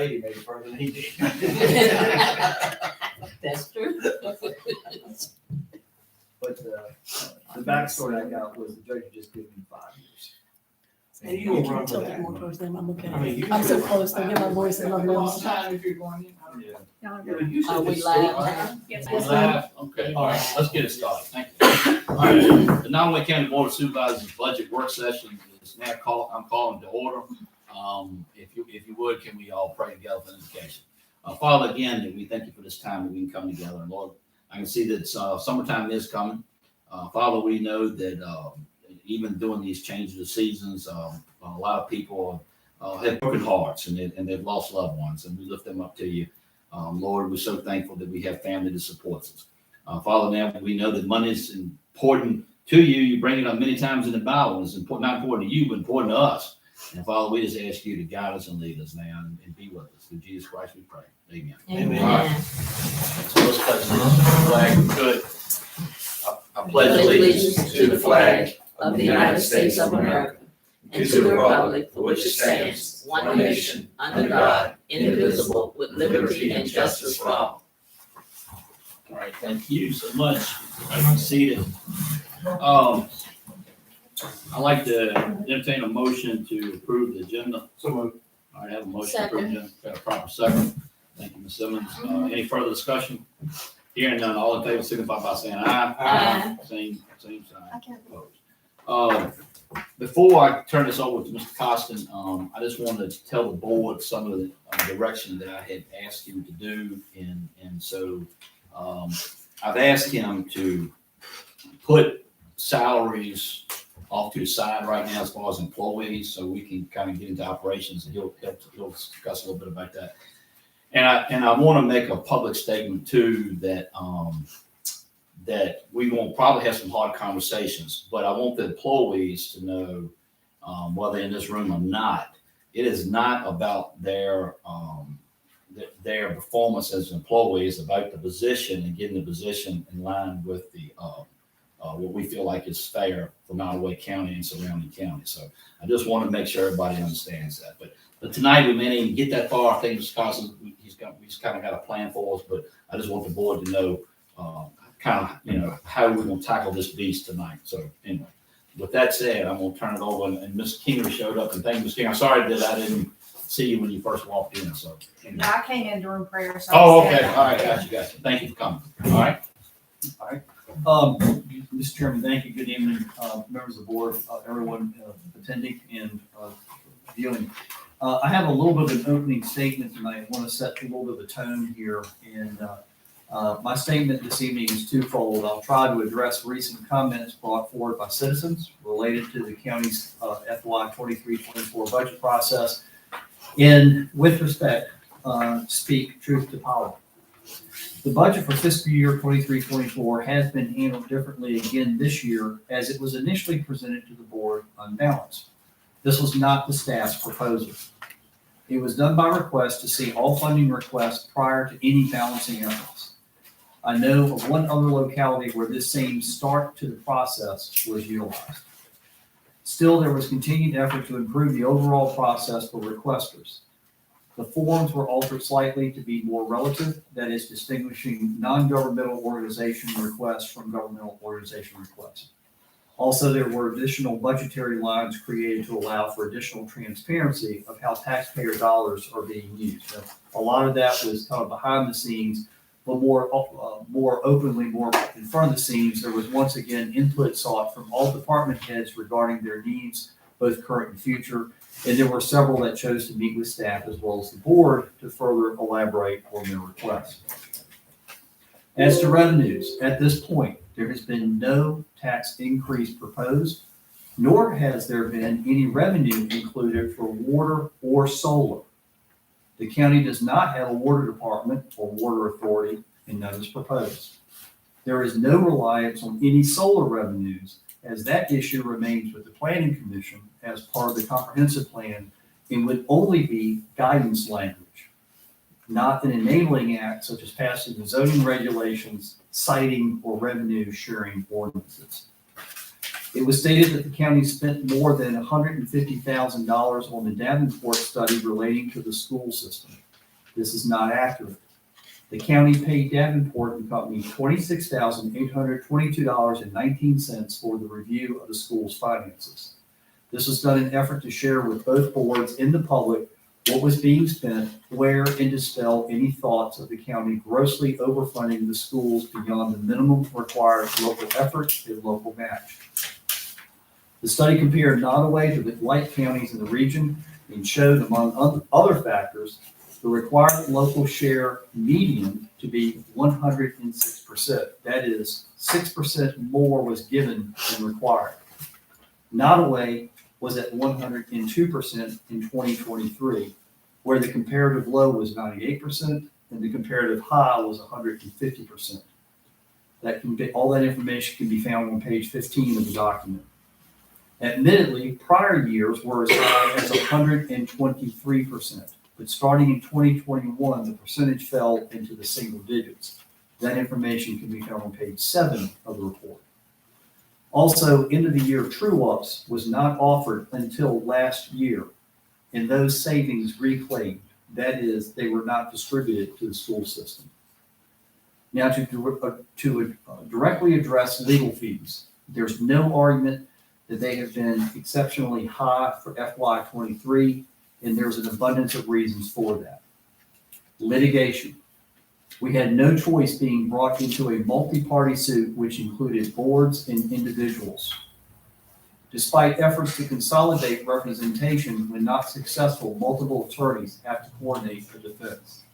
lady made it further than he did. That's true. But the backstory I got was the judge just gave me 5 years. And you don't run for Tilted that. more towards them, I'm okay. I mean, you I'm so can- close, I get my voice in my lungs. Yeah. Y'all Yeah, are but you should Are we just live still- now? Yes, We're ma'am. live? Okay, all right, let's get it started. Thank you. All right, the Nottoway County Board of Supervisors budget work session is now I'm calling to order. If you would, can we all pray together for invocation? Father, again, that we thank you for this time that we can come together. And Lord, I can see that summertime is coming. Father, we know that even during these changes of seasons, a lot of people have broken hearts and they've lost loved ones, and we lift them up to you. Lord, we're so thankful that we have family that supports us. Father, now we know that money is important to you. You bring it up many times in the Bible. It's important, not important to you, but important to us. And Father, we just ask you to guide us and lead us now and be with us. Through Jesus Christ we pray. Amen. Amen. All right. So let's pledge allegiance to the flag. Good. I pledge allegiance to the flag of the United States of America and to the republic for which it stands, one nation, under God, indivisible, with liberty and justice for all. All right, thank you so much. I'm seated. I'd like to entertain a motion to approve the agenda. So moved. All right, I have a motion to approve the agenda. Got a proper second. Thank you, Ms. Simmons. Any further discussion? Hearing none, all in favor signify by saying aye. Aye. Same sign. Opposed. Before I turn this over to Mr. Costin, I just wanted to tell the board some of the direction that I had asked him to do. And so I've asked him to put salaries off to the side right now as far as employees, so we can kind of get into operations, and he'll discuss a little bit about that. And I want to make a public statement too that that we won't probably have some hard conversations, but I want the employees to know, whether in this room or not, it is not about their performance as employees, about the position and getting the position in line with the what we feel like is fair for Nottoway County and surrounding counties. So I just want to make sure everybody understands that. But tonight we may not even get that far. I think Mr. Carson, he's kind of got a plan for us, but I just want the board to know kind of, how we're going to tackle this beast tonight. So anyway, with that said, I'm going to turn it over, and Ms. Kingery showed up, and thank you, Ms. Kingery. I'm sorry that I didn't see you when you first walked in. So anyway. No, I came in during prayer. So Oh, I okay. said- All right. Gotcha. Thank you for coming. All right. Mr. Chairman, thank you. Good evening, members of the board, everyone attending and viewing. I have a little bit of an opening statement tonight. I want to set a little bit of a tone here. And my statement this evening is twofold. I'll try to address recent comments brought forward by citizens related to the county's FY 23-24 budget process. And with respect, speak truth to power. The budget for fiscal year 23-24 has been handled differently again this year, as it was initially presented to the board unbalanced. This was not the staff's proposal. It was done by request to see all funding requests prior to any balancing efforts. I know of one other locality where this same start to the process was utilized. Still, there was continued effort to improve the overall process for requesters. The forms were altered slightly to be more relative, that is, distinguishing non-governmental organization requests from governmental organization requests. Also, there were additional budgetary lines created to allow for additional transparency of how taxpayer dollars are being used. Now, a lot of that was kind of behind the scenes, but more openly, more in front of the scenes, there was once again input sought from all department heads regarding their needs, both current and future. And there were several that chose to meet with staff as well as the board to further elaborate on their requests. As to revenues, at this point, there has been no tax increase proposed, nor has there been any revenue included for water or solar. The county does not have a water department or water authority, and none is proposed. There is no reliance on any solar revenues, as that issue remains with the Planning Commission as part of the comprehensive plan and would only be guidance language, not an enabling act such as passing the zoning regulations, citing, or revenue sharing ordinances. It was stated that the county spent more than $150,000 on the Davenport study relating to the school system. This is not accurate. The county paid Davenport and Company $26,822.19 for the review of the school's finances. This was done in an effort to share with both boards and the public what was being spent, where, and dispel any thoughts of the county grossly overfunding the schools beyond the minimum required local effort and local match. The study compared Nottoway to the like counties in the region and showed, among other factors, the required local share median to be 106%. That is, 6% more was given than required. Nottoway was at 102% in 2023, where the comparative low was 98% and the comparative high was 150%. All that information can be found on page 15 of the document. Admittedly, prior years were as high as 123%, but starting in 2021, the percentage fell into the single digits. That information can be found on page 7 of the report. Also, end of the year true-ups was not offered until last year, and those savings reclaimed. That is, they were not distributed to the school system. Now, to directly address legal fees, there's no argument that they have been exceptionally high for FY23, and there's an abundance of reasons for that. Litigation. We had no choice being brought into a multi-party suit which included boards and individuals. Despite efforts to consolidate representation, when not successful, multiple attorneys have to coordinate the defense.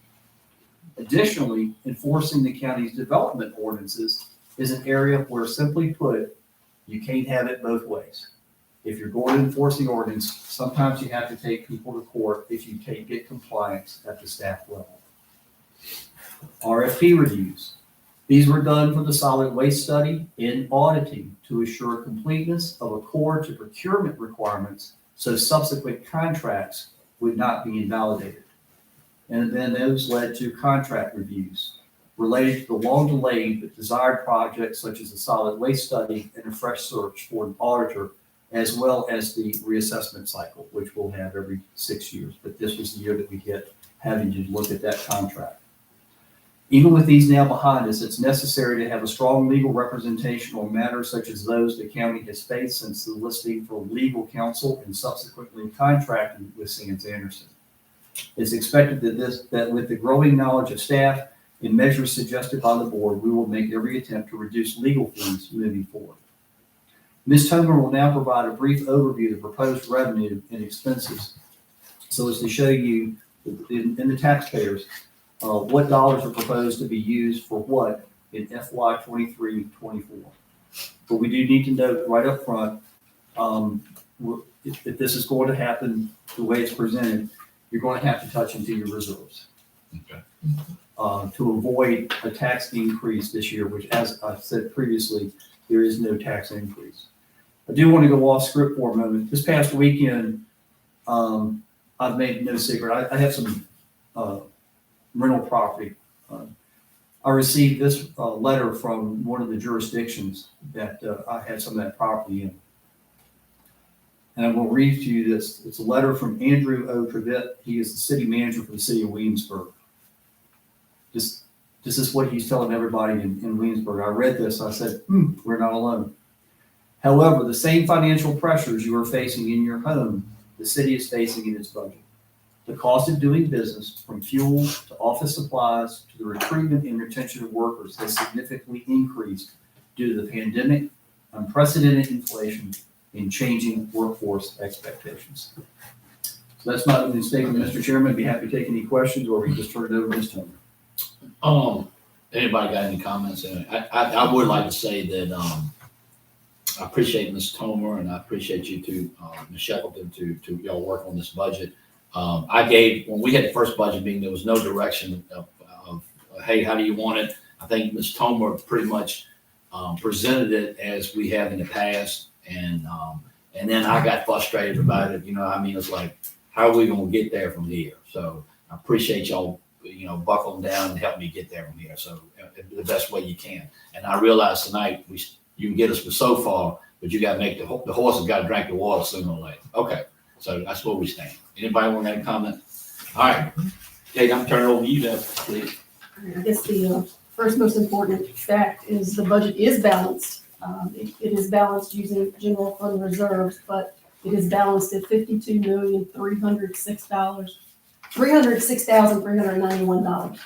Additionally, enforcing the county's development ordinances is an area where, simply put, you can't have it both ways. If you're going to enforce the ordinance, sometimes you have to take people to court if you can't get compliance at the staff level. RFP reviews. These were done for the solid waste study and auditing to assure completeness of accord to procurement requirements so subsequent contracts would not be invalidated. And then those led to contract reviews related to the long-delayed but desired projects such as a solid waste study and a fresh search for an auditor, as well as the reassessment cycle, which we'll have every 6 years. But this was the year that we hit having to look at that contract. Even with these now behind us, it's necessary to have a strong legal representation on matters such as those the county has faced since the listing for legal counsel and subsequently contracting with Sands Anderson. It's expected that with the growing knowledge of staff and measures suggested by the board, we will make every attempt to reduce legal fees moving forward. Ms. Tomer will now provide a brief overview of the proposed revenue and expenses so as to show you in the taxpayers what dollars are proposed to be used for what in FY 23-24. But we do need to note right up front, if this is going to happen the way it's presented, you're going to have to touch into your reserves. Okay. To avoid a tax increase this year, which, as I said previously, there is no tax increase. I do want to go off script for a moment. This past weekend, I've made no secret. I have some rental property. I received this letter from one of the jurisdictions that I had some of that property in. And I will read to you this. It's a letter from Andrew O. Trevett. He is the city manager for the city of Williamsburg. This is what he's telling everybody in Williamsburg. I read this. I said, we're not alone. However, the same financial pressures you are facing in your home, the city is facing in its budget. The cost of doing business, from fuel to office supplies to the recruitment and retention of workers, has significantly increased due to the pandemic, unprecedented inflation, and changing workforce expectations. So that's my opening statement, Mr. Chairman. I'd be happy to take any questions, or we can just turn it over to Ms. Tomer. Anybody got any comments? I would like to say that I appreciate Ms. Tomer and I appreciate you too, Ms. Shackleton, to y'all work on this budget. When we had the first budget meeting, there was no direction of hey, how do you want it? I think Ms. Tomer pretty much presented it as we have in the past, and then I got frustrated about it. It's like, how are we going to get there from here? So I appreciate y'all, buckling down and help me get there from here. So the best way you can. And I realize tonight you can get us so far, but you got to make the horse has got to drink the water sooner or later. Okay, so that's where we stand. Anybody want to make a comment? All right, Kate, I'm turning over to you now, please. I guess the first most important fact is the budget is balanced. It is balanced using general fund reserves, but it is balanced at $52,306,391.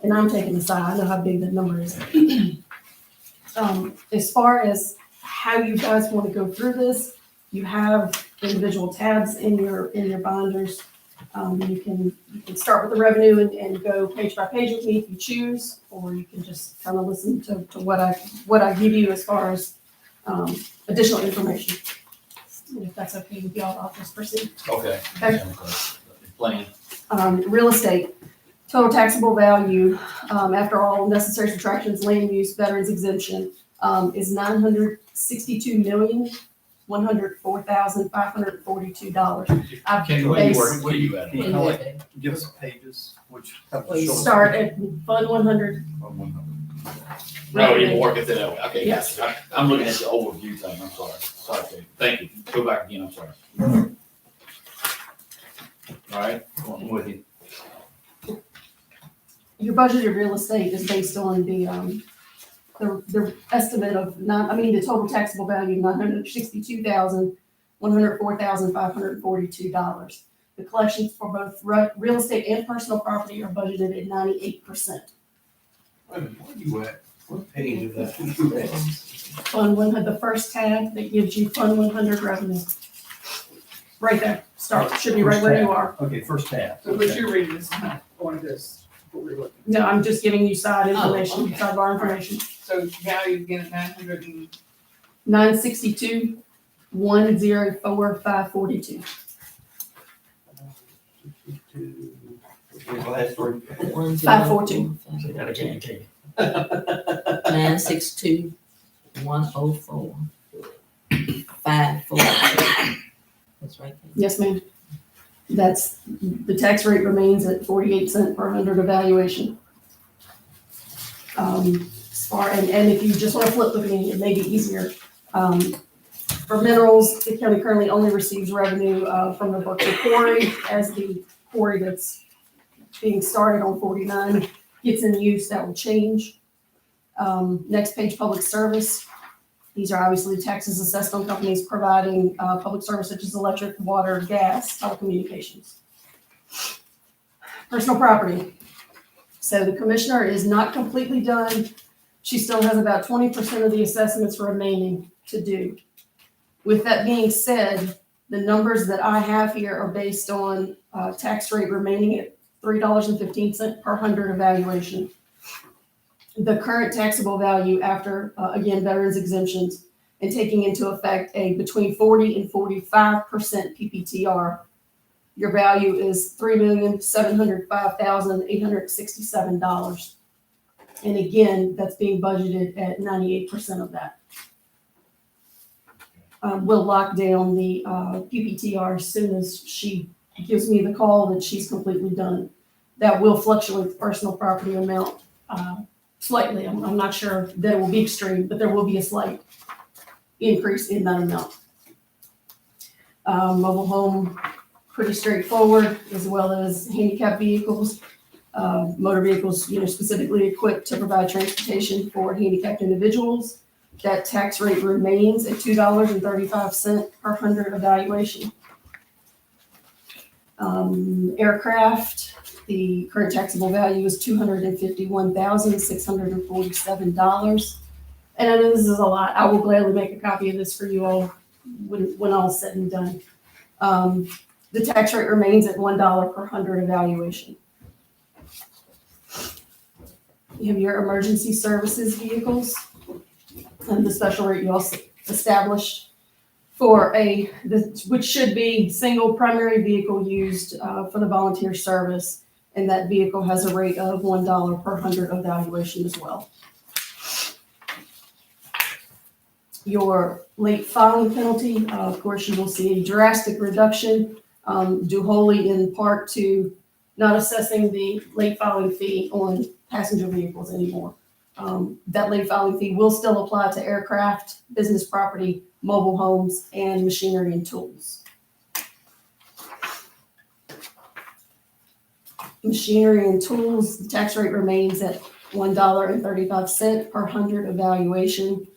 And I'm taking the side, I know how big that number is. As far as how you guys want to go through this, you have individual tabs in your binders. You can start with the revenue and go page by page with me if you choose, or you can just kind of listen to what I give you as far as additional information. And if that's okay with y'all, I'll just proceed. Okay. Okay. Plan. Real estate, total taxable value, after all necessary subtractions, land use, veterans exemption, is $962,104,542. Kenny, where you at? Can you kinda like give us pages, which helps us show us- Start at Fund 100. No, you work it that way. Okay. Yes. I'm looking at the overview thing. I'm sorry. Sorry, Kate. Thank you. Go back again. I'm sorry. All right, I'm with you. Your budgeted real estate is based on the estimate of the total taxable value of $962,104,542. The collections for both real estate and personal property are budgeted at 98%. Where you at? What page is that? Fund 100, the first tab that gives you Fund 100 revenue. Right there, should be right where you are. Okay, first tab. So what you're reading is not on this, what we're looking. No, I'm just giving you side Oh, information, okay. sidebar information. So value again, 962,104,542. Last word. 542. Say that again, Kate. 962,104,542. That's right. Yes, ma'am. That's, the tax rate remains at 48 cents per hundred evaluation. As far, and if you just want to flip with me, it may be easier. For minerals, the county currently only receives revenue from the Berkeley quarry, as the quarry that's being started on 49 gets in use, that will change. Next page, public service. These are obviously taxes assessed on companies providing public service such as electric, water, gas, telecommunications. Personal property. So the commissioner is not completely done. She still has about 20% of the assessments remaining to do. With that being said, the numbers that I have here are based on tax rate remaining at $3.15 per hundred evaluation. The current taxable value after, again, veterans exemptions, and taking into effect a between 40 and 45% PPTR, your value is $3,705,867. And again, that's being budgeted at 98% of that. We'll lock down the PPTR as soon as she gives me the call that she's completely done. That will fluctuate the personal property amount slightly. I'm not sure that it will be extreme, but there will be a slight increase in that amount. Mobile home, pretty straightforward, as well as handicap vehicles, motor vehicles, specifically equipped to provide transportation for handicapped individuals. That tax rate remains at $2.35 per hundred evaluation. Aircraft, the current taxable value is $251,647. And I know this is a lot. I will gladly make a copy of this for you all when all is said and done. The tax rate remains at $1 per hundred evaluation. You have your emergency services vehicles and the special rate you also established for which should be single primary vehicle used for the volunteer service. And that vehicle has a rate of $1 per hundred evaluation as well. Your late filing penalty, of course, you will see a drastic reduction, due wholly in part to not assessing the late filing fee on passenger vehicles anymore. That late filing fee will still apply to aircraft, business property, mobile homes, and machinery and tools. Machinery and tools, the tax rate remains at $1.35 per hundred evaluation,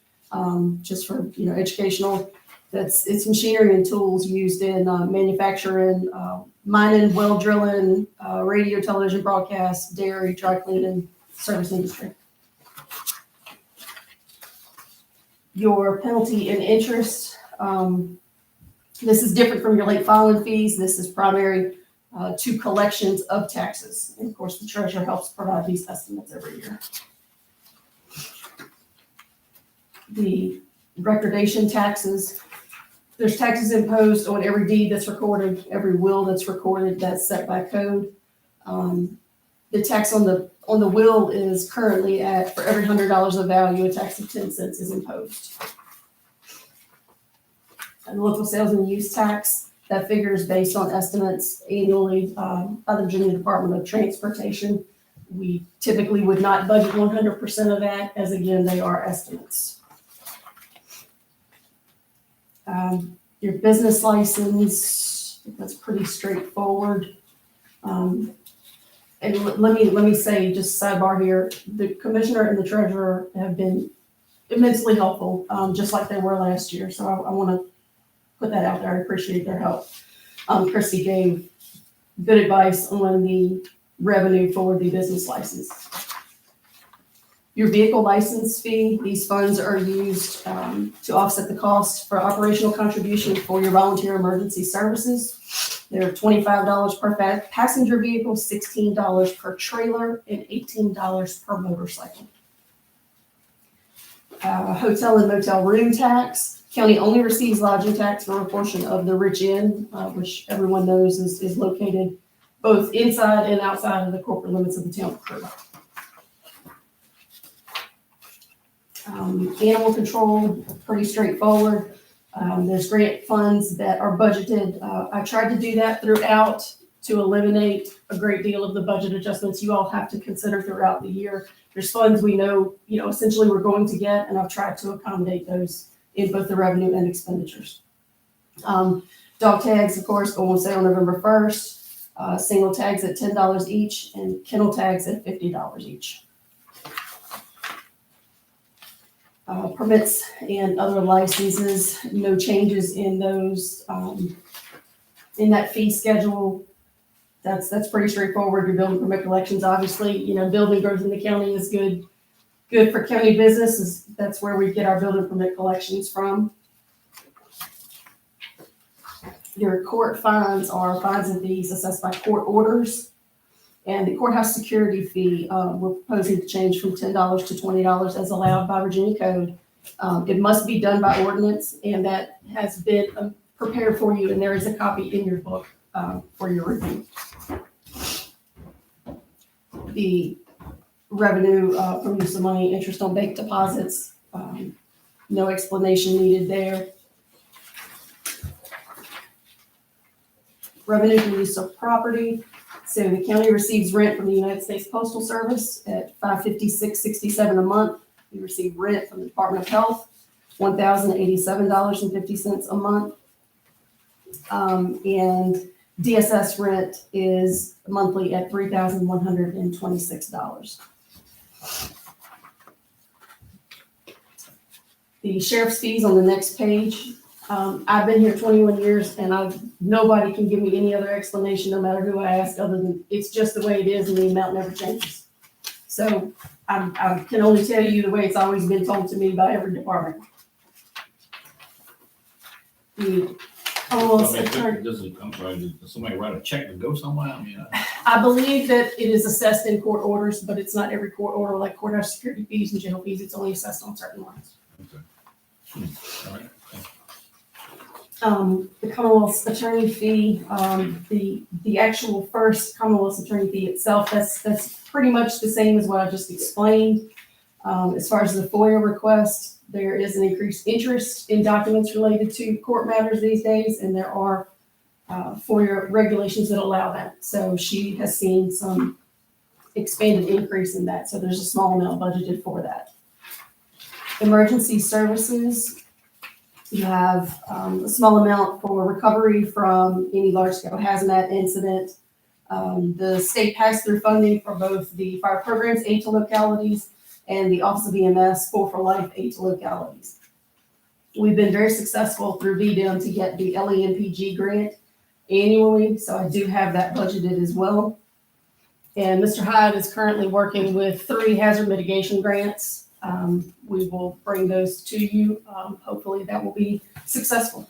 just for, educational. It's machinery and tools used in manufacturing, mining, well drilling, radio, television broadcast, dairy, dry cleaning, service industry. Your penalty and interest, this is different from your late filing fees. This is primary to collections of taxes. And of course, the treasurer helps provide these estimates every year. The recordation taxes, there's taxes imposed on every deed that's recorded, every will that's recorded, that's set by code. The tax on the will is currently at, for every $100 of value, a tax of 10 cents is imposed. And local sales and use tax, that figure is based on estimates annually by the Virginia Department of Transportation. We typically would not budget 100% of that, as again, they are estimates. Your business license, that's pretty straightforward. And let me say, just sidebar here, the commissioner and the treasurer have been immensely helpful, just like they were last year. So I want to put that out there. I appreciate their help. Christy gave good advice on the revenue for the business license. Your vehicle license fee, these funds are used to offset the cost for operational contribution for your volunteer emergency services. They're $25 per passenger vehicle, $16 per trailer, and $18 per motorcycle. Hotel and motel room tax. County only receives lodging tax for a portion of the Rich Inn, which everyone knows is located both inside and outside of the corporate limits of the town of Crew. Animal control, pretty straightforward. There's grant funds that are budgeted. I tried to do that throughout to eliminate a great deal of the budget adjustments you all have to consider throughout the year. There's funds we know, essentially we're going to get, and I've tried to accommodate those in both the revenue and expenditures. Dog tags, of course, go on sale November 1st. Single tags at $10 each, and kennel tags at $50 each. Permits and other licenses, no changes in those, in that fee schedule. That's pretty straightforward. Your building permit collections, obviously, building growth in the county is good for county business. That's where we get our building permit collections from. Your court fines are fines and fees assessed by court orders. And the courthouse security fee, we're proposing to change from $10 to $20 as allowed by Virginia code. It must be done by ordinance, and that has been prepared for you, and there is a copy in your book for your review. The revenue from use of money, interest on bank deposits, no explanation needed there. Revenue from use of property. So the county receives rent from the United States Postal Service at $556.67 a month. We receive rent from the Department of Health, $1,087.50 a month. And DSS rent is monthly at $3,126. The sheriff's fees on the next page. I've been here 21 years, and nobody can give me any other explanation, no matter who I ask, other than it's just the way it is, and the amount never changes. So I can only tell you the way it's always been told to me by every department. The Commonwealth Attorney. Does somebody write a check to go somewhere? I believe that it is assessed in court orders, but it's not every court order, like courthouse security fees and jail fees. It's only assessed on certain lines. Okay. All right. The Commonwealth's attorney fee, the actual first Commonwealth's attorney fee itself, that's pretty much the same as what I just explained. As far as the FOIA request, there is an increased interest in documents related to court matters these days, and there are FOIA regulations that allow that. So she has seen some expanded increase in that. So there's a small amount budgeted for that. Emergency services. You have a small amount for recovery from any large-scale hazmat incident. The state pass-through funding for both the fire programs, aid to localities, and the Office of EMS, for life, aid to localities. We've been very successful through VDM to get the LEMPG grant annually, so I do have that budgeted as well. And Mr. Hyde is currently working with 3 hazard mitigation grants. We will bring those to you. Hopefully that will be successful.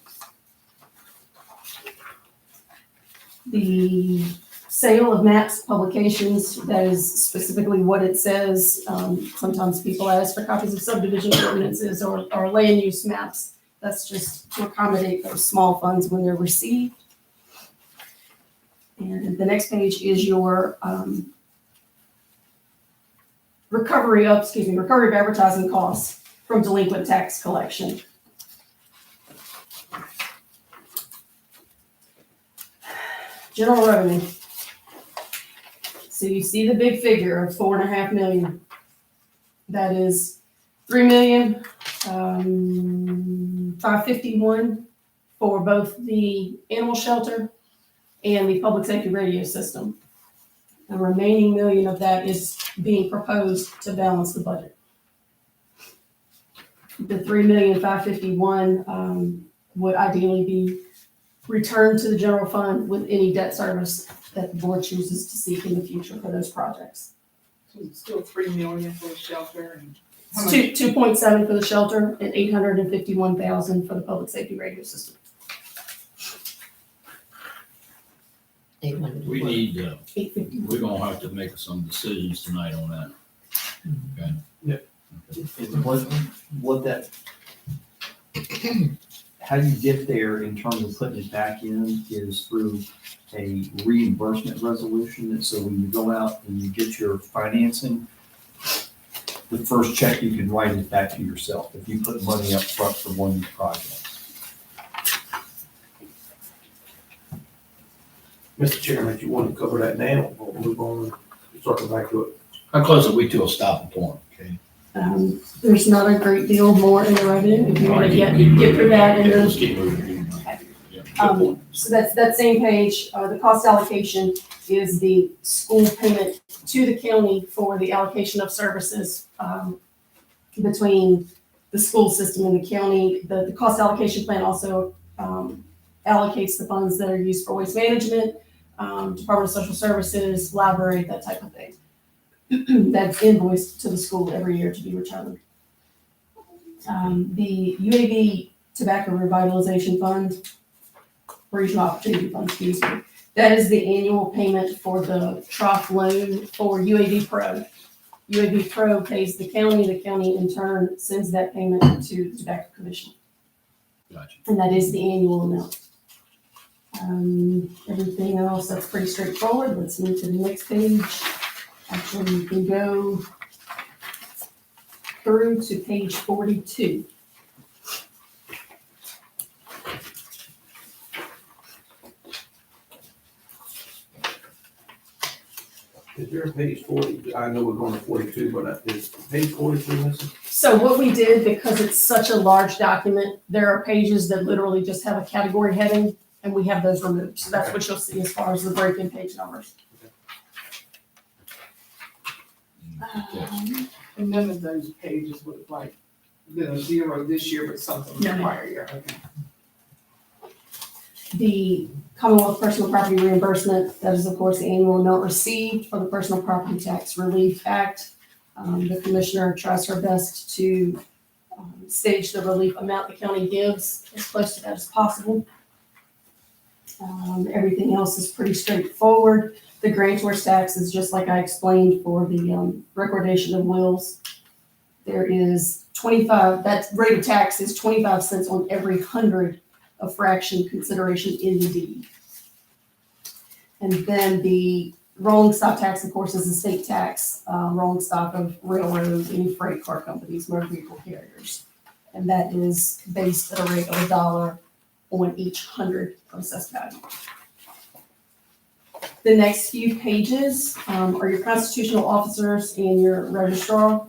The sale of maps publications, that is specifically what it says. Sometimes people ask for copies of subdivision ordinances or land use maps. That's just to accommodate those small funds when they're received. And the next page is your recovery of advertising costs from delinquent tax collection. General revenue. So you see the big figure of $4.5 million. That is $3,551,000 for both the animal shelter and the public safety radio system. The remaining $1 million of that is being proposed to balance the budget. The $3,551,000 would ideally be returned to the general fund with any debt service that the board chooses to seek in the future for those projects. So it's still $3 million for the shelter and how It's much? 2.7 for the shelter and $851,000 for the public safety radio system. We need, $851. we're gonna have to make some decisions tonight on that. Okay? And what that, how you get there in terms of putting it back in is through a reimbursement resolution. And so when you go out and you get your financing, the first check you can write is back to yourself if you put money up front for one of these projects. Mr. Chairman, if you want to cover that now, we'll move on, circle back to it. How close are we to a stopping point, okay? There's not a great deal more in the revenue if you want to get through that and Yeah, then let's keep moving. Yeah. so that's that same page. The cost allocation is the school payment to the county for the allocation of services between the school system and the county. The cost allocation plan also allocates the funds that are used for waste management, Department of Social Services, library, that type of thing. That's invoiced to the school every year to be returned. The UAB Tobacco Revitalization Fund, Regional Opportunity Fund, excuse me, that is the annual payment for the trough loan for UAB Pro. UAB Pro pays the county in turn sends that payment to the Tobacco Commission. Gotcha. And that is the annual amount. Everything else, that's pretty straightforward. Let's move to the next page. Actually, you can go through to page 42. Is there a page 40? I know we're going to 42, but is page 43 missing? So what we did, because it's such a large document, there are pages that literally just have a category heading, and we have those removed. So that's what you'll see as far as the break-in page numbers. And none of those pages look like, zero this year, but something the No. prior year. Okay. The Commonwealth Personal Property Reimbursement, that is of course the annual amount received for the Personal Property Tax Relief Act. The commissioner tries her best to stage the relief amount the county gives as close to that as possible. Everything else is pretty straightforward. The grantor's tax is just like I explained for the recordation of wills. There is 25, that rate of tax is 25 cents on every 100 of fraction consideration in the deed. And then the rolling stock tax, of course, is a state tax, rolling stock of railroads, any freight car companies, motor vehicle carriers. And that is based at a rate of $1 on each 100 of assessed value. The next few pages are your constitutional officers and your registrar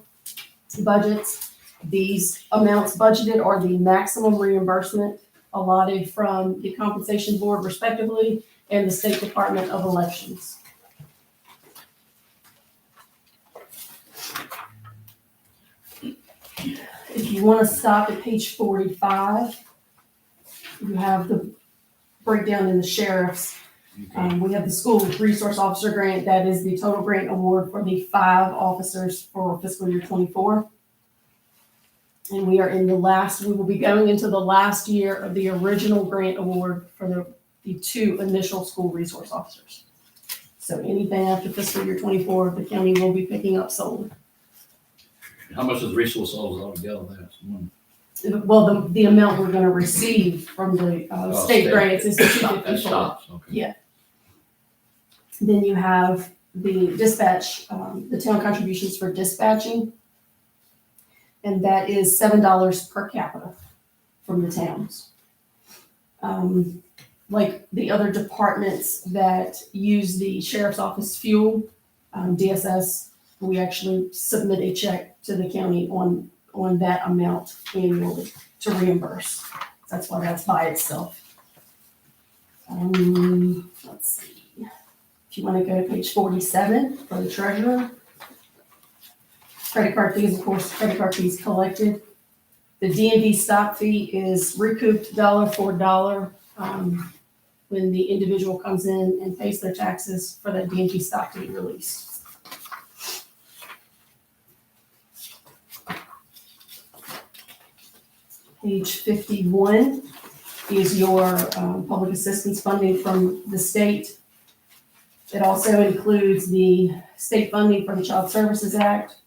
budgets. These amounts budgeted are the maximum reimbursement allotted from the compensation board respectively and the State Department of Elections. If you want to stop at page 45, you have the breakdown in the sheriff's. We have the school resource officer grant. That is the total grant award for the 5 officers for fiscal year 24. And we are in we will be going into the last year of the original grant award for the 2 initial school resource officers. So anything after fiscal year 24, the county will be picking up solely. How much is resource officers altogether? That's one. Well, the amount we're gonna receive from the state State. grants is That 254. stops, okay. Yeah. Then you have the dispatch, the town contributions for dispatching. And that is $7 per capita from the towns. Like the other departments that use the sheriff's office fuel, DSS, we actually submit a check to the county on that amount annually to reimburse. That's why that's by itself. Let's see. If you want to go to page 47 for the treasurer. Credit card fees, of course, credit card fees collected. The D&D stop fee is recouped dollar for dollar when the individual comes in and pays their taxes for that D&D stop to be released. Page 51 is your public assistance funding from the state. It also includes the state funding for the Child Services Act,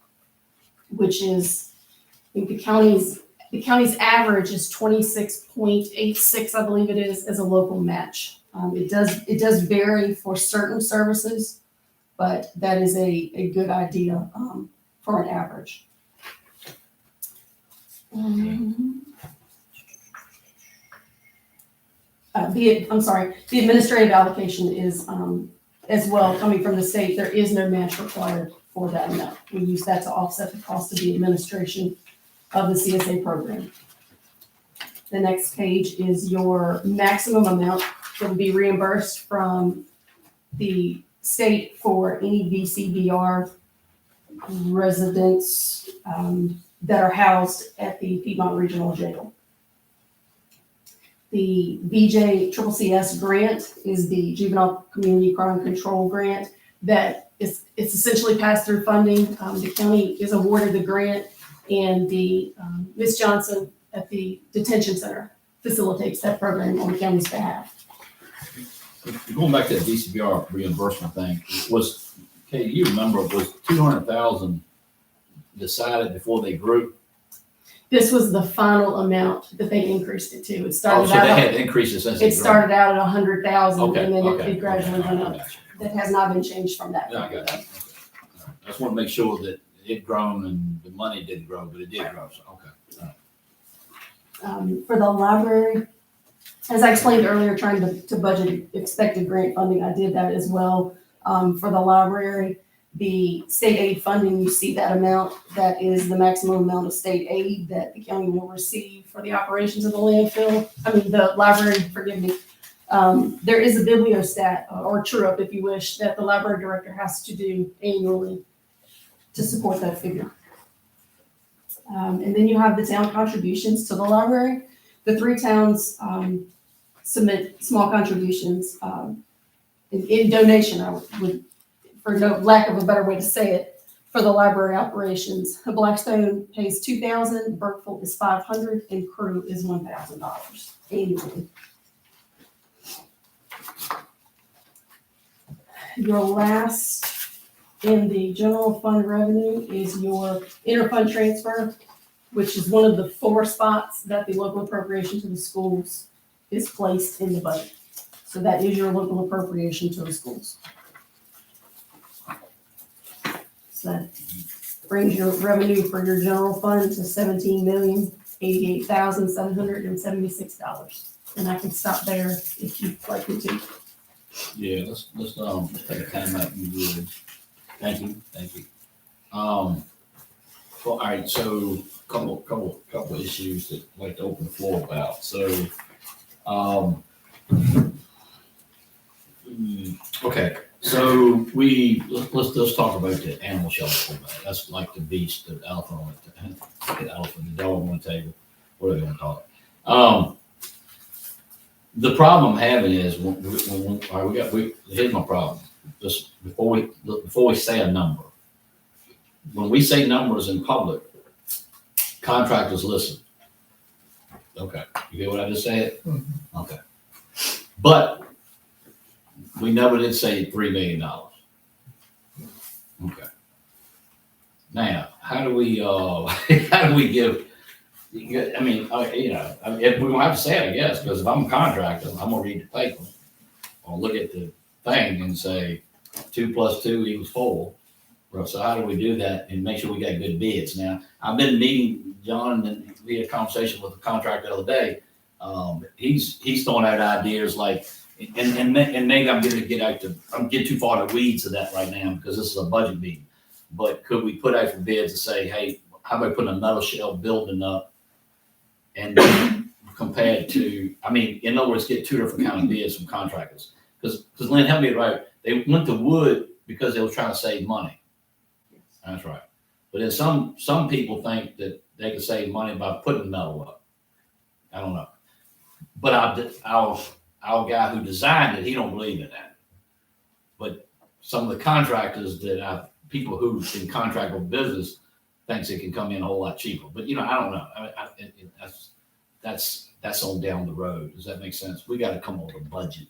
which is, I think the county's average is 26.86, I believe it is, as a local match. It does vary for certain services, but that is a good idea for an average. The administrative allocation is as well coming from the state. There is no match required for that amount. We use that to offset the cost of the administration of the CSA program. The next page is your maximum amount that will be reimbursed from the state for any VCBR residents that are housed at the Piedmont Regional Jail. The BJCCS grant is the Juvenile Community Crime Control Grant that it's essentially pass-through funding. The county is awarded the grant, and the Ms. Johnson at the detention center facilitates that program on the county's behalf. Going back to that DCBR reimbursement thing, you remember, was 200,000 decided before they grew? This was the final amount that they increased it to. It Oh, started so they out, had increases since they it grew. started out at 100,000, Okay, and then okay, it gradually okay, went I up. got you. That has not been changed from that. Yeah, I got you. Okay. All right. I just want to make sure that it grown and the money did grow, but it did grow, so, okay. All right. For the library, as I explained earlier, trying to budget expected grant funding, I did that as well. For the library, the state aid funding, you see that amount, that is the maximum amount of state aid that the county will receive for the operations of the the library, forgive me. There is a bibliostat or true-up, if you wish, that the library director has to do annually to support that figure. And then you have the town contributions to the library. The 3 towns submit small contributions in donation, I would, for no lack of a better way to say it, for the library operations. Blackstone pays $2,000, Burkeville is $500, and Crew is $1,000 annually. Your last in the general fund revenue is your interfund transfer, which is one of the 4 spots that the local appropriation to the schools is placed in the budget. So that is your local appropriation to the schools. So that brings your revenue for your general fund to $17,088,776. And I can stop there if you'd like me to. Yeah, let's take a time out, you would. Thank you. Well, all right, so couple issues that I'd like to open the floor about. So, Okay, so let's talk about the animal shelter for a minute. That's like the beast, the elephant on the dog on the table, whatever you want to call it. The problem I'm having is all right, here's my problem. Just before we say a number, when we say numbers in public, contractors listen. Okay, you get what I just said? Okay. But we never did say $3 million. Okay. Now, how do we give, I mean, if we're gonna have to say it, I guess, because if I'm a contractor, I'm gonna read the paper or look at the thing and say 2 + 2 = 4. So how do we do that and make sure we got good bids? Now, I've been meeting John, and we had a conversation with the contractor the other day. He's throwing out ideas like, and maybe I'm getting too far in the weeds of that right now because this is a budget meeting. But could we put out for bids and say, hey, how about putting a metal shell building up and then compared to, I mean, in other words, get 2 different kind of bids from contractors. Because Lynn, help me right, they went to wood because they were trying to save money. That's right. But then some people think that they can save money by putting metal up. I don't know. But our guy who designed it, he don't believe in that. But some of the contractors people who can contract with business thinks it can come in a whole lot cheaper. But I don't know. That's on down the road. Does that make sense? We got to come up with a budget.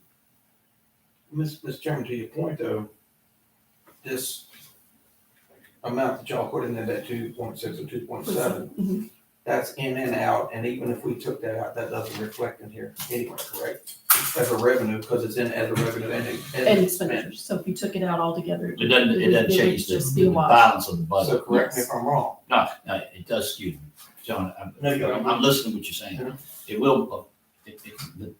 Mr. Chairman, to your point though, this amount that y'all put in there, that 2.6 or 2.7, that's in and out, and even if we took that out, that doesn't reflect in here anyway, correct? As a revenue, because it's in as a revenue And expenditures, so if you took it out altogether. It doesn't change just the be a wash. balance of the budget. So correct me if I'm wrong. No, it does, excuse me, John, No, you're right. I'm listening to what you're saying. Yeah. It will,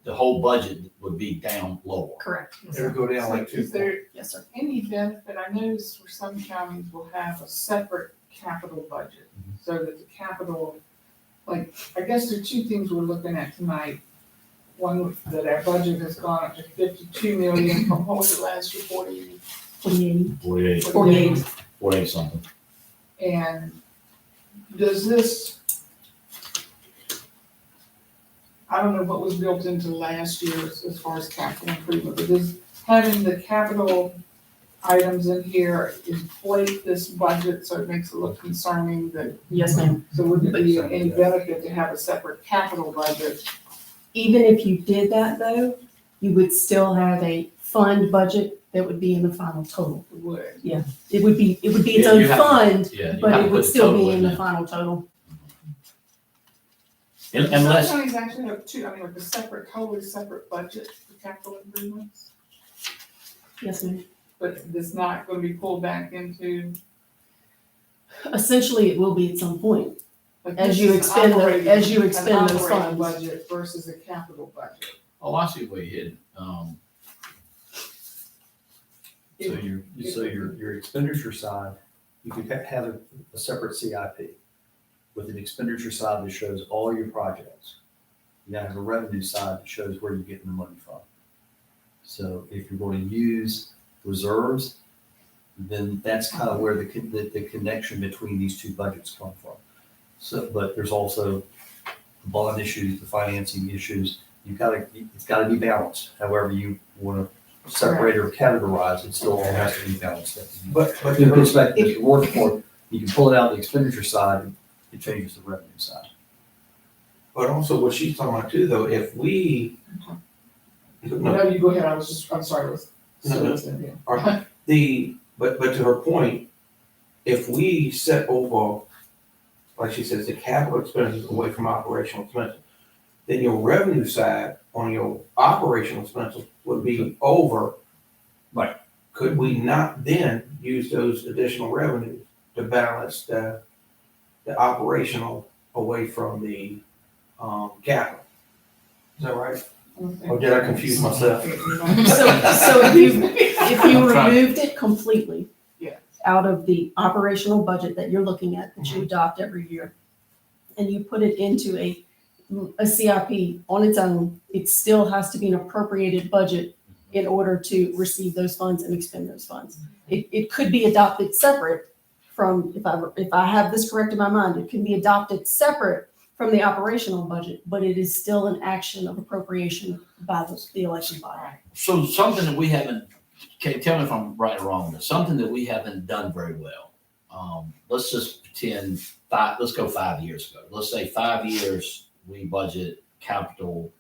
the whole budget would be down lower. Correct. It'll go down like 2. Is there Yes, sir. any benefit, I noticed where some counties will have a separate capital budget, so that the capital, like, I guess there are 2 things we're looking at tonight. One, that our budget has gone up to 52 million from, what was it last year, 48. 48 something. And does this, I don't know what was built into last year as far as capital improvement, but does having the capital items in here inflate this budget so it makes it look concerning that, Yes, ma'am. so would there be any benefit to have a separate capital budget? Even if you did that though, you would still have a fund budget that would be in the final total. It would. It would be its Yeah, own you have to- fund, Yeah. you but have it to would put still total be in the there. final total. Unless, Some counties actually have 2, I mean, like a separate, totally separate budget for capital improvements, Yes, ma'am. but it's not gonna be pulled back into. Essentially, it will be at some point. Like As this you is expend the- operating- as you an expend those operating funds. Budget versus a capital budget. oh, I see where you're heading. So your expenditure side, you could have a separate CIP with an expenditure side that shows all your projects. You gotta have a revenue side that shows where you're getting the money from. So if you're going to use reserves, then that's kind of where the connection between these 2 budgets come from. So, but there's also the bond issues, the financing issues. It's gotta be balanced. However you want to separate or categorize, it still all has to be balanced. But In perspective, if you work for, you can pull it out the expenditure side, it changes the revenue side. But also what she's talking about too, though, if we. No, you go ahead, I'm sorry, let's. No. But to her point, if we set over, like she says, the capital expenses away from operational expenses, then your revenue side on your operational expenses would be over. Right. Could we not then use those additional revenues to balance the operational away from the capital? Is that right? Or did I confuse myself? So if you removed it completely Yeah. out of the operational budget that you're looking at, that you adopt every year, and you put it into a CIP on its own, it still has to be an appropriated budget in order to receive those funds and expend those funds. It could be adopted separate from, if I have this correct in my mind, it can be adopted separate from the operational budget, but it is still an action of appropriation by the election body. So something that we haven't, okay, tell me if I'm right or wrong, but something that we haven't done very well. Let's just pretend let's go 5 years ago. Let's say 5 years, we budget capital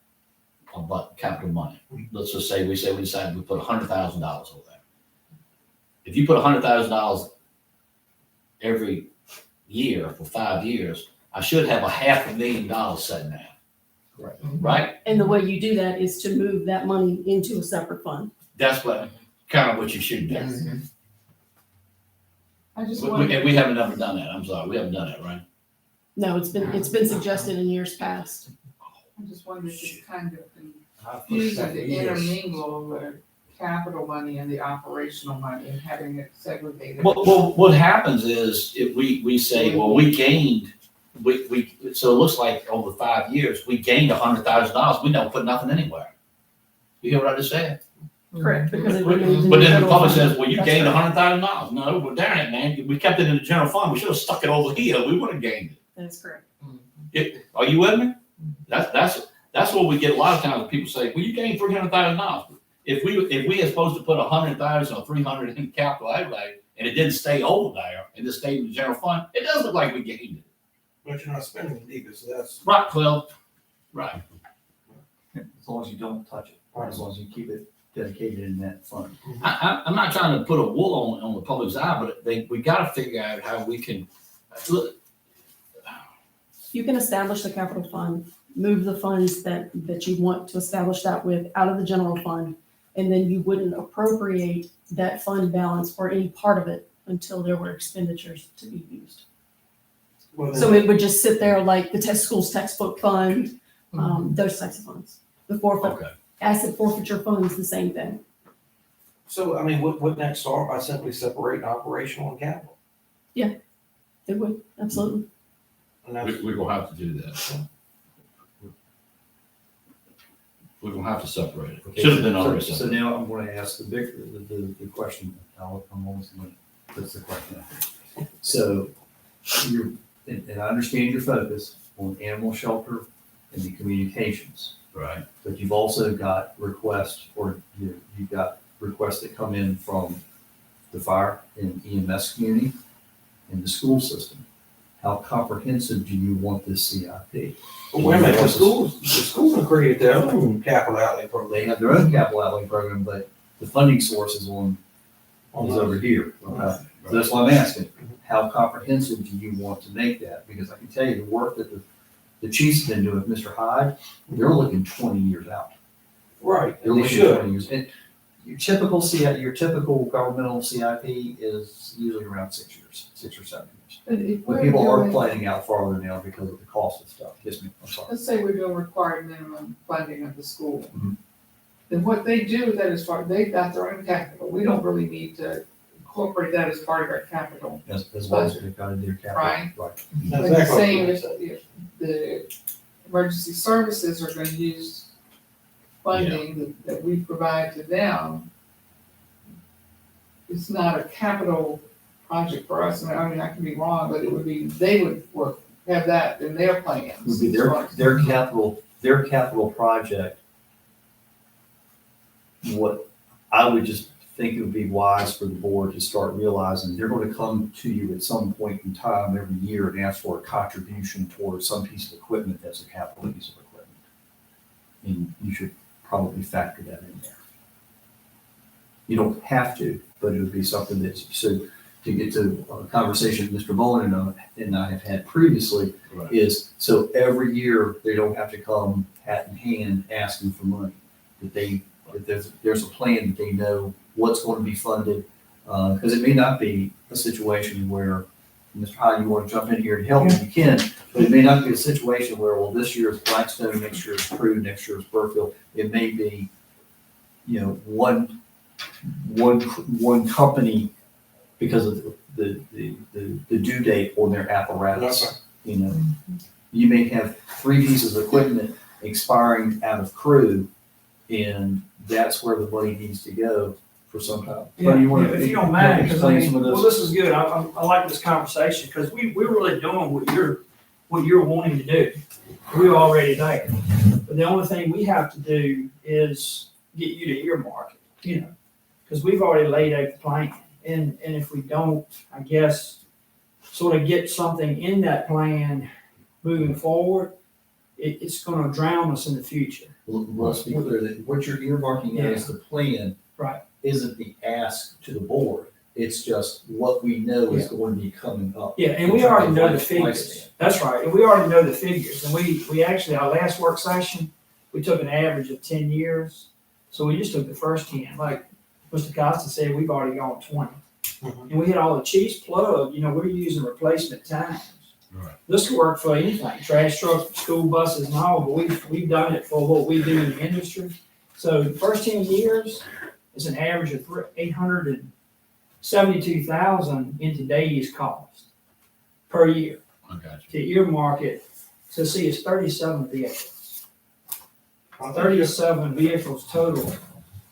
money. Let's just say we decided we put $100,000 over there. If you put $100,000 every year for 5 years, I should have $500,000 sitting there. Right? And the way you do that is to move that money into a separate fund. That's kind of what you should do. Yes. I just We wonder, haven't ever done that. I'm sorry. We haven't done that, right? No, it's been suggested in years past. I just wonder if it's kind of confusing to intermingle the capital money and the operational money and having it segregated. Well, what happens is if we say, well, we gained, so it looks like over 5 years, we gained $100,000. We don't put nothing anywhere. You hear what I just said? Correct, because it But remains in then the general public fund. says, well, you That's gained right. $100,000. No, well, darn it, man. We kept it in the general fund. We should have stuck it over here. We would have gained it. That's correct. Are you with me? That's what we get a lot of times. People say, well, you gained $300,000. If we are supposed to put 100,000 or 300 in capital outlay and it didn't stay over there and it stayed in the general fund, it does look like we gained it. But you're not spending it either, so that's. Right, Cliff? Right. As long as you don't touch it, or as long as you keep it dedicated in that fund. I'm not trying to put a wool on the public's eye, but we got to figure out how we can look. You can establish the capital fund, move the funds that you want to establish that with out of the general fund, and then you wouldn't appropriate that fund balance or any part of it until there were expenditures to be used. Well, So it would just sit there like the school's textbook fund, those types of funds. The Okay. asset forfeiture fund is the same thing. So, I mean, wouldn't that start by simply separating operational and capital? It would, absolutely. And that's, We're gonna have to do that. We're gonna have to separate it. Should have been already So separated. now I'm going to ask the question, I'm almost going to put the question out there. So and I understand your focus on animal shelter and the communications, Right. but you've also got requests you've got requests that come in from the fire and EMS community and the school system. How comprehensive do you want this CIP? but wait a minute, the schools have created their own capital outlay program. They have their own capital outlay program, but the funding source is over here. Right. So that's why I'm asking, how comprehensive do you want to make that? Because I can tell you the work that the chief's been doing with Mr. Hyde, they're looking 20 years out. Right, They're and they looking should. 20 years. And your typical governmental CIP is usually around 6 years, 6 or 7 years. But if But we're people are doing, planning out farther now because of the cost of stuff. Yes, ma'am, I'm sorry. let's say we're doing required minimum funding of the school. Mhm. Then what they do with that is they've got their own capital. We don't really need to incorporate that as part of our capital. As long as they've got to do capital. Right. Right. That's Like the exactly same what if the emergency services are gonna use funding that we provide to them. It's not a capital project for us. I mean, I can be wrong, but it would be, they would have that in their plans. Would be their capital project. What I would just think it would be wise for the board to start realizing they're going to come to you at some point in time every year and ask for a contribution towards some piece of equipment that's a capital piece of equipment. And you should probably factor that in there. You don't have to, but it would be something that, so to get to a conversation Mr. Bowen and I have had previously, Right. is so every year they don't have to come hat in hand asking for money. That there's a plan that they know what's going to be funded. Because it may not be a situation where, Mr. Hyde, you want to jump in here and help me, you can, but it may not be a situation where, well, this year is Blackstone, next year is Prue, next year is Burfield. It may be, one company because of the due date on their apparatus. You may have 3 pieces of equipment expiring out of Crew, and that's where the money needs to go for some time. Yeah, But you wanna- if you don't mind, because I explain mean, some of well, this? this is good. I like this conversation, because we're really doing what you're wanting to do. We're already there. But the only thing we have to do is get you to earmark it, you know, because we've already laid out the plan. And if we don't, I guess, sort of get something in that plan moving forward, it's gonna drown us in the future. Well, let's be clear that what you're earmarking as the plan. Right. Isn't the ask to the board. It's just what we know is going to be coming up. Yeah, and we already know the Like figures. That's right, and we already know the figures, and we actually, our last work session, we took an average of 10 years. So we just took the first 10, like Mr. Costa said, we've already gone 20. Mhm. And we had all the chiefs plugged, you know, we're using replacement times. Right. This could work for anything, trash trucks, school buses and all, but we've done it for what we do in the industry. So the first 10 years is an average of 872,000 in today's cost per year. I got you. To earmark it, so see, it's 37 vehicles. 37 vehicles total.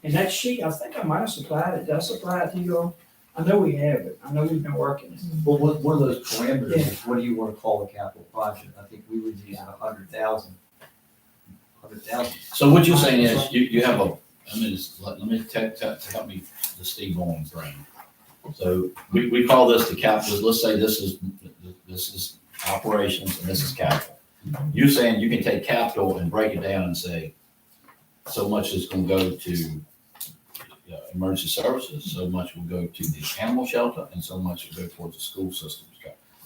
And that sheet, I think I might have supplied it. Did I supply it to you all? I know we have it. I know we've been working it. Well, one of those parameters is what do you want to call a capital project? I think we would use 100,000. 100,000. So what you're saying is, you have a, let me to help me, the Steve Owens brain. So we call this the capital, let's say this is operations and this is capital. You're saying you can take capital and break it down and say, so much is gonna go to emergency services, so much will go to the animal shelter, and so much will go towards the school system.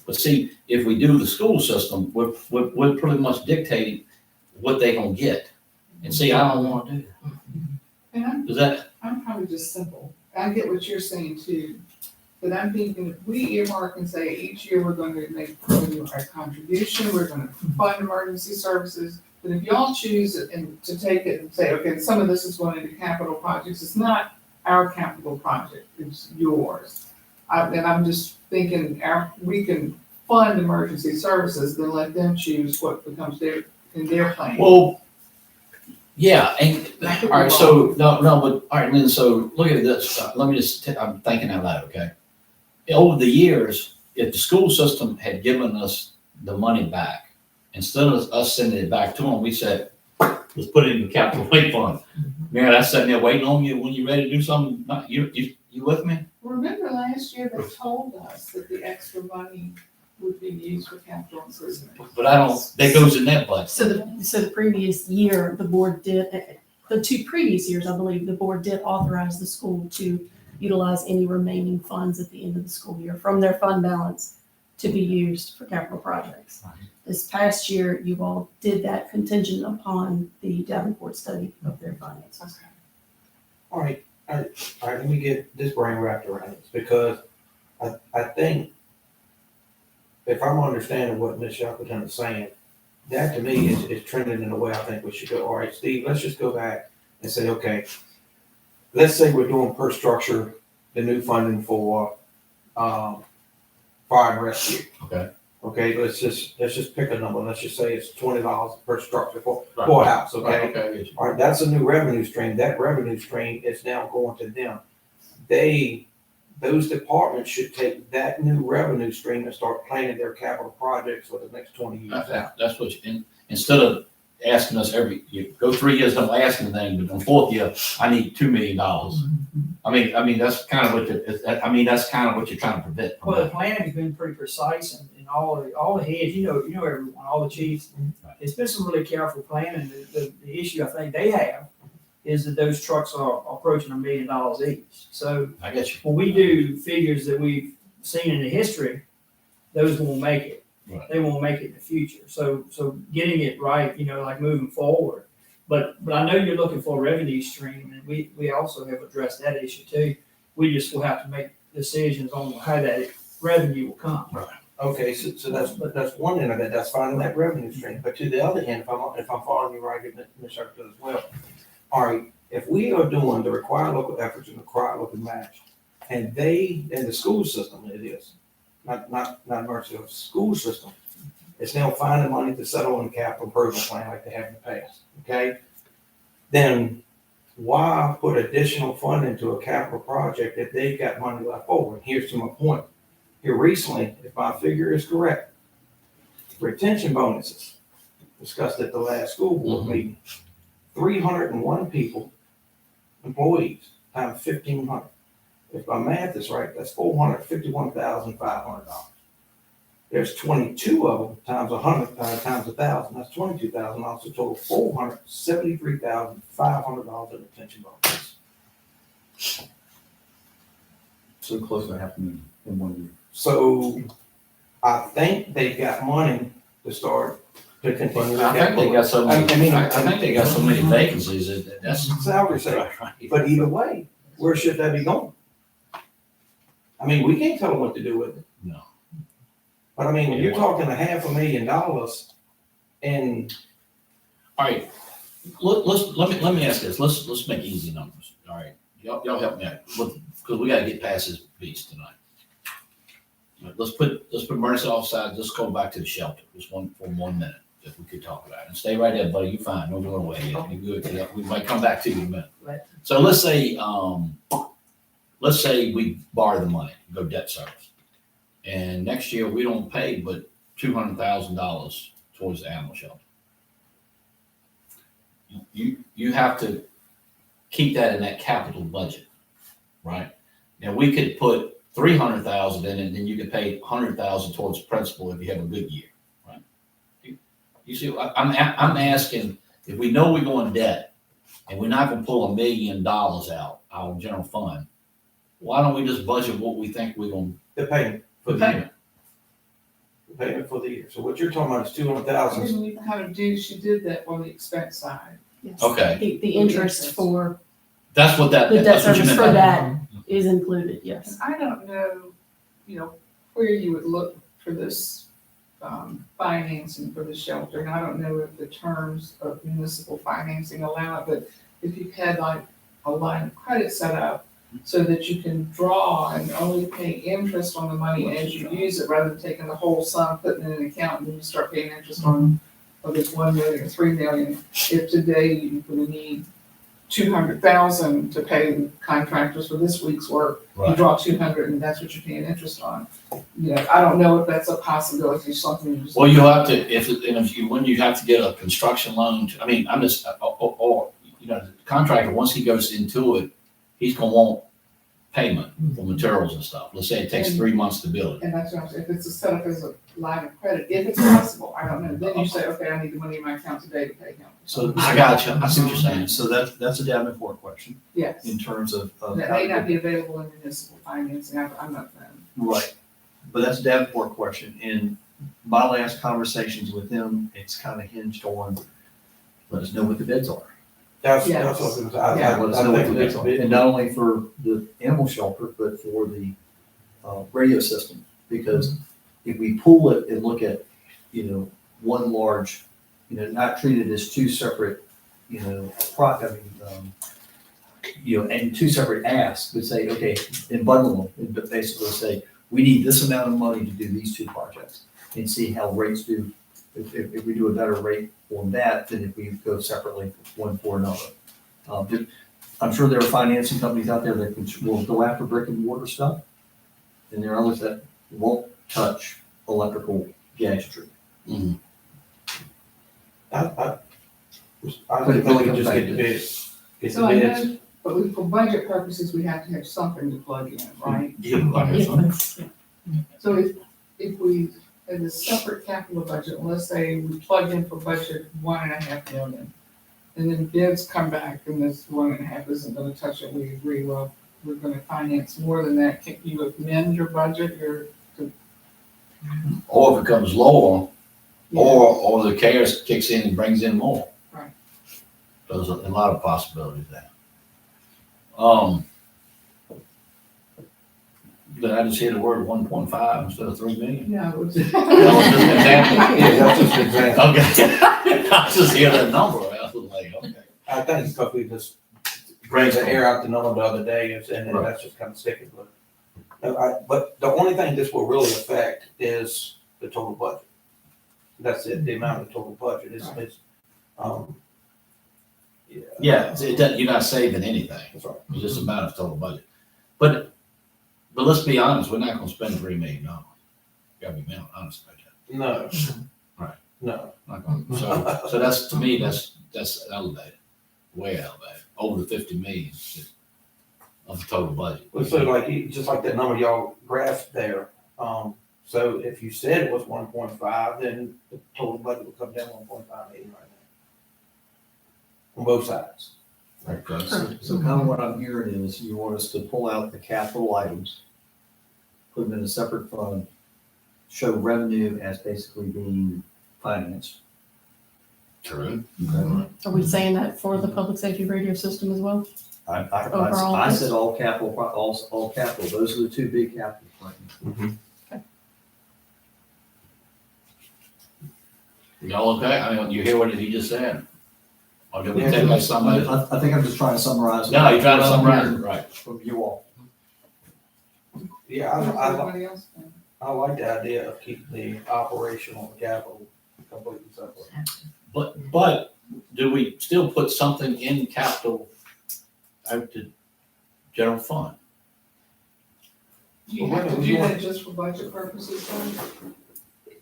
But see, if we do the school system, we're pretty much dictating what they gonna get. And see, I don't wanna do that. And Does that, I'm probably just simple. I get what you're saying too. But I'm thinking if we earmark and say each year we're going to make our contribution, we're going to fund emergency services. But if y'all choose and to take it and say, okay, some of this is going into capital projects, it's not our capital project, it's yours. And I'm just thinking we can fund emergency services, then let them choose what becomes in their plan. well, yeah, and, all right, so, no, but, all right, Lynn, so look at this, let me just, I'm thinking out loud, okay? Over the years, if the school system had given us the money back, instead of us sending it back to them, we said, let's put it in the capital fleet fund. Man, that's sitting there waiting on you when you're ready to do something, you with me? Remember last year they told us that the extra money would be used for capital improvement. But I don't, that goes in that budget. So the previous year, the board did, the 2 previous years, I believe, the board did authorize the school to utilize any remaining funds at the end of the school year from their fund balance to be used for capital projects. This past year, you all did that contingent upon the Davenport study of their finances. Okay. All right, let me get this brain wrapped around this, because I think if I'm understanding what Ms. Shackleton is saying, that to me is trending in the way I think we should go. All right, Steve, let's just go back and say, okay, let's say we're doing per structure, the new funding for, fire and rescue. Okay. Okay, let's just pick a number. Let's just say it's $20 per structure for a house, okay? Okay, I get you. All right, that's a new revenue stream. That revenue stream is now going to them. Those departments should take that new revenue stream and start planning their capital projects for the next 20 years out. That's what instead of asking us you go 3 years, don't ask anything, but on 4th year, I need $2 million. I mean, that's kind of that's kind of what you're trying to prevent. Well, the plan has been pretty precise and all the heads, you know everyone, all the chiefs. It's been some really careful planning. The issue I think they have is that those trucks are approaching $1 million each. So I get you. when we do figures that we've seen in the history, those won't make it. Right. They won't make it in the future. So getting it right, like moving forward. But I know you're looking for a revenue stream, and we also have addressed that issue too. We just will have to make decisions on how that revenue will come. Right. Okay, so that's one end of it. That's finding that revenue stream. But to the other hand, if I'm following you right, Ms. Shackleton as well. All right, if we are doing the required local efforts and the required local match, and the school system it is, not emergency, the school system, it's now finding money to settle on the capital improvement plan like they have in the past, okay? Then why put additional fund into a capital project if they've got money left over? And here's to my point. Here recently, if my figure is correct, retention bonuses discussed at the last school board meeting, 301 people, employees, times 1,500. If my math is right, that's $451,500. There's 22 of them times 100 times 1,000. That's $22,000. So total $473,500 in retention bonuses. So close to half a million in 1 year. So I think they've got money to start to continue. I think they got so many, I mean, I think they got so many vacancies that that's. Salary savings. Right. But either way, where should that be going? I mean, we can't tell them what to do with it. No. But I mean, when you're talking $500,000 and All right, let me ask this, let's make easy numbers, all right? Y'all help me out, because we gotta get past this beast tonight. All right, let's put Mercy offside, let's go back to the shelter, just for 1 minute, if we could talk about it. And stay right there, buddy, you're fine, don't go away, you're good, we might come back to you in a minute. Right. So let's say we borrow the money, go debt service. And next year, we don't pay but $200,000 towards the animal shelter. You have to keep that in that capital budget, right? Now, we could put 300,000 in it, and then you could pay 100,000 towards principal if you have a good year, right? You see, I'm asking, if we know we're going debt, and we're not gonna pull $1 million out of general fund, why don't we just budget what we think we're gonna the payment for the pay? year? The payment for the year. So what you're talking about is 200,000. She did that on the expense side. Yes. Okay. The interest for That's what that. the debt that's what you service meant for by- that is included, yes. And I don't know, where you would look for this, financing for the shelter. And I don't know if the terms of municipal financing allow it, but if you had like a line of credit set up so that you can draw and only pay interest on the money as you use it, rather than taking the whole sum, putting it in an account, and then you start paying interest on, whether it's 1 million or 3 million. If today you would need 200,000 to pay the contractors for this week's work, you Right. draw 200 and that's what you're paying interest on. I don't know if that's a possibility, something you just. Well, you have to, when you have to get a construction loan, I'm just, or, the contractor, once he goes into it, he's gonna want payment for materials and stuff. Let's say it takes 3 months to build it. And that's what I'm saying, if it's set up as a line of credit, if it's possible, I don't know, then you say, okay, I need the money in my account today to pay him. So I got you, I see what you're saying. So that's a Davenport question Yes, in terms of. that may not be available in municipal financing, I'm not them. Right, but that's a Davenport question, and my last conversations with them, it's kind of hinged on, let us know what the bids are. That's Yes. what I was gonna say. I Let us know what the think bids that's are, and not only for the animal shelter, but for the radio system, because if we pull it and look at, one large, not treated as two separate, and two separate asks, but say, okay, and bundle them, and basically say, we need this amount of money to do these two projects, and see how rates do, if we do a better rate on that than if we go separately one for another. I'm sure there are financing companies out there that will go after brick and mortar stuff, and there are others that won't touch electrical gadgetry. Mhm. I But think it really we comes just back get to the bids. Get So the I bids. know, but for budget purposes, we have to have something to plug in, right? So if we, as a separate capital budget, let's say we plug in for budget 1.5 million, and then bids come back and this 1.5 isn't gonna touch it, we agree, well, we're gonna finance more than that, can you amend your budget, Or if it comes lower, or the CARES kicks in and brings in more. Right. There's a lot of possibilities there. Did I just hear the word 1.5 instead of 3 million? Yeah, it was. That was just an example. Yeah, that's just an example. Okay. I just hear that number, I was like, okay. I think it's because we just raised the air out the number the other day, and then Right. that's just kind of sticking. But the only thing this will really affect is the total budget. That's it, the amount of the total budget is, Yeah, it doesn't, you're not saving anything. That's right. It's just a matter of total budget. But let's be honest, we're not gonna spend $3 million. Gotta be honest about that. No. Right. No. Not gonna- So that's, to me, that's elevated, way elevated, over the 50 million of the total budget. Well, so like, just like that number y'all graphed there, so if you said it was 1.5, then the total budget would come down 1.5 million right now. On both sides. Okay. So kind of what I'm hearing is you want us to pull out the capital items, put them in a separate fund, show revenue as basically being financed. True. Are we saying that for the public safety radio system as well? I Overall, yes. said all capital, all capital. Those are the two big capital plans. Y'all okay? I mean, you hear what he just said? Or did we Yeah. take like somebody? I think I'm just trying to summarize. No, you're trying to what I'm summarize it, hearing right. From you all. Yeah, What's I everybody else think? like the idea of keeping the operational and capital completely separate. But do we still put something in capital out to general fund? You have to do that just for budget purposes, though?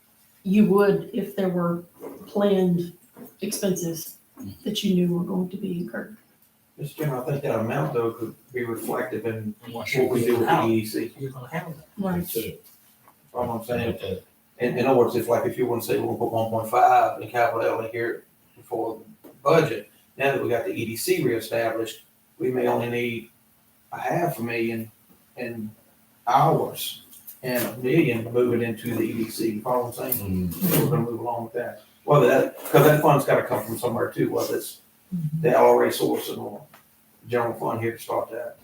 You would if there were planned expenses that you knew were going to be incurred. Mr. Chairman, I think that amount though could be reflective in what we do with the EDC. You're gonna have that. Right. Too. That's what I'm saying. In other words, if you want to say we'll put 1.5 in capital outlay here for the budget, now that we got the EDC reestablished, we may only need $500,000 in hours and $1 million moving into the EDC. You follow what I'm saying? So we're gonna move along with that. Well, because that fund's gotta come from somewhere too, whether it's the LRA source or general fund here to start that.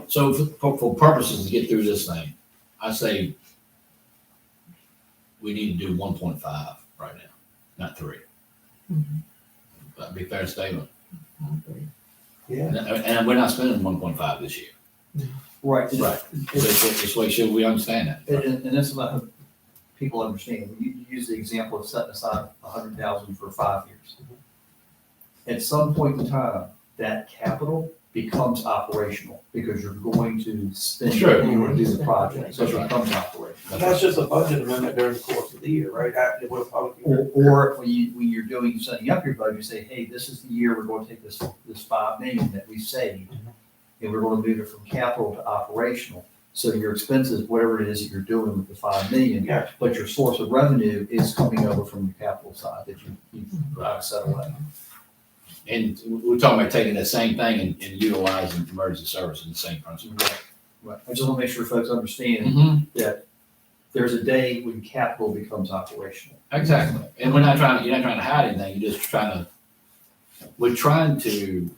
So for purposes to get through this thing, I say we need to do 1.5 right now, not 3. That'd be a fair statement. Yeah. And we're not spending 1.5 this year. Right. Right. This way, should we understand that? And that's what people understand. You use the example of setting aside 100,000 for 5 years. At some point in time, that capital becomes operational because you're going to spend Sure. it in order to do the project. So it That's right. becomes operational. That's just a budget amendment during the course of the year, right? After we'll probably. Or when you're setting up your budget, you say, hey, this is the year we're going to take this $5 million that we saved, and we're going to move it from capital to operational. So your expenses, whatever it is that you're doing with the $5 million, Gotcha. but your source of revenue is coming over from the capital side that you've set away. And we're talking about taking that same thing and utilizing emergency service in the same principle. Right. I just want to make sure folks understand Mm-hmm. that there's a day when capital becomes operational. Exactly. And you're not trying to hide anything. We're trying to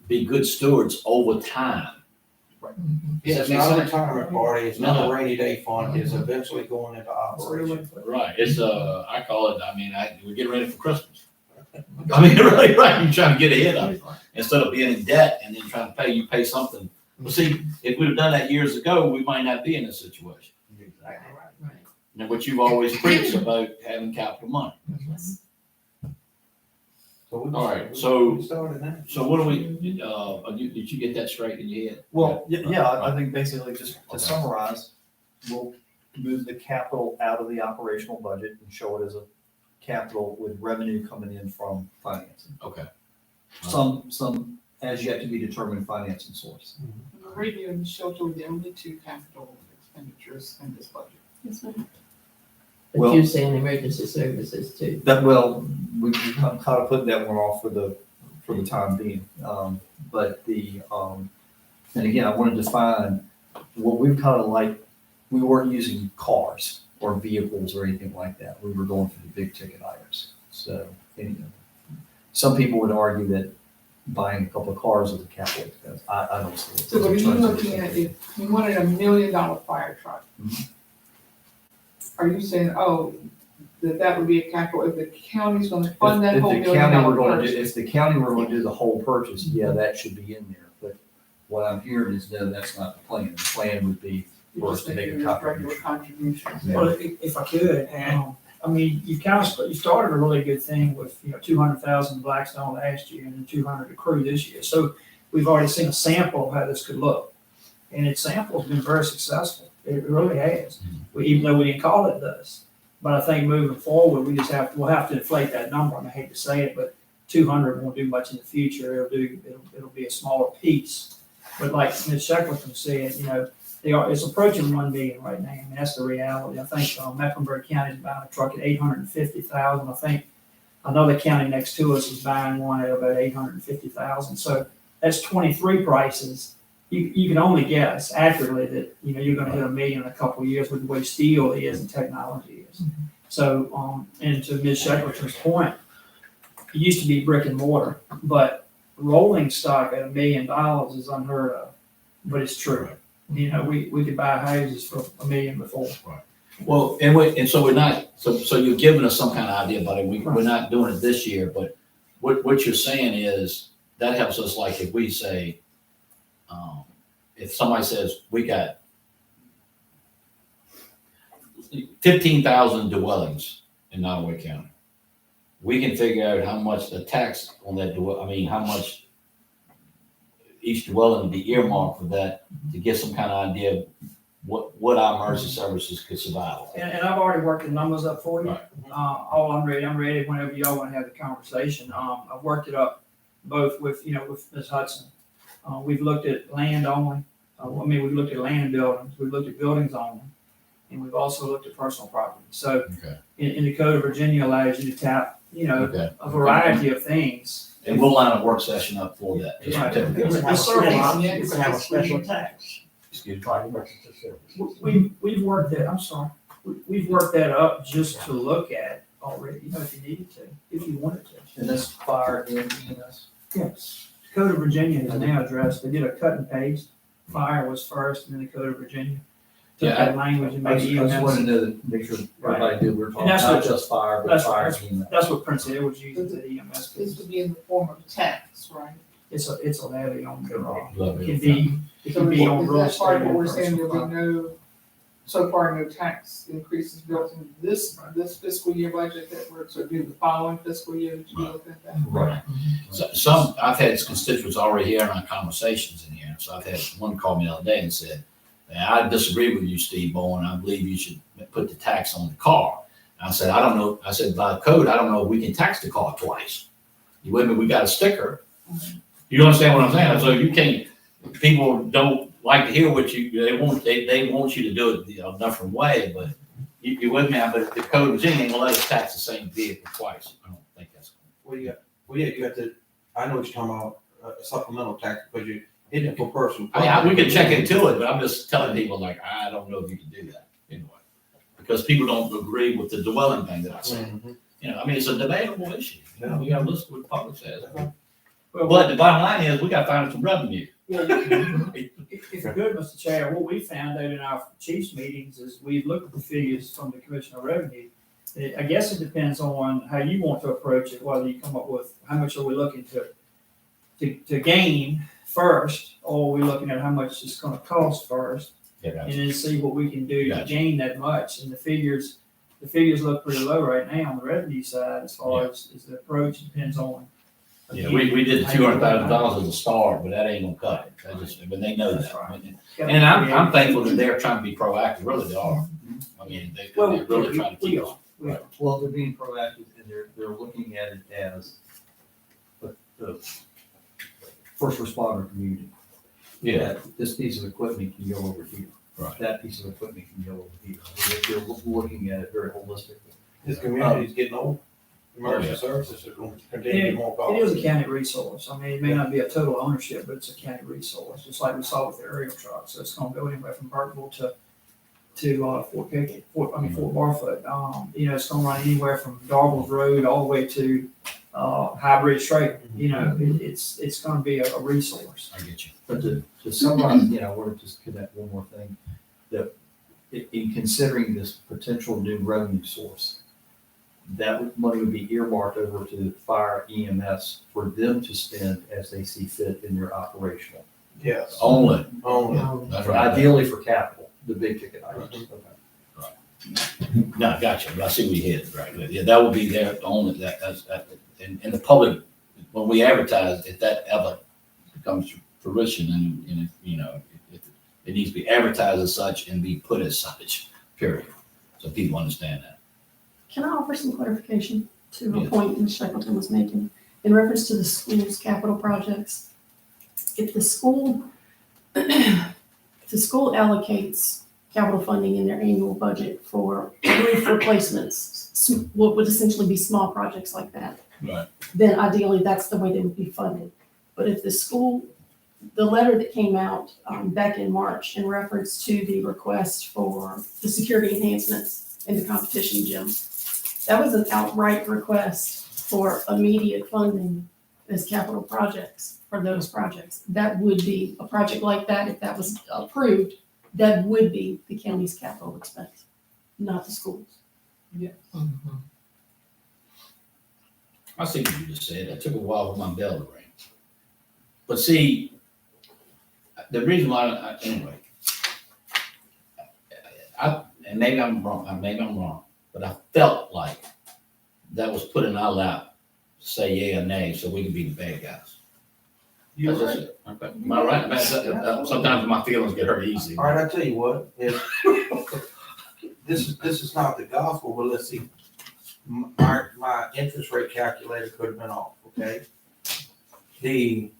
be good stewards over time. Yeah, it's Does that make not a sense? retirement party, it's not No. a rainy day fund, it's eventually going into operation. Right. It's I call it, we're getting ready for Christmas. I mean, really, right. You're trying to get ahead of it. Instead of being in debt and then trying to pay something. Well, see, if we'd have done that years ago, we might not be in this situation. Exactly right. And what you've always preached about having capital money. So we All right, so- we started now. So what do we, did you get that straight in your head? Well, yeah, I think basically just Okay. to summarize, we'll move the capital out of the operational budget and show it as a capital with revenue coming in from financing. Okay. Some as yet to be determined financing source. The radio and the shelter were the only two capital expenditures in this budget. Yes, ma'am. But Well- you're saying emergency services too. That, well, we kind of put that one off for the time being. But and again, I want to define what we've kind of like, we weren't using cars or vehicles or anything like that. We were going for the big ticket items. So, some people would argue that buying a couple of cars is a capital expense. I don't see it. So what are you looking at, if you wanted $1 million fire truck? Are you saying, that would be a capital, if the county's gonna fund that whole $1 million purchase? If the county were going to do the whole purchase, yeah, that should be in there. But what I'm hearing is, no, that's not the plan. The plan would be You're for us just to make making a this regular contribution. contribution. Well, if I could, and I mean, you started a really good thing with, 200,000 Blackstone last year and then 200 to Crew this year. So we've already seen a sample of how this could look. And its sample has been very successful. It really has. Even though we didn't call it this. But I think moving forward, we'll have to inflate that number. And I hate to say it, but 200 won't do much in the future. It'll be a smaller piece. But like Ms. Shackleton said, it's approaching 1 million right now. I mean, that's the reality. I think Mecklenburg County is buying a truck at 850,000. I think another county next to us is buying one at about 850,000. So that's 23 prices. You can only guess accurately that you're going to hit 1 million in a couple of years with the way steel is and technology is. So, and to Ms. Shackleton's point, it used to be brick and mortar, but rolling stock at $1 million is unheard of. But it's true. We could buy houses for $1 million before. Well, and so we're not, so you're giving us some kind of idea about it. We're not doing it this year, but what you're saying is that helps us, like if we say, if somebody says we got 15,000 dwellings in Nottoway County, we can figure out how much the tax on that, how much each dwelling would be earmarked for that to get some kind of idea of what our emergency services could survive. And I've already worked the numbers up for you. Right. I'm ready whenever y'all want to have the conversation. I've worked it up both with Ms. Hudson. We've looked at land only. We've looked at land and buildings. We've looked at buildings only. And we've also looked at personal property. So in the Code of Virginia allows you to tap, a variety of things. And we'll line a work session up for that. Right. You can have a special tax. Excuse me. We've worked that, I'm sorry, we've worked that up just to look at already, if you needed to, if you wanted to. And that's fire and EMS. Yes. Code of Virginia is now addressed, they did a cut and paste, fire was first, and then the Code of Virginia. Took Yeah, that language and I made just EMS. wanted to make sure everybody knew we're talking And that's not what- just fire, but that's- fire that's- and EMS. That's what Prince Edward's uses at EMS. This would be in the form of tax, right? It's a levy on, Love it it. can be, it So can is be on real that estate. part of what and we're saying, personal there'll be property. so far no tax increases built into this fiscal year budget that we're, so do the following fiscal year that you look at that? Right. So I've had constituents already here in our conversations in here. So I've had one call me the other day and said, I disagree with you, Steve Bowen. I believe you should put the tax on the car. I said, I don't know. I said, by code, I don't know if we can tax the car twice. You with me? We got a sticker. You understand what I'm saying? So you can't, people don't like to hear what they want you to do it a different way, but you with me? But the code of Virginia ain't gonna let us tax the same vehicle twice. I don't think that's. You got to, I know what you're talking about, supplemental tax, because you, hit it for personal. We can check into it, but I'm just telling people like, I don't know if you can do that anyway. Because people don't agree with the dwelling thing that I said. Mhm. It's a debatable issue. We gotta listen to what the public says. Well, But the bottom line is, we gotta find some revenue. If you're good, Mr. Chair, what we found out in our chiefs meetings is we looked at the figures from the Commissioner of Revenue. I guess it depends on how you want to approach it, whether you come up with, how much are we looking to gain first, or are we looking at how much it's gonna cost first, and then see what we can do to Gotcha. gain that much. And the figures look pretty low right now on the revenue side as far as the approach. It depends on. Yeah, we did the $200,000 as a start, but that ain't gonna cut it. But they know That's that. right. And I'm thankful that they're trying to be proactive, really they are. They're really trying to keep us. Well, they're being proactive and they're looking at it as the first responder community. Yeah, That this piece of equipment can go over here. Right. That piece of equipment can go over here. They're looking at it very holistically. This community's getting old. Emergency services are going to continue to be more It costly. is a county resource. I mean, it may not be a total ownership, but it's a county resource, just like we saw with the aerial truck. So it's gonna go anywhere from Burkeville to Fort Pickett, Fort Barfoot. It's gonna run anywhere from Darville's Road all the way to High Bridge Trail. It's gonna be a resource. I get you. But to summarize, I want to just connect one more thing, that in considering this potential new revenue source, that money would be earmarked over to fire EMS for them to spend as they see fit in their operational. Yes. Only. Only. That's right. Ideally for capital, the big ticket items. Right. No, gotcha, but I see where you're headed, right, yeah, that will be there, only that, and the public, when we advertise, if that ever comes to fruition, and, you know, it needs to be advertised as such and be put as such, period, so people understand that. Can I offer some clarification to a Yes. point Ms. Shackleton was making in reference to the school's capital projects? If the school, if the school allocates capital funding in their annual budget for roof replacements, what would essentially be small projects like that, Right. then ideally that's the way they would be funded. But if the school, the letter that came out back in March in reference to the request for the security enhancements in the competition gym, that was an outright request for immediate funding as capital projects for those projects. That would be a project like that, if that was approved, that would be the county's capital expense, not the schools. I see what you just said. It took a while for my bell to ring. But see, the reason why, anyway, and maybe I'm wrong, but I felt like that was put in our lap, to say yea or nay, so we can be the bad guys. You're That's right. just it. Okay. Am I right? Man, sometimes my feelings get hurt easy. All right, I tell you what, if, this is not the gospel, but let's see. My interest rate calculator could have been off, okay? The,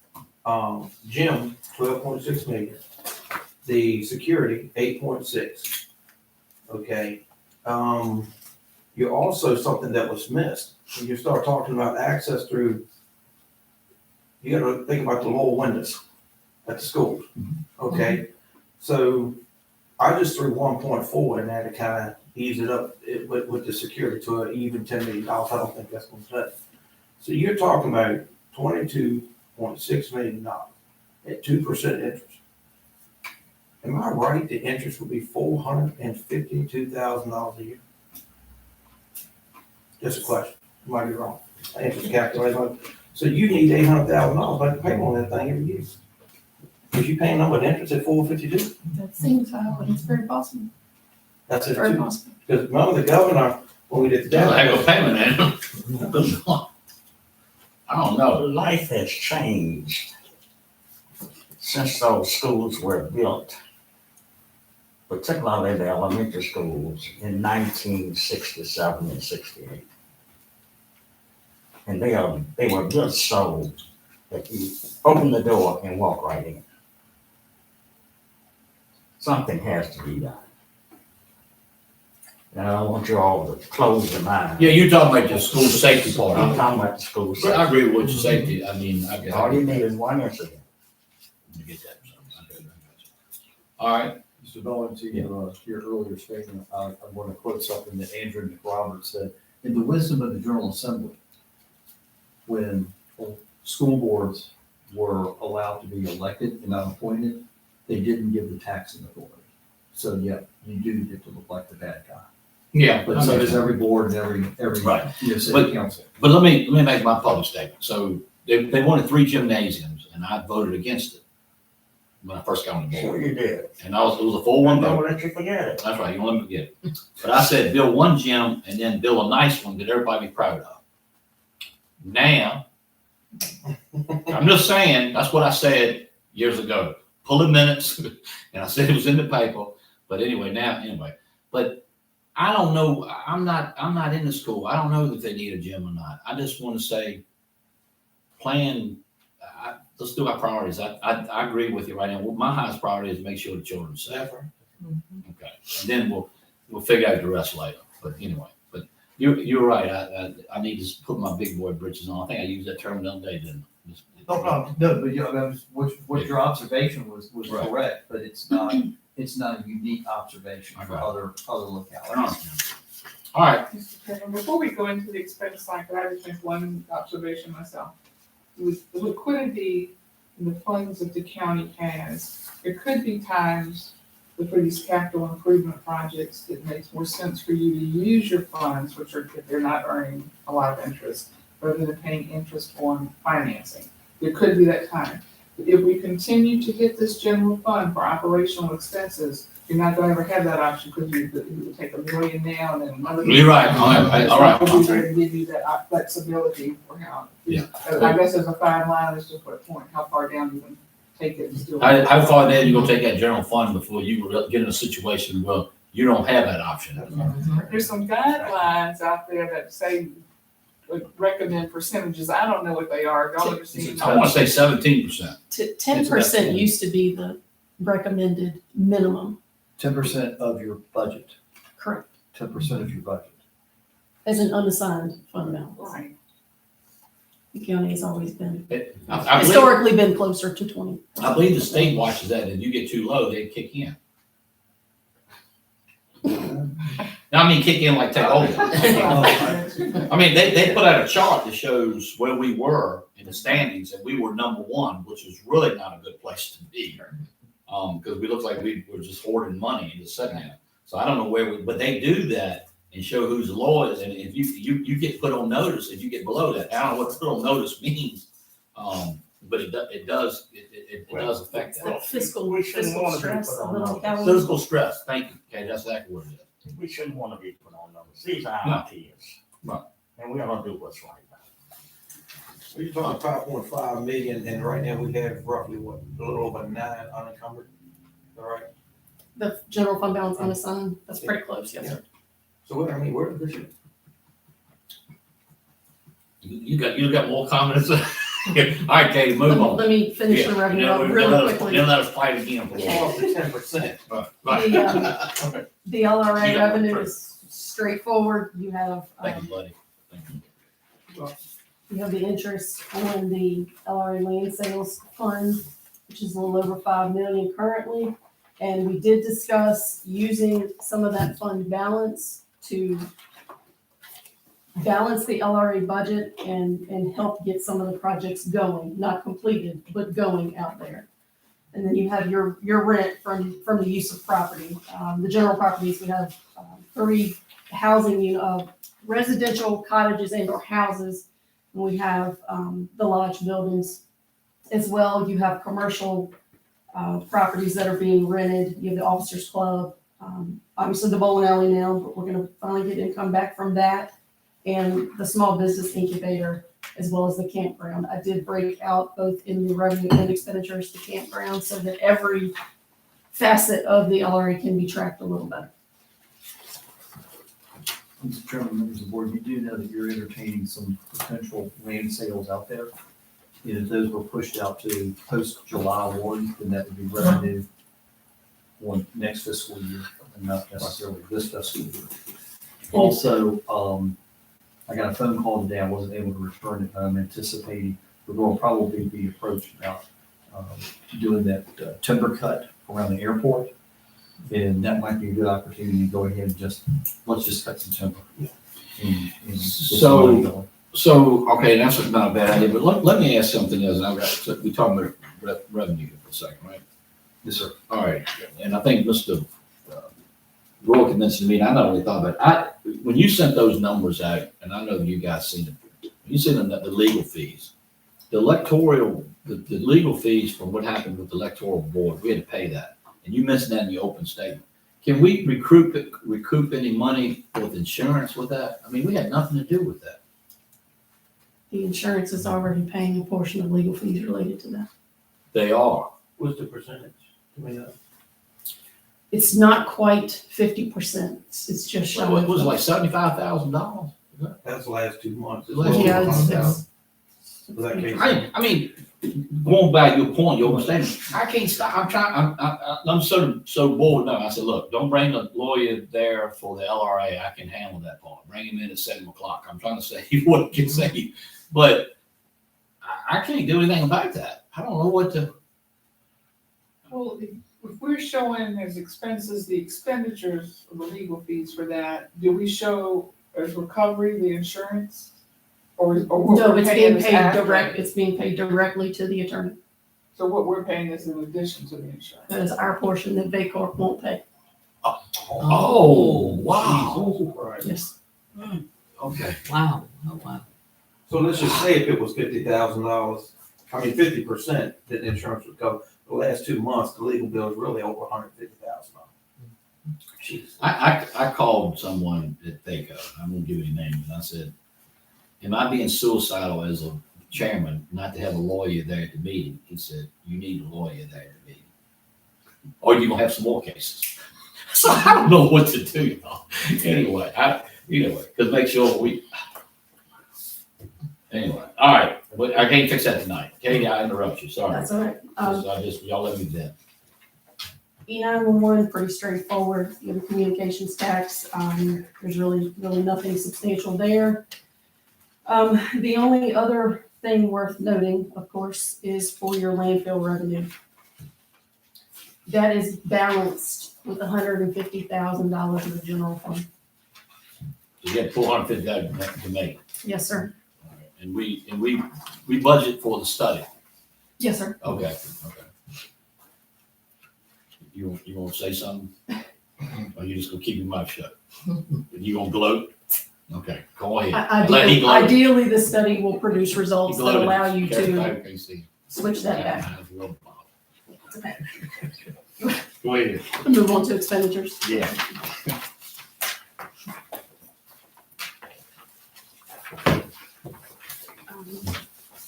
gym, 12.6 million. The security, 8.6. Okay? You're also something that was missed. When you start talking about access through, you gotta think about the lower windows at the schools, okay? So I just threw 1.4 in there to kind of ease it up with the security to an even $10 million. I don't think that's gonna cut it. So you're talking about $22.6 million at 2% interest. Am I right? The interest would be $452,000 a year? Just a question. Might be wrong. Interest calculator. So you need $800,000 to pay on that thing every year. If you paying them with interest at 452, That seems high, but it's very possible. that's it Very too. possible. Because remember the governor, when we did the That's a heck of a debt, payment, man. I don't know. Life has changed since those schools were built, particularly the elementary schools in 1967 and 68. And they were built so that you open the door and walk right in. Something has to be done. And I don't want you all to close your mind. Yeah, you're talking about the school safety part. I'm talking about the school I safety. agree with what you say. I mean, I get All you need is one incident. that. All right. Mr. Bowen, to your earlier statement, I want to quote something that Andrew McRoberts said. In the wisdom of the General Assembly, when school boards were allowed to be elected and not appointed, they didn't give the taxing authority. So yeah, you do get to look like the bad guy. Yeah, But so does every board and every Right. city council. But let me make my public statement. So they wanted 3 gymnasiums, and I voted against it when I first got on the Sure board. you did. And it was a 4-1 vote. Don't let you forget it. That's right, you don't let me forget it. But I said, build one gym and then build a nice one that everybody be proud of. Now, I'm just saying, that's what I said years ago. Pull the minutes, and I said it was in the paper. But anyway, but I don't know. I'm not in the school. I don't know that they need a gym or not. I just want to say, let's do our priorities. I agree with you right now. My highest priority is make sure the children are safe. Okay, and then we'll figure out the rest later. But anyway, but you're right. I need to put my big boy britches on. I think I used that term the other day, didn't I? No, but what your observation was Right. correct, but it's not a unique observation for Right. other I localities. don't understand. All right. Mr. Chairman, before we go into the expense side, could I just make one observation myself? With the liquidity and the funds that the county has, there could be times for these capital improvement projects, it makes more sense for you to use your funds, which are, if they're not earning a lot of interest, rather than paying interest on financing. There could be that time. If we continue to hit this general fund for operational expenses, you're not gonna ever have that option, because you would take $1 million now and then another. You're right, all right, all right. We'll be there to give you that flexibility for how. Yeah. I guess there's a fine line as to what point, how far down you can take it and still. How far then you gonna take that general fund before you get in a situation where you don't have that option? There's some guidelines out there that say, like, recommend percentages. I don't know what they are. Y'all ever seen I wanna those? say 17%. 10% used to be the recommended minimum, 10% of your budget, correct, 10% of your budget. as an unassigned fund balance. Right. The county has always been, I believe, historically been closer to 20. I believe the state watches that, and if you get too low, they kick in. No, I mean, kick in like take over. I mean, they put out a chart that shows where we were in the standings, and we were #1, which is really not a good place to be. Because we looked like we were just hoarding money in the second half. So I don't know where but they do that and show who's the lowest, and if you get put on notice if you get below that. I don't know what put on notice means, but it does affect It's that. that fiscal We shouldn't wanna be stress, put a on little notice. calendar. Physical stress, thank you, okay, that's exactly what it is. We shouldn't want to be put on notice. These are No. our kids. Right. And we're gonna do what's right. So you're talking 5.5 million, and right now we have roughly what, a little over 9 unencumbered, all right? The general fund balance unassigned, that's pretty close, yes, sir. So what, I mean, where this is, You got more confidence? All right, Katie, move on. Let me finish the Yeah, revenue then up let really us- quickly. Then let us fight again for a while. off to 10%. Right. The LRA You got one revenue first. is straightforward. You have, Thank you, buddy. Thank you. you have the interest on the LRA land sales fund, which is a little over 5 million currently. And we did discuss using some of that fund balance to balance the LRA budget and help get some of the projects going, not completed, but going out there. And then you have your rent from the use of property. The general properties, we have 3 housing, residential cottages and or houses. And we have the lodge buildings as well. You have commercial properties that are being rented. You have the officers club, obviously the bowling alley now, but we're gonna finally get income back from that. And the small business incubator, as well as the campground. I did break out both in the revenue and expenditures the campground so that every facet of the LRA can be tracked a little better. Mr. Chairman, members of the board, you do know that you're entertaining some potential land sales out there. And if those were pushed out to post-July 1, then that would be revenue on next fiscal year, and not necessarily this fiscal year. Also, I got a phone call today, I wasn't able to return it, I'm anticipating we're going to probably be approached about doing that timber cut around the airport. And that might be a good opportunity to go ahead and let's just cut some timber. And get some money going. So, okay, that's not a bad idea, but let me ask something else. We talking about revenue for a second, right? Yes, sir. All right, and I think Mr. Roy convinced me, and I not really thought about it. When you sent those numbers out, and I know you guys seen them, you seen them, the legal fees. The legal fees from what happened with the electoral board, we had to pay that. And you mentioned that in your open statement. Can we recoup any money with insurance with that? I mean, we had nothing to do with that. The insurance is already paying a portion of legal fees related to that. They are. What's the percentage? Do we know? It's not quite 50%. It's just shy. It was like $75,000. That's the last 2 months. Yeah, it's Was that case? I mean, going back to your point, your understanding, I can't stop, I'm so bored now. I said, look, don't bring a lawyer there for the LRA. I can handle that part. Bring him in at 7 o'clock. I'm trying to say what I can say, but I can't do anything about that. I don't know what to. Well, if we're showing as expenses, the expenditures of the legal fees for that, do we show as recovery the insurance? Or what No, we're it's paying being is paid after? it's being paid directly to the attorney. So what we're paying is in addition to the insurance. That is our portion that Baycorp won't pay. Oh, wow. Right. Yes. Okay. Wow, oh, wow. So let's just say if it was $50,000, 50%, then insurance would cover. The last 2 months, the legal bill is really over $150,000. Jeez. I called someone at THECO, I won't give any names, and I said, am I being suicidal as a chairman not to have a lawyer there at the meeting? He said, you need a lawyer there at the meeting. Or you're gonna have some more cases. So I don't know what to do, y'all. Anyway, because make sure anyway, all right, but I can't fix that tonight. Katie, I interrupt you, sorry. That's all right. Y'all let me do that. E911, pretty straightforward. You have a communications tax. There's really nothing substantial there. The only other thing worth noting, of course, is for your landfill revenue. That is balanced with $150,000 of the general fund. So you have $450 to make. Yes, sir. All right. And we budget for the study. Yes, sir. Okay. You want to say something? Or you just gonna keep your mouth shut? You gonna gloat? Okay, go ahead. Ideally, the study will produce results that allow you to Okay, see. switch that back. Go ahead. Move on to expenditures. Yeah.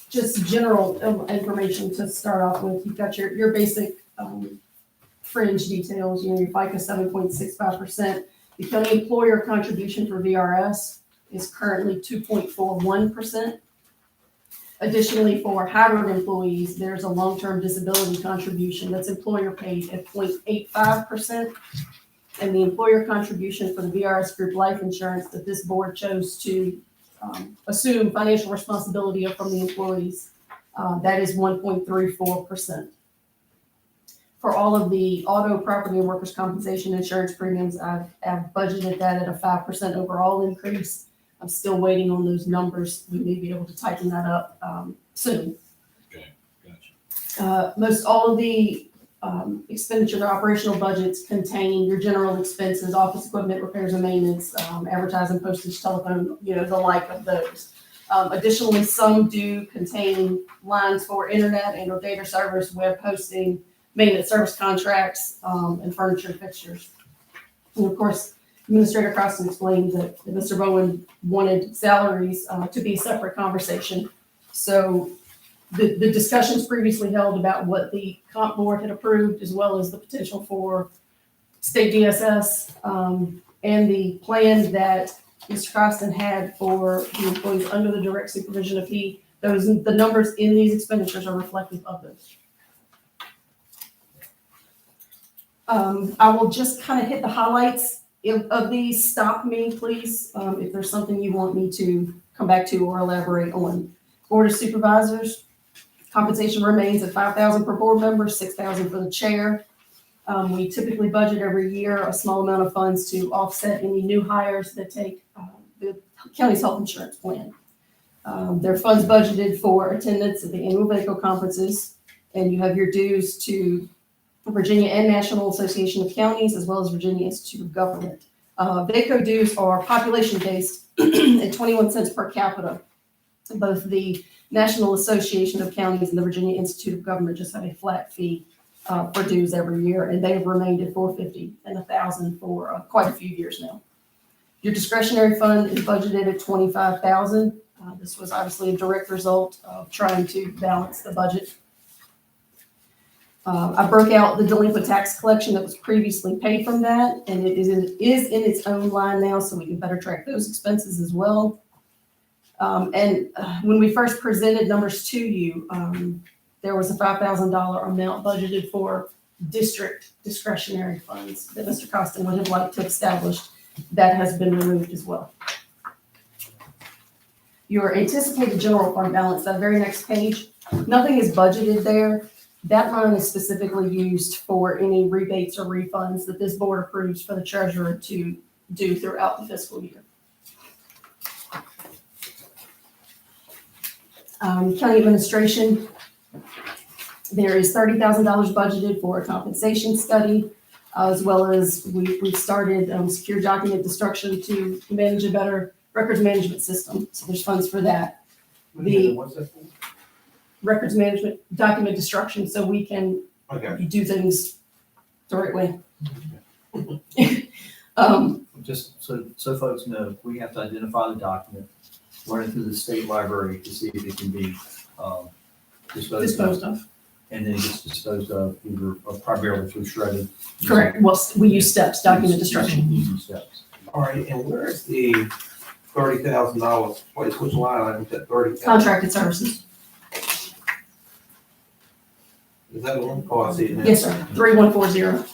Just general information to start off with. You've got your basic fringe details, your FICA 7.65%. The county employer contribution for VRS is currently 2.41%. Additionally, for hybrid employees, there's a long-term disability contribution that's employer paid at 0.85%. And the employer contribution for the VRS group life insurance that this board chose to assume financial responsibility from the employees, that is 1.34%. For all of the auto, property, and workers' compensation insurance premiums, I've budgeted that at a 5% overall increase. I'm still waiting on those numbers. We may be able to tighten that up soon. Okay, gotcha. Most all of the expenditure operational budgets contain your general expenses, office equipment, repairs and maintenance, advertising, postage, telephone, the like of those. Additionally, some do contain lines for internet and or data service, web hosting, maintenance service contracts, and furniture and fixtures. And of course, Administrator Croston explained that Mr. Bowen wanted salaries to be a separate conversation. So the discussions previously held about what the comp board had approved, as well as the potential for state DSS, and the plan that Mr. Croston had for the employees under the direct supervision of the numbers in these expenditures are reflective of those. I will just kind of hit the highlights of these. Stop me, please, if there's something you want me to come back to or elaborate on. Board of Supervisors, compensation remains at $5,000 per board member, $6,000 for the chair. We typically budget every year a small amount of funds to offset any new hires that take the county's health insurance plan. There are funds budgeted for attendance at the annual VACO conferences, and you have your dues to Virginia and National Association of Counties, as well as Virginia Institute of Government. VACO dues are population-based at 21 cents per capita. Both the National Association of Counties and the Virginia Institute of Government just have a flat fee for dues every year, and they've remained at $450 and $1,000 for quite a few years now. Your discretionary fund is budgeted at $25,000. This was obviously a direct result of trying to balance the budget. I broke out the delinquent tax collection that was previously paid from that, and it is in its own line now, so we can better track those expenses as well. When we first presented numbers to you, there was a $5,000 amount budgeted for district discretionary funds that Mr. Costin would have liked to establish. That has been removed as well. Your anticipated general fund balance, that very next page, nothing is budgeted there. That line is specifically used for any rebates or refunds that this board approves for the treasurer to do throughout the fiscal year. County administration, there is $30,000 budgeted for a compensation study, as well as we've started secure document destruction to manage a better records management system. So there's funds for that. What's that for? Records management, document destruction, so we can Okay. do things the right way. Just so folks know, we have to identify the document, run it through the state library to see if it can be, Disposed of. and then it gets disposed of either primarily through shredded. Correct. Well, we use steps, document destruction. Using steps. All right, and where is the $30,000? Which line item is that 30,000? Contracted services. Is that the one? Oh, I see it now. Yes, sir. 3140.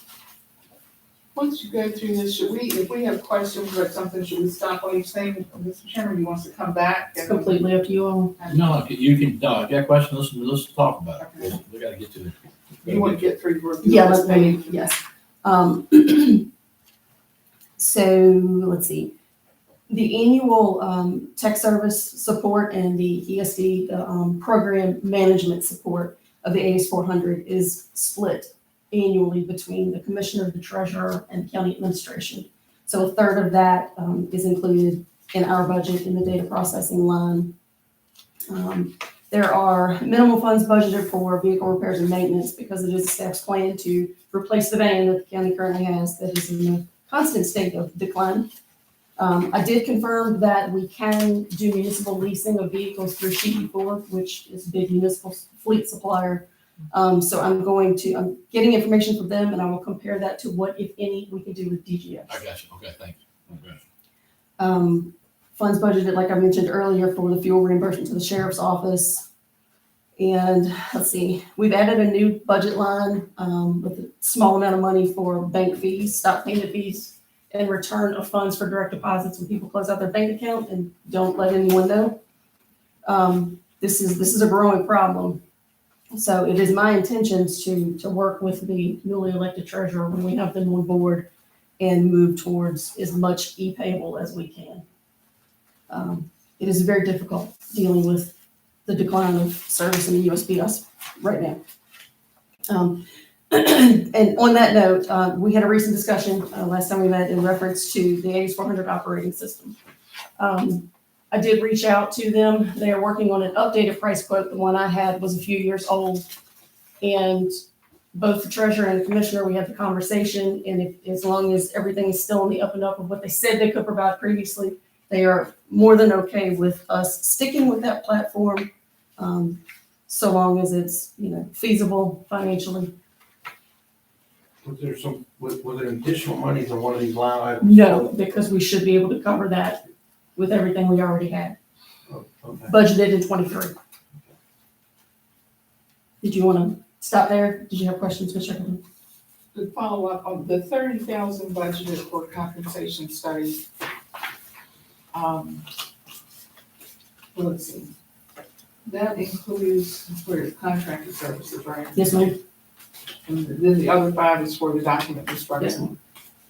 Once you go through this, if we have questions about something, should we stop on each thing? Mr. Chairman, he wants to come back? It's completely up to you all. No, you can, no, if you have questions, let's talk about it. We gotta get to it. You want to get through your. Yeah, let's maybe, yes. So, let's see. The annual tech service support and the ESD, the program management support of the AS 400 is split annually between the commissioner, the treasurer, and county administration. So a third of that is included in our budget in the data processing line. There are minimal funds budgeted for vehicle repairs and maintenance because it is staff's plan to replace the van that the county currently has that is in a constant state of decline. I did confirm that we can do municipal leasing of vehicles through CE4, which is a big municipal fleet supplier. So I'm getting information from them and I will compare that to what, if any, we can do with DGS. I got you, okay, thank you. Okay. Funds budgeted, like I mentioned earlier, for the fuel reimbursement to the sheriff's office. And let's see, we've added a new budget line with a small amount of money for bank fees, stop payment fees, and return of funds for direct deposits when people close out their bank account and don't let anyone know. This is a growing problem. So it is my intentions to work with the newly elected treasurer when we have them on board and move towards as much e-payable as we can. It is very difficult dealing with the decline of service in the USPS right now. And on that note, we had a recent discussion last time we met in reference to the AS 400 operating system. I did reach out to them. They are working on an updated price quote. The one I had was a few years old. And both the treasurer and the commissioner, we had the conversation. And as long as everything is still in the up and up of what they said they could provide previously, they are more than okay with us sticking with that platform, so long as it's, feasible financially. Was there additional monies on one of these line items? No, because we should be able to cover that with everything we already had, Oh, okay. budgeted in 23. Did you want to stop there? Did you have questions, Mr. Hickman? To follow up on the 30,000 budgeted for compensation study. Let's see. That includes for contracted services, right? Yes, ma'am. And then the other 5 is for the document Yes, destruction. ma'am.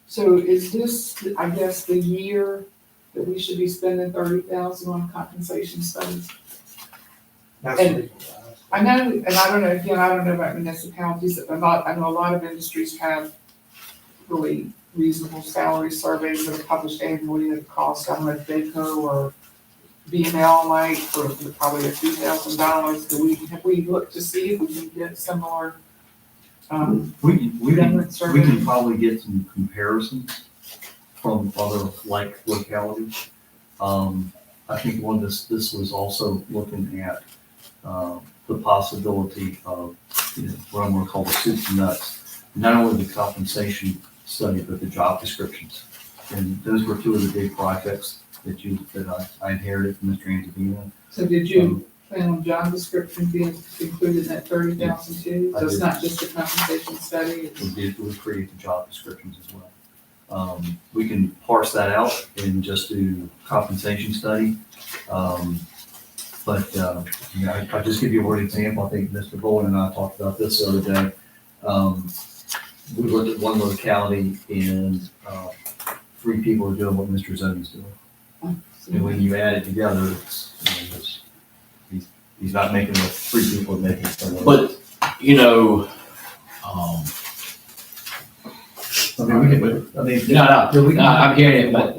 So is this, I guess, the year that we should be spending 30,000 on compensation studies? That's And- reasonable. I know, and I don't know about municipalities, I know a lot of industries have really reasonable salary surveys that are published annually that cost, I don't know if DACO or BML might, for probably a few $1,000. Have we looked to see if we can get similar, We government can surveys? probably get some comparisons from other like localities. I think this was also looking at, the possibility of, what I'm gonna call the soup to nuts, not only the compensation study, but the job descriptions. And those were 2 of the big projects that I inherited from Mr. Angelina. So did you plan on job description being included in that 30,000 too? I So it's did. not just a compensation study? We create the job descriptions as well. We can parse that out and just do compensation study. I'll just give you a word example. I think Mr. Bowen and I talked about this the other day. We looked at one locality and 3 people are doing what Mr. Zoney's doing. And when you add it together, he's not making what 3 people are making. But, I mean, no, I'm hearing it, but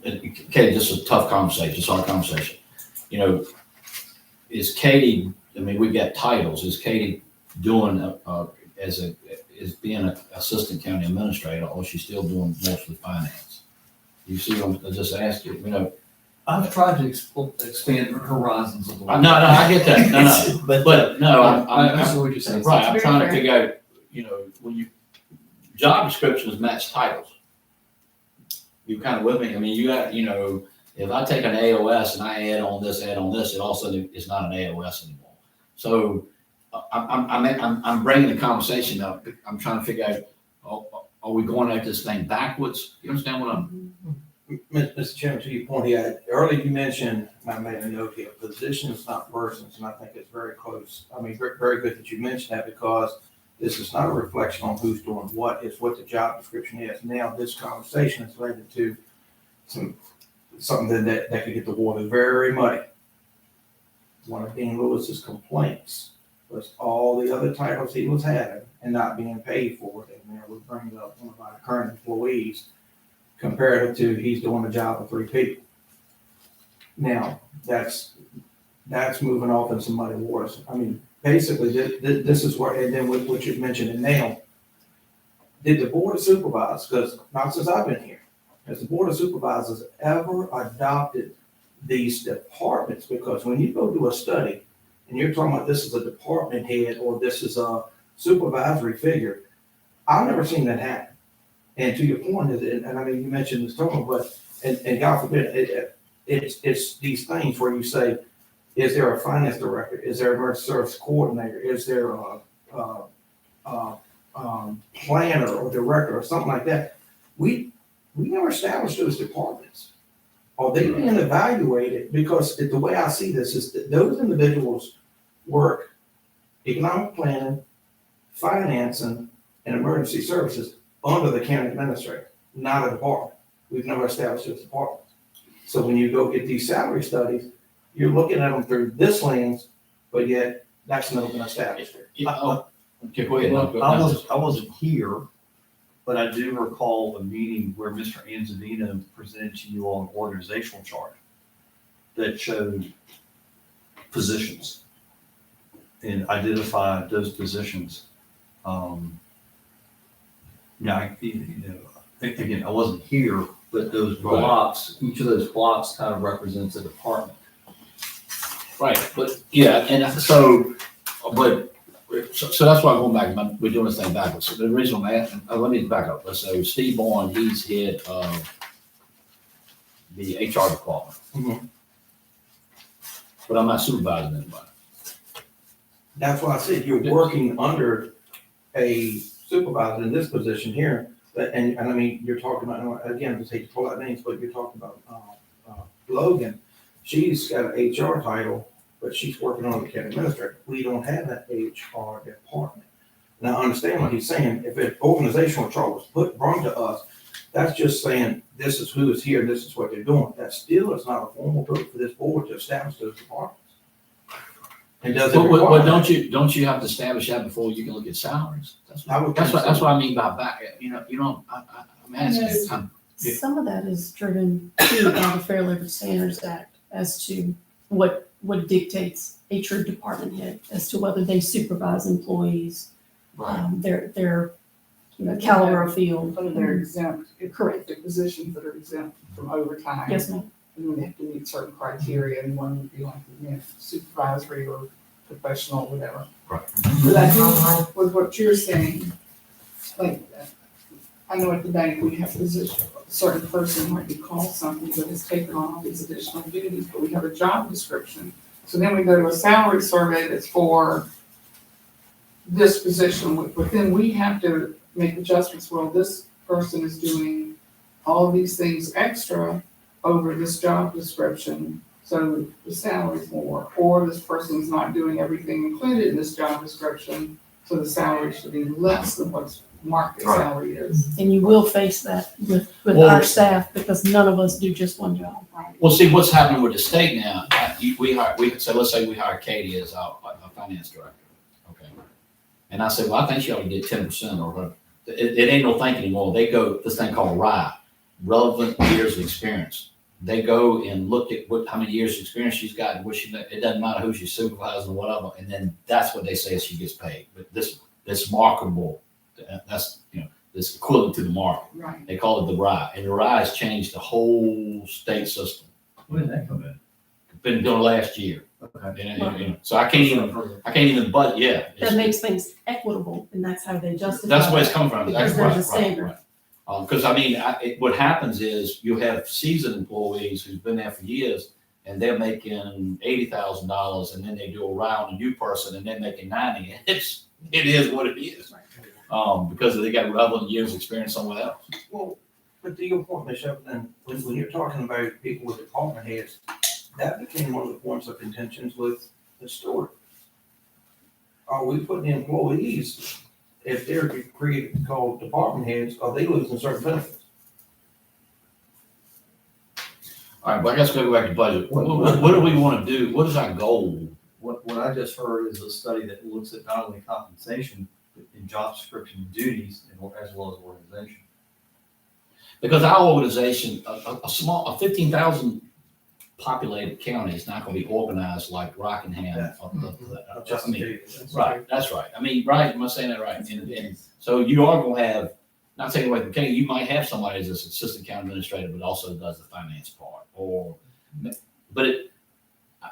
okay, this is a tough conversation, it's a hard conversation. Is Katie, we've got titles, is Katie doing, as being an assistant county administrator, or she's still doing mostly finance? You see, I just asked you, you know, I've tried to expand her horizons a little. no, I get that, no, but no, I I'm, understand what you're saying. right, I'm Very trying to fair. figure out, you know, when you, job descriptions match titles. You kind of with me? I mean, you got, you know, if I take an AOS and I add on this, it all of a sudden it's not an AOS anymore. So I'm bringing the conversation up. I'm trying to figure out, are we going at this thing backwards? You understand what I'm? Mr. Chairman, to your point here, earlier you mentioned, and I made a note here, positions, not persons, and I think it's very close. I mean, very good that you mentioned that, because this is not a reflection on who's doing what, it's what the job description is. Now, this conversation is related to something that could get the water very muddy. One of Dean Lewis's complaints was all the other titles he was having and not being paid for it. And that would bring up one of our current employees, comparative to he's doing a job of 3 people. Now, that's moving off in some muddy waters. I mean, basically, this is where, and then what you've mentioned, and now, did the Board of Supervisors, because not since I've been here, has the Board of Supervisors ever adopted these departments? Because when you go do a study, and you're talking about this is a department head, or this is a supervisory figure, I've never seen that happen. And to your point, and I mean, you mentioned this total, but, and God forbid, it's these things where you say, is there a finance director? Is there an emergency service coordinator? Is there a planner or director or something like that? We never established those departments. Are they being evaluated? Because the way I see this is that those individuals work economic planning, financing, and emergency services under the county administrator, not a department. We've never established those departments. So when you go get these salary studies, you're looking at them through this lens, but yet that's never been established. Okay, go ahead. I wasn't here, but I do recall a meeting where Mr. Anzavino presented to you all an organizational chart that showed positions and identified those positions. Again, I wasn't here, but those blocks, each of those blocks kind of represents a department. Right, but, yeah, and so that's why I'm going back, we're doing this thing backwards. So the reason I'm asking, let me back up. Let's say Steve Bourne, he's head of the HR department. Mhm. But I'm not supervising anybody. That's why I said you're working under a supervisor in this position here. And I mean, you're talking about, again, I just hate to pull out names, but you're talking about Logan. She's got an HR title, but she's working on the county administrator. We don't have an HR department. Now, I understand what he's saying. If an organizational chart was brought to us, that's just saying this is who is here, and this is what they're doing. That still is not a formal vote for this board to establish those departments. And does it But require? don't you have to establish that before you can look at salaries? That's I would what think so. I mean by back, I'm asking. Some of that is driven too by the Fair Labor Standards Act as to what dictates a true department head, as to whether they supervise employees, their caliber of field. Whether they're exempt, Correct. the positions that are exempt from overtime. Yes, ma'am. And they have to meet certain criteria, and one would be like, supervisory or professional, whatever. Right. But I think with what you're saying, like, I know at the bank, we have position, a certain person might be called something that has taken on all these additional duties, but we have a job description. So then we go to a salary survey that's for this position, but then we have to make adjustments. Well, this person is doing all of these things extra over this job description, so the salary's more, or this person's not doing everything included in this job description, so the salary should be less than what's market salary is. And you will face that with Well- our staff, because none of us do just one job. Well, see, what's happening with the state now, let's say we hire Katie as our finance director, okay? And I say, well, I think she ought to get 10% or whatever. It ain't no think anymore. They go, this thing called RIE, relevant years of experience. they go and look at how many years experience she's got, and it doesn't matter who she's supervising or whatever, and then that's what they say she gets paid. But this marketable, that's, this equivalent to the market. Right. They call it the RIE, and the RIE has changed the whole state system. When did that come in? Been doing last year. Okay. And so I can't even budget, yeah. That makes things equitable, and that's how they justify. That's where it's coming from. Because That's there's a right, standard. right. Because what happens is you have seasoned employees who've been there for years, and they're making $80,000, and then they do a round, a new person, and they're making 90. It is what it is. Because they got relevant years experience somewhere else. Well, but to your point, Ms. Shepard, when you're talking about people with department heads, that became one of the points of contentions with the steward. Are we putting employees, if they're called department heads, are they losing certain benefits? All right, but I guess we'll go back to budget. What do we want to do? What is our goal? What I just heard is a study that looks at not only compensation, but in job description and duties, as well as organization. Because our organization, a 15,000 populated county is not going to be organized like Rockingham. Right, that's right. I mean, right, am I saying that right? And so you are going to have, not taking away from county, you might have somebody as an assistant county administrator, but also does the finance part.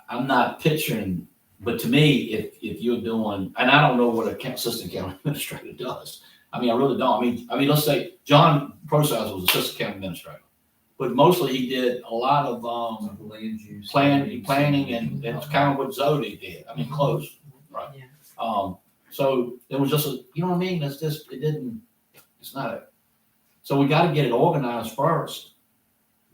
I'm not picturing, but to me, if you're doing, and I don't know what an assistant county administrator does. I mean, I really don't. I mean, let's say John Prosaz was assistant county administrator, but mostly he did a lot of Land use. planning, and it's kind of what Zodi did. I mean, close, right? So it was just you know what I mean? It's not a, so we got to get it organized first.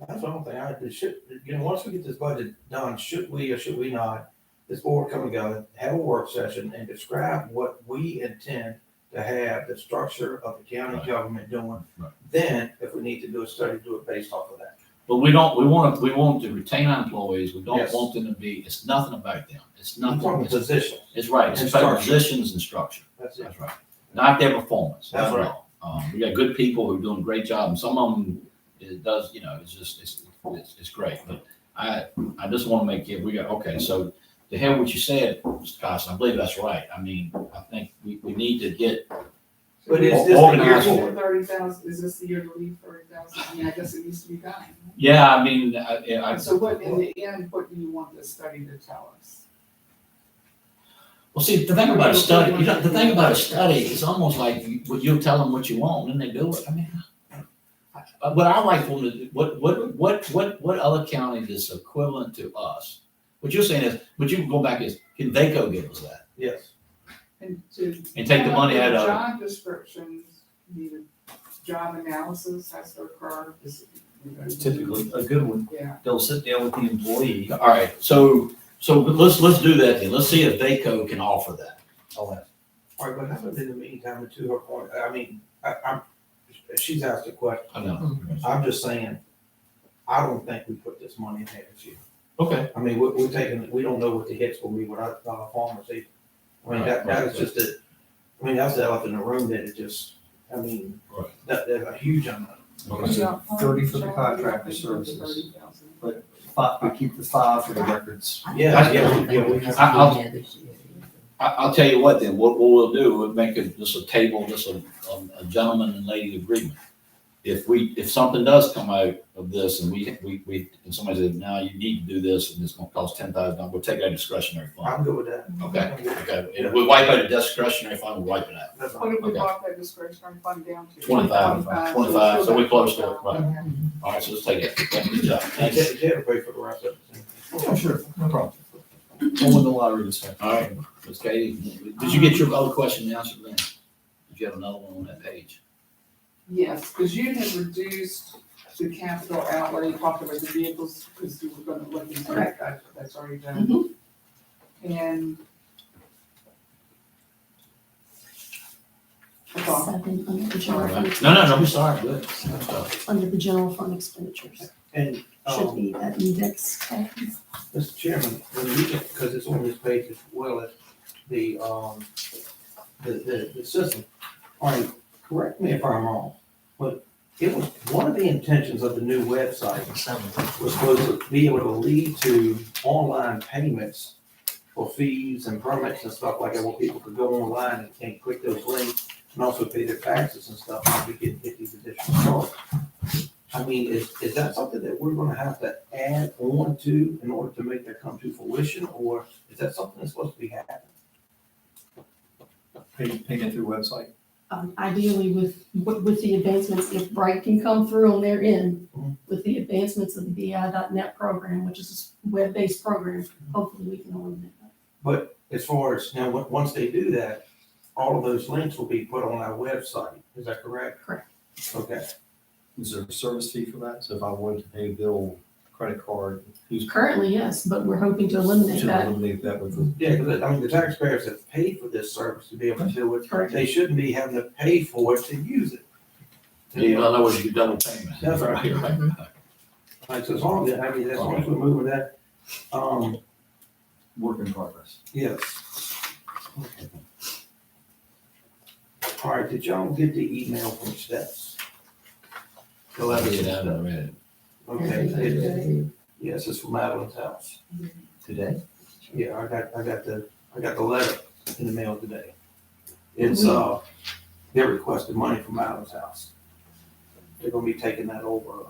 That's the only thing once we get this budget done, should we or should we not, this board come together, have a work session and describe what we intend to have the structure of the county government doing. Right. Then, if we need to do a study, do it based off of that. But we want to retain our employees. We don't Yes. want them to be, it's nothing about them. It's I'm nothing. talking It's, position. it's right. It's And about structure. positions and structure. That's it. That's right. Not their performance. That's Not at all. We got good people who are doing a great job, and some of them it does, it's great. But I just want to make it, okay, so to have what you said, Mr. Costa, I believe that's right. I mean, I think we need to get But is this the year organized. for- 30,000, is this the year to leave 30,000? I mean, I guess it needs to be done. Yeah, I mean, I. So what, in the end, what do you want the study to tell us? Well, see, the thing about a study, the thing about a study is almost like you tell them what you want and they do it. I mean, what I like for them to, what other county is equivalent to us? What you're saying is, what you can go back is, can VACO give us that? Yes. And take the money out of it. Job descriptions, the job analysis has to occur. It's typically a good one. Yeah. They'll sit down with the employee. All right, so let's do that then. Let's see if VACO can offer that. All that. All right, but how about in the meantime, and to her point, I mean, she's asked a question. I know. I'm just saying, I don't think we put this money in there this year. Okay. I mean, we don't know what the hits will be with our farmers either. I mean, that is just that's the elephant in the room that it just, Right. that's a huge amount. Okay. 30 for the contractor services. But we keep the 5 for the records. I'll tell you what then, what we'll do, we'll make just a table, just a gentleman and lady agreement. If something does come out of this and and somebody says, no, you need to do this and it's gonna cost $10,000, we'll take our discretionary fund. I'm good with that. Okay. And if we wipe out the discretionary fund, we'll wipe it out. That's What fine. if we Okay. brought that discretionary fund down to? 25, so we're close to it, right. All right, so let's take it. Good job. And Thanks. Ted will pay for the rest of it. Oh, sure, no problem. Only the lottery this time. All right, Ms. Katie, did you get your other question answered then? Did you have another one on that page? Yes, because you had reduced the capital outlay, talked about the vehicles, because you were gonna look into that, that's already done. And that's all. 7 under the All general fund. right. No, we sorry, good. Under the general fund expenditures, And, should be that index tab. Mr. Chairman, when we get, because it's on this page as well as the system. All right, correct me if I'm wrong, but it was, one of the intentions of the new website was supposed to be able to lead to online payments for fees and permits and stuff like that, where people could go online and can click those links and also pay their taxes and stuff, and we could get these additional charges. I mean, is that something that we're gonna have to add on to in order to make that come to fruition, or is that something that's supposed to be happening? Payment through website. Ideally with the advancements, if Bright can come through on their end, with the advancements of the BI.net program, which is a web-based program, hopefully we can eliminate that. But as far as, you know, once they do that, all of those links will be put on our website, is that correct? Correct. Okay, Is there a service fee for that? So if I wanted to pay a bill, credit card, who's Currently, yes, but we're hoping to eliminate to that. eliminate that with the yeah, because I mean, the taxpayers have paid for this service to be able to do it. Correct. They shouldn't be having to pay for it to use it. You don't know what you double payment. That's right. Like, so as long as, I mean, as long as we're moving that, work in progress. yes. All right, did y'all get the email from Steps? The letter Yeah, I from haven't Steps? read it. Okay, yes, it's from Madeline's house. Today? Yeah, I got the letter in the mail today. It's, they requested money from Madeline's house. They're gonna be taking that over,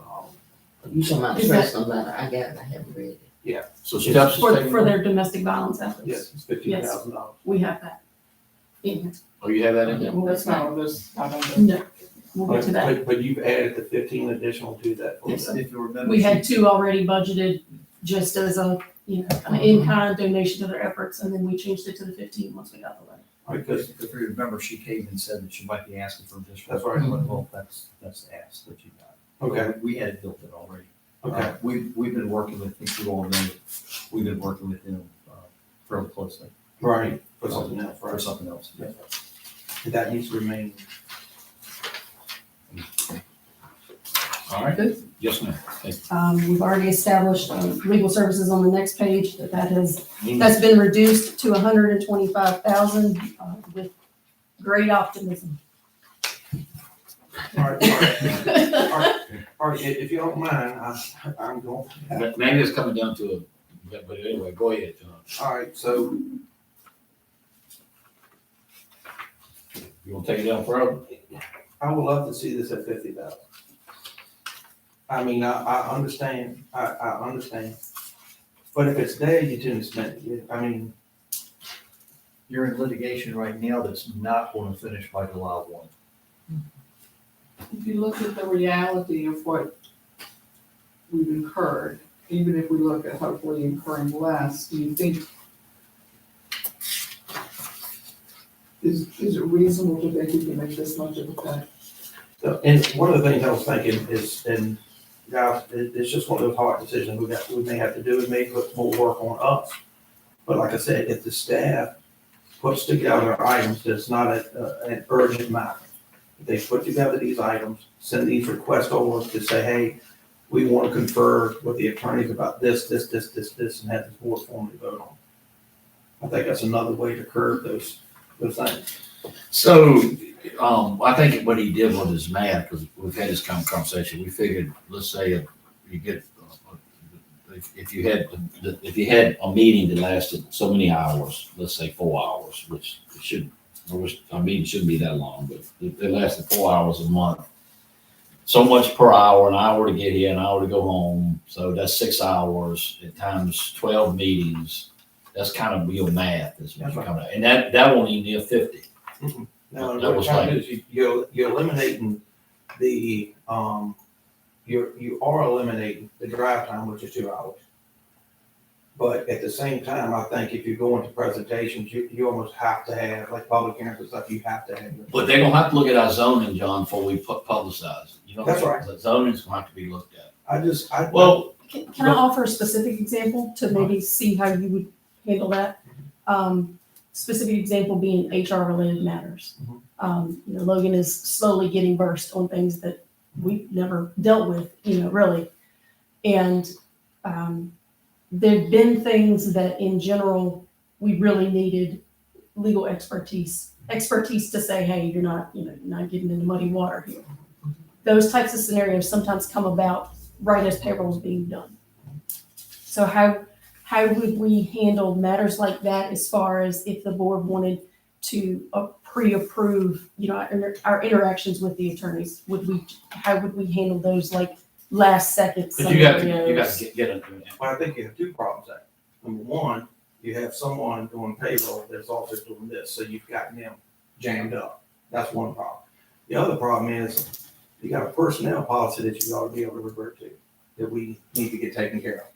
You talking about the Is that- personal letter? I got it, I haven't read it. So Steps is For taking. their domestic violence efforts. yes, it's $15,000. We have that. in here. Oh, you have that in there? Well, That's not on this, not on the. No, we'll get to that. But you've added the 15 additional to that. Yes, sir. If you remember. We had 2 already budgeted just as a, an in-kind donation to their efforts, and then we changed it to the 15 once we got the letter. Because, If you remember, she came and said that she might be asking for additional. That's right. Well, that's the ask that you got. okay, We had built it already. okay, We've been working with, I think you all know, we've been working with them fairly closely right, for something else, for right? something else. Yeah. That needs to remain. All right. Yes, ma'am. Thank you. We've already established, legal services on the next page, that's been reduced to 125,000, with great optimism. All right, all right, all right, if you don't mind, I'm going. Maybe it's coming down to but anyway, go ahead, John. All right, so You want to take it down further? I would love to see this at 50,000. I mean, I understand, I understand. But if it's there, you didn't spend it. I mean, You're in litigation right now that's not going to finish by July 1. If you look at the reality of what we've incurred, even if we look at hopefully incurring less, do you think, is it reasonable to think we can make this much of a cut? so, and one of the things I was thinking is, and guys, it's just one of those hard decisions we may have to do. It may put more work on us. But like I said, if the staff puts together items that's not an urgent matter, if they put together these items, send these requests over to say, hey, we want to confer with the attorneys about this, and have this board formally vote on. I think that's another way to curb those things. So, I think what he did was his math, because we've had this kind of conversation. We figured, let's say if you get, if you had a meeting that lasted so many hours, let's say 4 hours, which it should, our meeting shouldn't be that long, but if it lasted 4 hours a month, so much per hour, an hour to get here, an hour to go home. So that's 6 hours at times 12 meetings. That's kind of real math. Is what you're coming at. And that won't even be a 50. Now, That what was you're trying to like- do is you're eliminating the, you are eliminating the drive time, which is 2 hours. But at the same time, I think if you go into presentations, you almost have to have, like public hearings and stuff, you have to have. But they're gonna have to look at our zoning, John, before we publicize. You know, That's right. The zoning's gonna have to be looked at. Well, Can I offer a specific example to maybe see how you would handle that? Specific example being HR related matters. Logan is slowly getting versed on things that we've never dealt with, really. And there've been things that in general, we really needed legal expertise to say, hey, you're not getting into muddy water here. those types of scenarios sometimes come about right as payroll is being done. So how would we handle matters like that as far as if the board wanted to pre-approve, our interactions with the attorneys? How would we handle those like last second But you got scenarios? to get it. Well, I think you have two problems there. Number one, you have someone doing payroll that's also doing this, so you've got them jammed up. That's one problem. The other problem is you got a personnel policy that you ought to be able to revert to, that we need to get taken care of.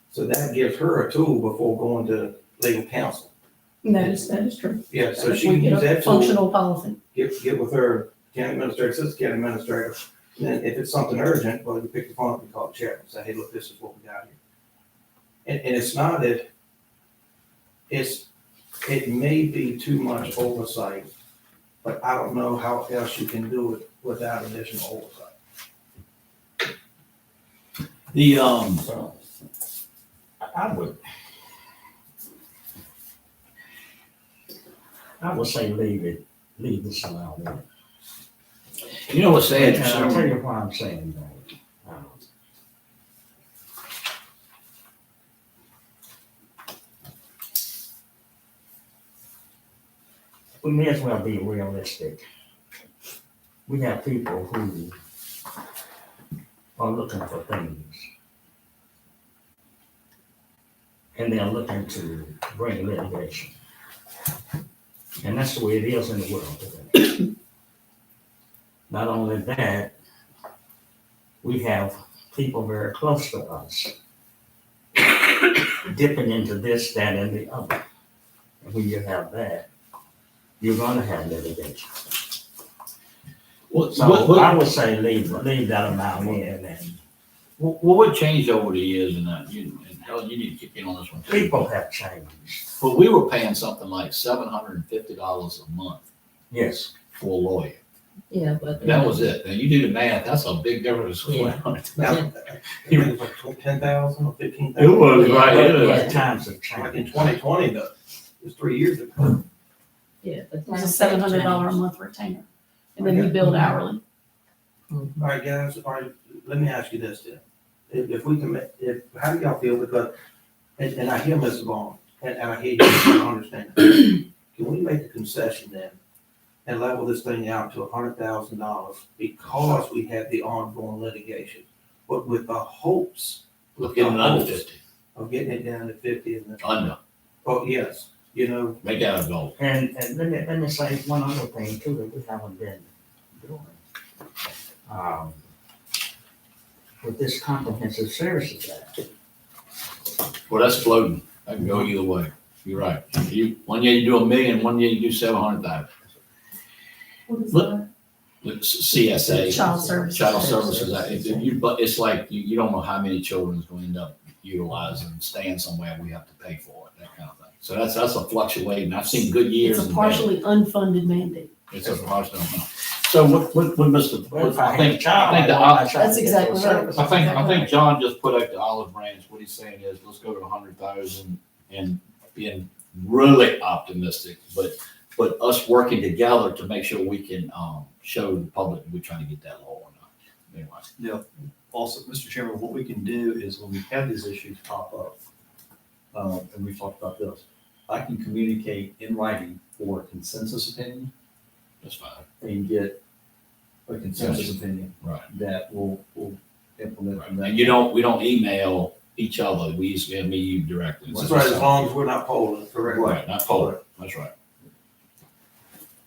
So that gives her a tool before going to legal counsel. That is true. Yeah, so If she we can get use a that tool, functional policy. get with her county administrator, assistant county administrator. And then if it's something urgent, well, you pick the phone up and call the chair and say, hey, look, this is what we got here. And it's not that, it may be too much oversight, but I don't know how else you can do it without additional oversight. The, So, I would say leave this alone. you know what's sad? And I'll tell you why I'm saying that. We may as well be realistic. We have people who are looking for things. And they're looking to bring litigation. And that's the way it is in the world today. Not only that, we have people very close to us dipping into this, that, and the other. And when you have that, you're gonna have litigation. So I would say leave that amount in, and what changed over the years, and Helen, you need to kick in on this one too. people have changed. But we were paying something like $750 a month Yes. for a lawyer. Yeah, but. That was it. Now you do the math, that's a big difference. Yeah. Now, it was like 10,000 or 15,000. It was, right, But it was. times have Like in changed. 2020 though, it was 3 years ago. Yeah, but. It was a $700 a month retainer, and then we billed hourly. All right, guys, all right, let me ask you this then. If we can, how do y'all feel? Because, and I hear Mr. Vaughn, and I hear you, I understand. Can we make a concession then and level this thing out to $100,000 because we had the ongoing litigation, but with the hopes Look, getting it under 50, of getting it down to 50 and then, under, oh, yes, make that a goal. And let me say one other thing too that we haven't been doing. With this comprehensive services act. Well, that's floating, that can go either way, you're right. One year you do $1 million, one year you do 700,000. What is Look, that? CSA. Child Services. Child Services, but it's like, you don't know how many children's going to end up utilizing, staying somewhere, we have to pay for it, that kind of thing. So that's a fluctuating, I've seen good years. It's a and bad. partially unfunded mandate. It's a partial. So what Mr. Well, if I I had a think, child, I think the why would I try to That's get exactly those right. services? I think John just put out the olive branch. What he's saying is, let's go to 100,000 and being really optimistic, but us working together to make sure we can show the public that we're trying to get that low or not. Anyway. Yeah, also, Mr. Chairman, what we can do is when we have these issues pop up, and we've talked about this, I can communicate in writing for a consensus opinion That's fine. and get a consensus opinion Right. that will implement. from that. And we don't email each other. We use me you directly. that's right, as long as we're not polling, correct? Right, not polar. That's right.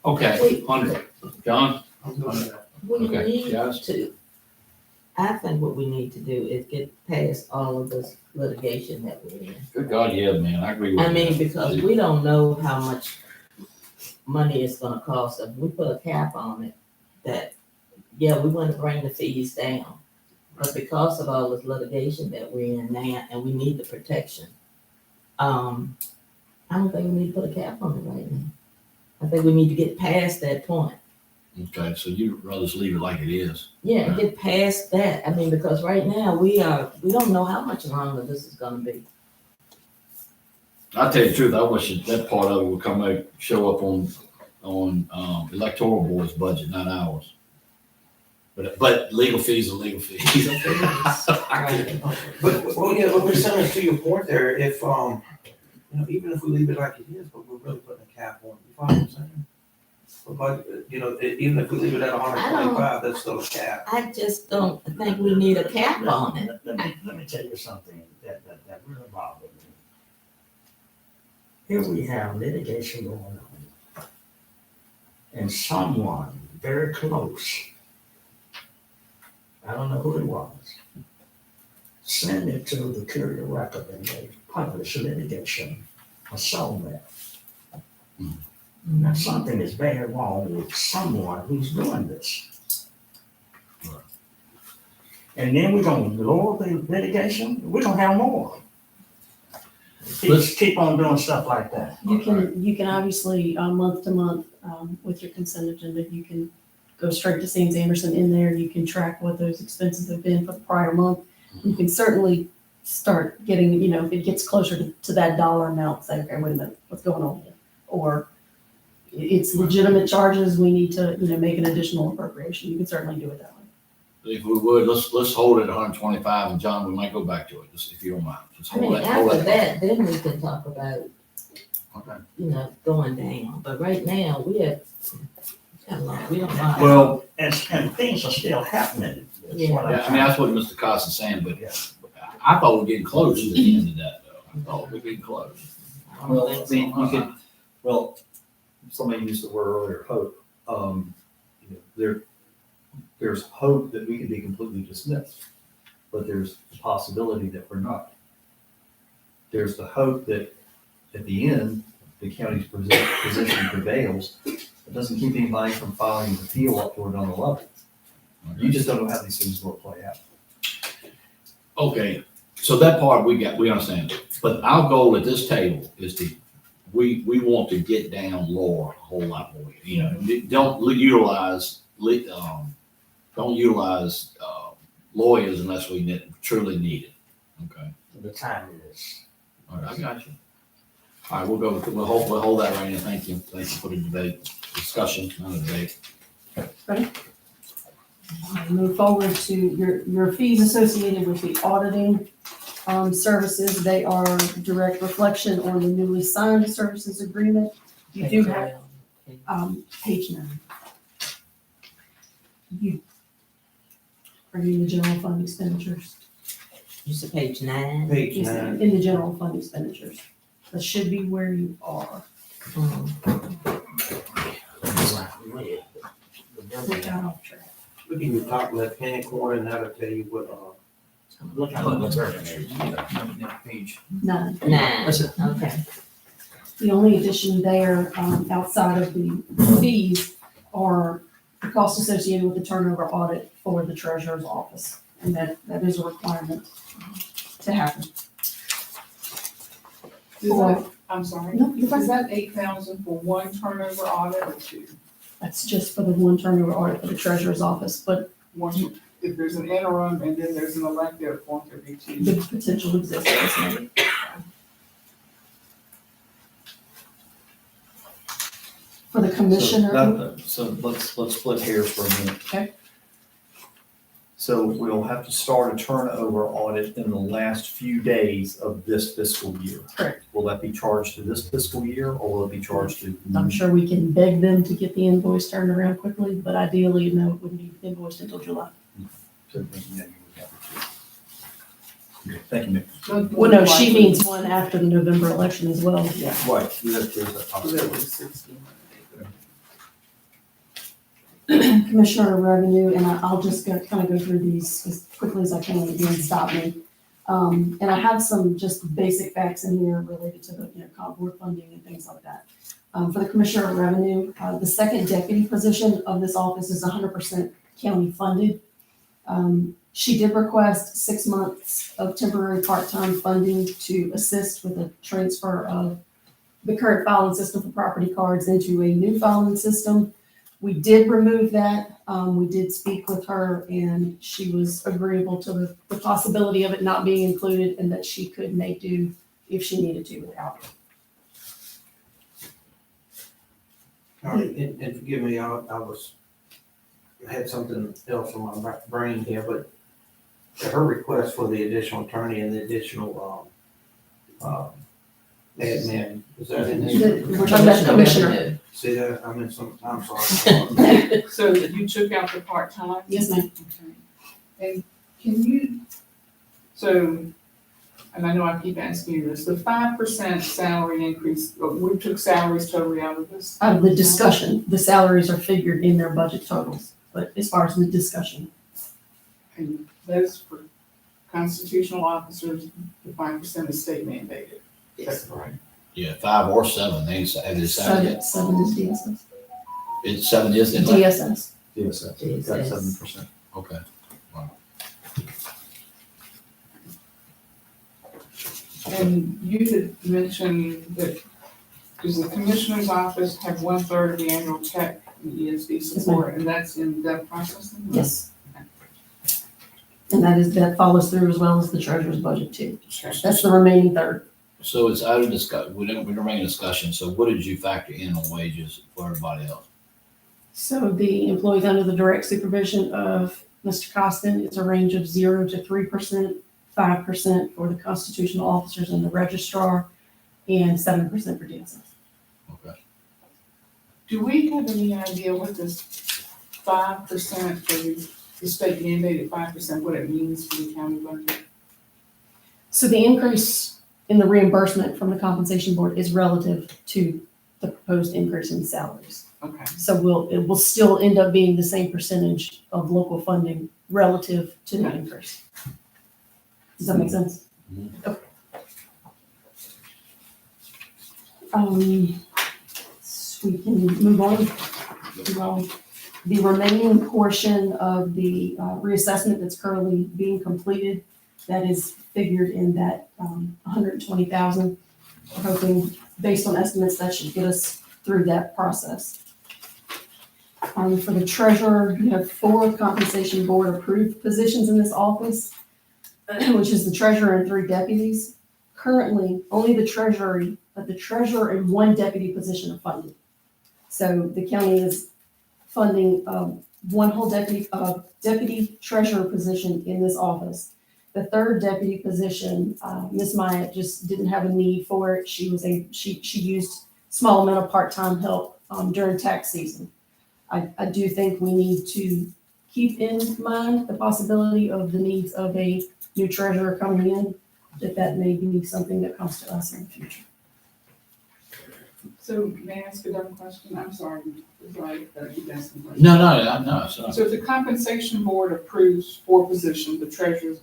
Okay, 100. John? I'm good with that. We Okay, need yes. to, I think what we need to do is get past all of this litigation that we're in. Good God, yeah, man. I agree with you. I mean, because we don't know how much money it's gonna cost us. We put a cap on it that, yeah, we want to bring the fees down. But because of all this litigation that we're in now, and we need the protection, I don't think we need to put a cap on it right now. I think we need to get past that point. Okay, so you'd rather just leave it like it is. Yeah, get past that. I mean, because right now we don't know how much longer this is gonna be. I'll tell you the truth, I wish that part of it would come out, show up on electoral board's budget, not ours. But legal fees are legal fees. Right. But, well, yeah, but Ms. Simmons, to your point there, if, even if we leave it like it is, but we're really putting a cap on it, you follow what I'm saying? But, even if we leave it at 125, that's still a cap. I just don't think we need a cap on it. Let me tell you something that really bothered me. Here we have litigation going on. And someone very close, I don't know who it was, sent it to the Courier Record and they published litigation assault that. Now, something is very wrong with someone who's doing this. And then we're gonna lower the litigation, we're gonna have more. Let's keep on doing stuff like that. You can obviously, month to month, with your consent agenda, you can go straight to Sands Anderson in there. You can track what those expenses have been for the prior month. You can certainly start getting, if it gets closer to that dollar amount, say, okay, wait a minute, what's going on here? Or it's legitimate charges, we need to, make an additional appropriation. You can certainly do it that way. If we would, let's hold it at 125, and John, we might go back to it, just if you don't mind. Just I mean, hold after that. that, then we can talk about, Okay. going down. But right now, we don't mind. Well, and things are still happening. That's Yeah. what I'm Yeah, I mean, that's what Mr. Costin's saying, but Yeah. I thought we were getting close at the end of that, though. I thought we were getting close. I don't Well, think I so. mean, you could, well, somebody used the word earlier, hope. There's hope that we could be completely dismissed, but there's the possibility that we're not. There's the hope that at the end, the county's position prevails. It doesn't keep anybody from filing an appeal up to another level. You just don't know how these things will play out. Okay, so that part we understand. But our goal at this table is we want to get down lower a whole lot more. Don't utilize lawyers unless we truly need it. Okay. The time is. All right, I got you. All right, we'll hold that right now. Thank you for the discussion, not a debate. Move forward to your fees associated with the auditing services. They are direct reflection on the newly signed services agreement. You do have page 9. Are you in the general fund expenditures? You said page 9? Page Yes, 9. in the general fund expenditures. That should be where you are. We got off track. Look in the top left-hand corner, and that'll tell you what, Look at the revenue. Page. 9. 9, okay. The only addition there, outside of the fees, are the costs associated with the turnover audit for the treasurer's office. And that is a requirement to happen. I'm sorry. No, you're fine. Is that 8,000 for one turnover audit or two? That's just for the one turnover audit for the treasurer's office, but One, if there's an interim and then there's an elective, won't there be two? the potential exists. Yes, ma'am. For the commissioner, So let's split hairs for a minute. Okay. So we'll have to start a turnover audit in the last few days of this fiscal year. Correct. Will that be charged to this fiscal year, or will it be charged to? I'm sure we can beg them to get the invoice turned around quickly, but ideally, no, it wouldn't be invoiced until July. Thank you, Nick. Well, no, she means one after the November election as well. Yeah. Right, there's that possibility. Commissioner of Revenue, and I'll just kind of go through these as quickly as I can, again, stop me. And I have some just basic facts in here related to the, comp board funding and things like that. For the Commissioner of Revenue, the second deputy position of this office is 100% county funded. She did request 6 months of temporary part-time funding to assist with the transfer of the current filing system for property cards into a new filing system. We did remove that. We did speak with her, and she was agreeable to the possibility of it not being included, and that she could make do if she needed to without it. all right, and forgive me, I was I had something else on my brain here, but her request for the additional attorney and the additional, admin, is that in there? We're talking about commissioner. See that, I'm in some, I'm sorry. So you took out the part-time? Yes, ma'am. Okay. And can you, so, and I know I keep asking you this, the 5% salary increase, we took salaries totally out of this? Out of the discussion, the salaries are figured in their budget totals, but as far as the discussion, And those for constitutional officers, the 5% is state mandated. That's right. Yeah, 5 or 7, they have decided. seven is DSS. It's 7, isn't it? DSS. Yes, got 7%. Okay. And you had mentioned that, does the commissioner's office have 1/3 of the annual tech and ESD support, and that's in debt processing? Yes. And that follows through as well as the treasurer's budget too. That's the remaining third. So it's out of discuss, we didn't bring a discussion, so what did you factor in on wages for everybody else? So the employees under the direct supervision of Mr. Costin, it's a range of 0 to 3%, 5% for the constitutional officers and the registrar, and 7% for DSS. Okay. Do we have any idea what this 5% for the state mandated 5%, what it means for the county budget? So the increase in the reimbursement from the compensation board is relative to the proposed increase in salaries. Okay. So it will still end up being the same percentage of local funding relative to the increase. Does that make sense? Mhm. Okay. So we can move on. Well, the remaining portion of the reassessment that's currently being completed, that is figured in that 120,000. We're hoping, based on estimates, that should get us through that process. For the treasurer, you have 4 compensation board approved positions in this office, which is the treasurer and 3 deputies. Currently, only the treasurer and 1 deputy position are funded. So the county is funding one whole deputy treasurer position in this office. The 3rd deputy position, Ms. Myatt just didn't have a need for it. She used small amount of part-time help during tax season. I do think we need to keep in mind the possibility of the needs of a new treasurer coming in, that may be something that comes to us in the future. So may I ask a dumb question? I'm sorry, keep asking questions. No, so. So if the compensation board approves 4 positions, the treasurer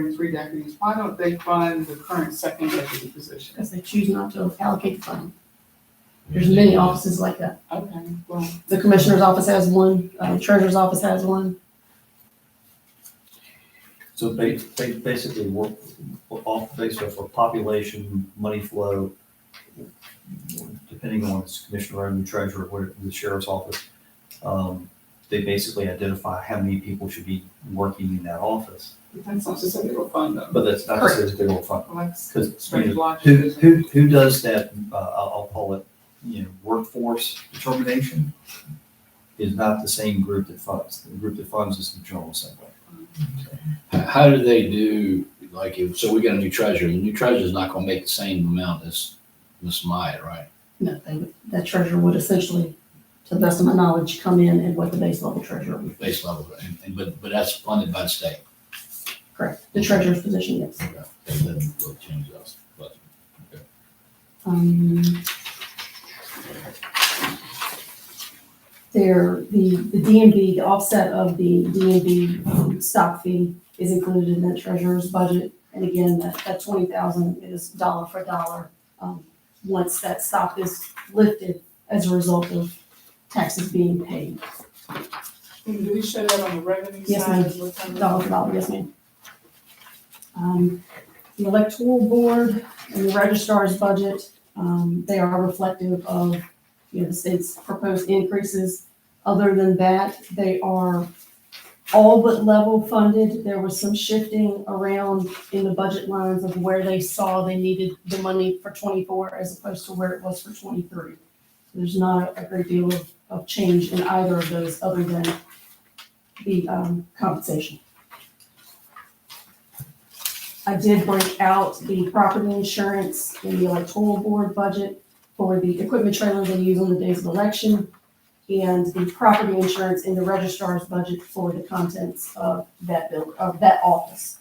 and 3 deputies, why don't they fund the current 2nd deputy position? Because they choose not to allocate the fund. There's many offices like that. Okay, well, The commissioner's office has one, treasurer's office has one. So basically, work off based off of population, money flow, depending on its commissioner and the treasurer, or the sheriff's office. They basically identify how many people should be working in that office. that's not to say they will fund them. But that's not to say that they will fund. Well, that's Because strange logic. who does that, I'll call it, workforce determination is not the same group that funds. The group that funds is the General Assembly. How do they do, so we got a new treasurer, the new treasurer's not gonna make the same amount as Ms. Myatt, right? No, that treasurer would essentially, to the best of my knowledge, come in at what the base level treasurer would be. Base level, but that's funded by the state. Correct. The treasurer's position, yes. Okay. That doesn't really change us, but, okay. The DMV, the offset of the DMV stock fee is included in that treasurer's budget. And again, that 20,000 is dollar for dollar, once that stock is lifted as a result of taxes being paid. And do we show that on the revenue Yes, side? ma'am. What kind of- Dollar for dollar, yes, ma'am. The electoral board and the registrar's budget, they are reflective of, the state's proposed increases. Other than that, they are all but level funded. There was some shifting around in the budget lines of where they saw they needed the money for 24 as opposed to where it was for 23. There's not a great deal of change in either of those other than the compensation. I did break out the property insurance in the electoral board budget for the equipment trailer they use on the days of election, and the property insurance in the registrar's budget for the contents of that that office.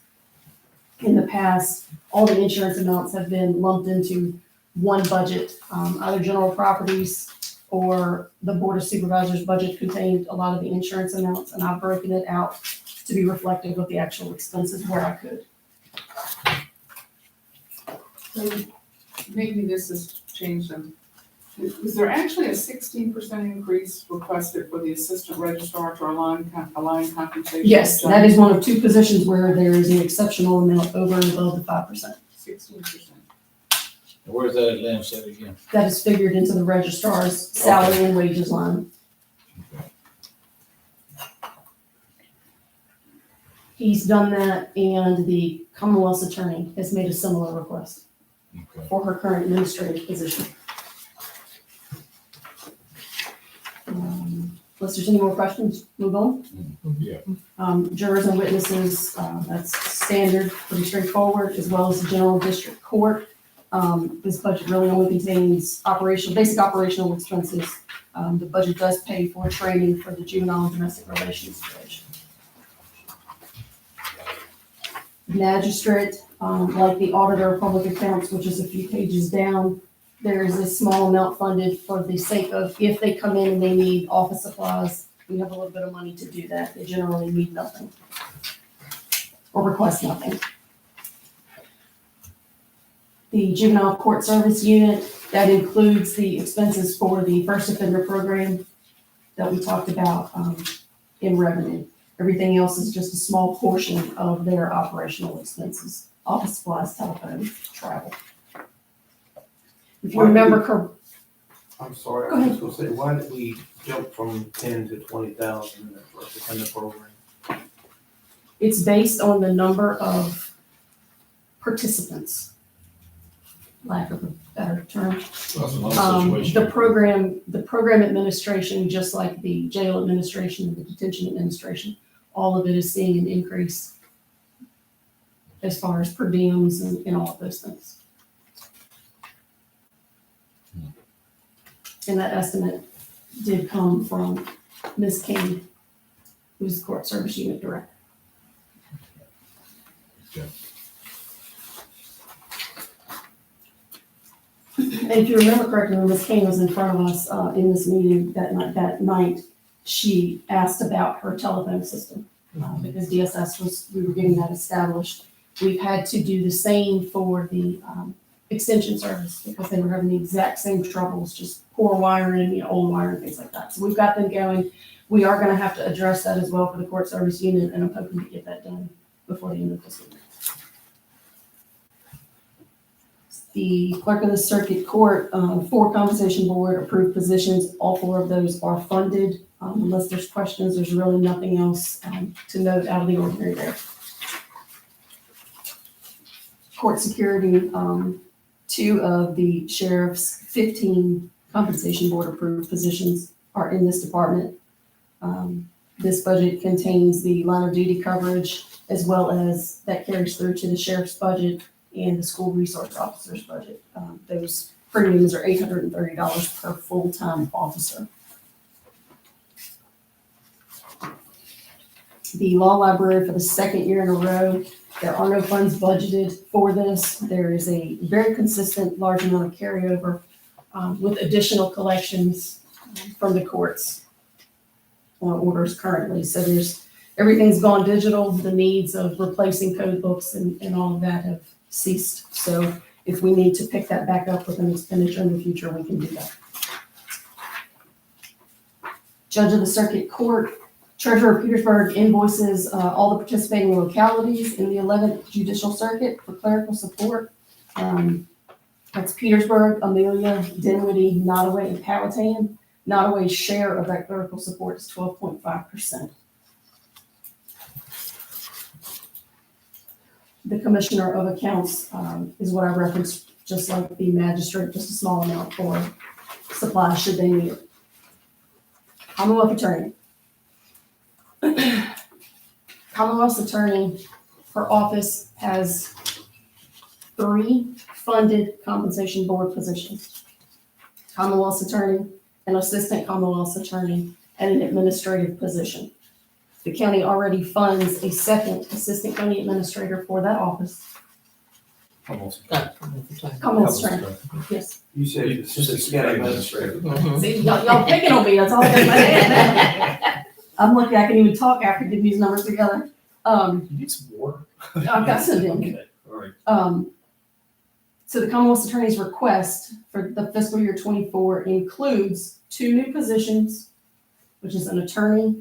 In the past, all the insurance amounts have been lumped into one budget, either general properties or the Board of Supervisors budget contained a lot of the insurance amounts, and I've broken it out to be reflective of the actual expenses where I could. So maybe this has changed them. Was there actually a 16% increase requested for the assistant registrar to align compensation? Yes, that is one of two positions where there is an exceptional amount over and above the 5%. 16%. Where's that at, Lynn, say it again? That is figured into the registrar's salary and wages line. He's done that, and the Commonwealth's attorney has made a similar request Okay. for her current administrative position. Unless there's any more questions, move on. Yeah. Jurors and witnesses, that's standard, pretty straightforward, as well as the general district court. This budget really only contains basic operational expenses. The budget does pay for training for the juvenile and domestic relations judge. Magistrate, like the auditor of public accounts, which is a few pages down, there is a small amount funded for the sake of if they come in and they need office supplies, we have a little bit of money to do that. They generally need nothing or request nothing. The juvenile court service unit, that includes the expenses for the first offender program that we talked about in revenue. Everything else is just a small portion of their operational expenses, office supplies, telephone, travel. If you remember, I'm sorry, Go I was ahead. just gonna say, why did we jump from 10 to 20,000 in the program? it's based on the number of participants, lack of a better term. That's another situation. The program administration, just like the jail administration and the detention administration, all of it is seeing an increase as far as per diems and all of those things. And that estimate did come from Ms. King, who's the court service unit director. And if you remember correctly, when Ms. King was in front of us in this meeting that night, she asked about her telephone system because DSS we were getting that established. We've had to do the same for the extension service because they were having the exact same troubles, just poor wiring, old wiring, things like that. So we've got them going. We are going to have to address that as well for the court service unit, and I'm hoping to get that done before the end of this week. The clerk of the circuit court, 4 compensation board approved positions. All 4 of those are funded. Unless there's questions, there's really nothing else to note out of the ordinary there. Court security, 2 of the sheriff's 15 compensation board approved positions are in this department. This budget contains the line of duty coverage as well as that carries through to the sheriff's budget and the school resource officer's budget. Those premiums are $830 per full-time officer. The law library for the 2nd year in a row, there are no funds budgeted for this. There is a very consistent large amount of carryover with additional collections from the courts on orders currently. So everything's gone digital. The needs of replacing code books and all of that have ceased. So if we need to pick that back up with an expenditure in the future, we can do that. Judge of the circuit court, Treasurer of Petersburg invoices all the participating localities in the 11th Judicial Circuit for clerical support. That's Petersburg, Amelia, Dinwiddie, Nottoway, and Powhatan. Nottoway's share of that clerical support is 12.5%. The Commissioner of Accounts is what I referenced, just like the magistrate, just a small amount for supplies should they need it. Commonwealth Attorney. Commonwealth's attorney, her office has 3 funded compensation board positions. Commonwealth's attorney, an assistant Commonwealth's attorney, and an administrative position. The county already funds a second assistant county administrator for that office. Almost. Commonwealth's attorney, yes. You said it's just a scout administrator. Mhm. See, y'all picking on me, that's all I got in my head. I'm lucky I can even talk after getting these numbers together. You need some water? I've got some of them. Okay, all right. So the Commonwealth's attorney's request for the fiscal year 24 includes 2 new positions, which is an attorney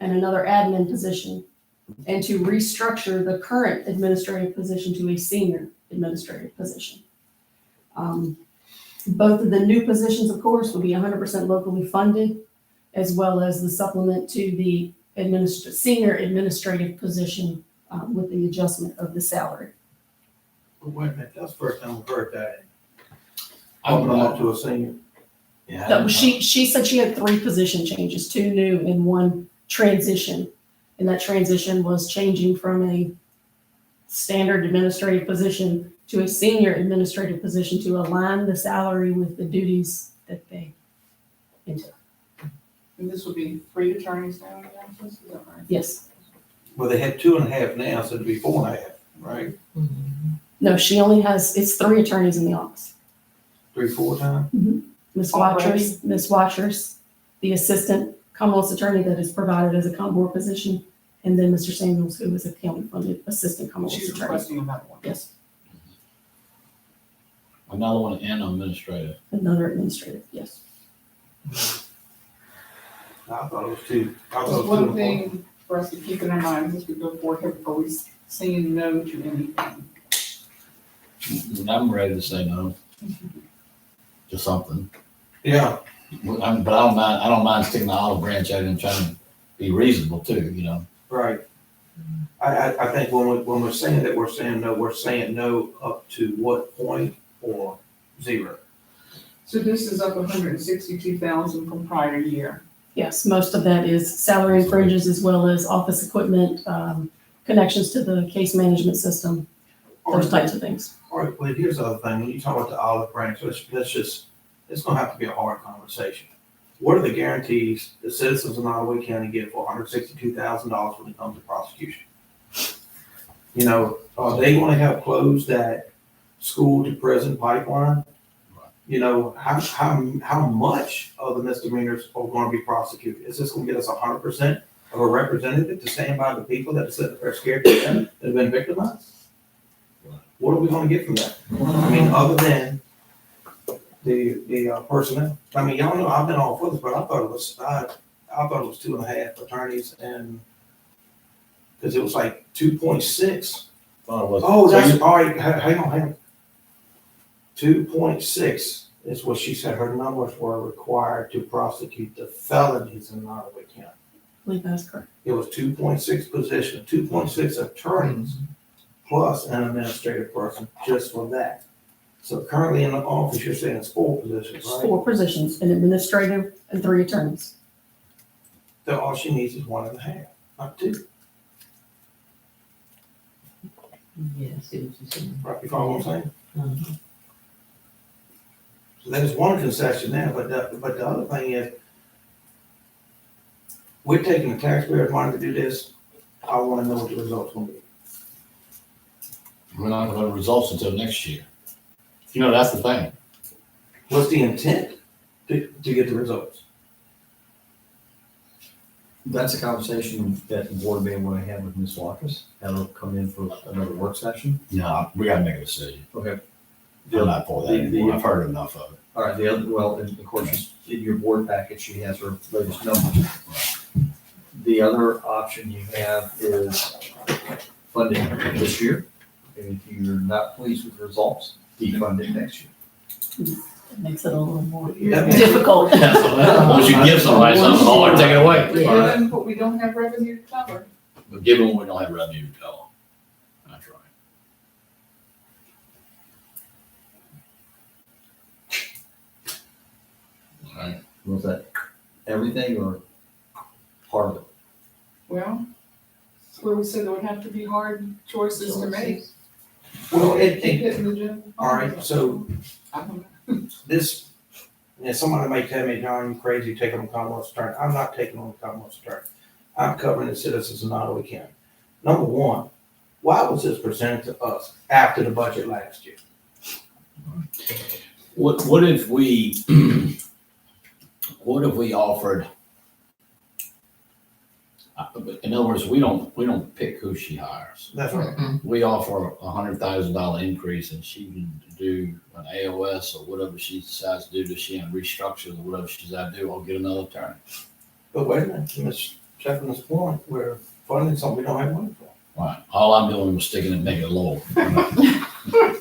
and another admin position, and to restructure the current administrative position to a senior administrative position. Both of the new positions, of course, will be 100% locally funded, as well as the supplement to the senior administrative position with the adjustment of the salary. But wait a minute, that's the first time I've heard that. I'm Open them up to a senior. No, she said she had 3 position changes, 2 new and 1 transition. And that transition was changing from a standard administrative position to a senior administrative position to align the salary with the duties that they entail. And this would be 3 attorneys now in the office, is that right? Yes. Well, they have 2.5 now, so it'd be 4.5, right? No, she only has, it's 3 attorneys in the office. 3, 4 times? Ms. Already? Watchers, the assistant Commonwealth's attorney that is provided as a com board position, and then Mr. Samuels, who is a county-funded assistant Commonwealth's She's attorney. requesting another one. Yes, Another one and administrative. another administrative, yes. I thought it was 2. I thought it Just was 2 one and 4. thing for us to keep in our mind as we go forward here before we saying no to anything. I'm ready to say no to something. Yeah, But I don't mind sticking the olive branch out and trying to be reasonable too, you know. right. I think when we're saying that we're saying no up to what point or 0? So this is up 162,000 from prior year. Yes, most of that is salary and fringes as well as office equipment, connections to the case management system, those types of things. All right, well, here's the other thing, when you talk about the olive branch, it's gonna have to be a hard conversation. What are the guarantees the citizens of Nottoway County get for $162,000 when it comes to prosecution? You know, are they gonna have closed that school to prison pipeline? You know, how much of the misdemeanors are gonna be prosecuted? Is this gonna get us 100% of a representative to stand by the people that said they're scared to death, that have been victimized? What are we gonna get from that? I mean, other than the personnel. I mean, y'all know I've been all for this, but I thought it was 2.5 attorneys and, because it was like 2.6. Oh, that's, all right, hang on. 2.6 is what she said her numbers were required to prosecute the felonies in Nottoway County. I believe that's correct. It was 2.6 positions, 2.6 attorneys plus an administrative person just for that. So currently in the office, you're saying it's 4 positions, It's right? 4 positions, an administrative and 3 attorneys. So all she needs is 1.5, not 2. Yeah, I see what you're saying. Right, you follow what I'm saying? Mhm. So there's one concession there, but the other thing is, we're taking the taxpayers' money to do this. I want to know what the results will be. We're not gonna have results until next year. You know, that's the thing. What's the intent to get the results? That's a conversation that the board may want to have with Ms. Walkers. That'll come in for another work session. No, we gotta make a decision. Okay. I'm not for that anymore. I've heard enough of it. All right, the other, well, and of course, in your board package, she has her latest numbers. The other option you have is funding this year. And if you're not pleased with the results, defund it next year. It makes it a little more Yeah. difficult. Once you give somebody something, oh, take it away. Yeah. Given what we don't have revenue to cover. But given we don't have revenue to tell them. That's right. All right. Was that everything or part of it? Well, Where we said there would have to be hard choices to make. Well, Keep hitting the gym. all right, so I don't know. this, somebody may tell me, John, you crazy taking on Commonwealth's turn. I'm not taking on Commonwealth's turn. I'm covering the citizens of Nottoway County. Number one, why was this presented to us after the budget last year? What if we, what if we offered, in other words, we don't pick who she hires. That's right. We offer $100,000 increase and she can do an AOS or whatever she decides to do. Does she have restructure or whatever she decides to do, I'll get another attorney. But wait a minute, Ms. Chapman's point, we're funding something we don't have money for. Right, all I'm doing was sticking it, make it low.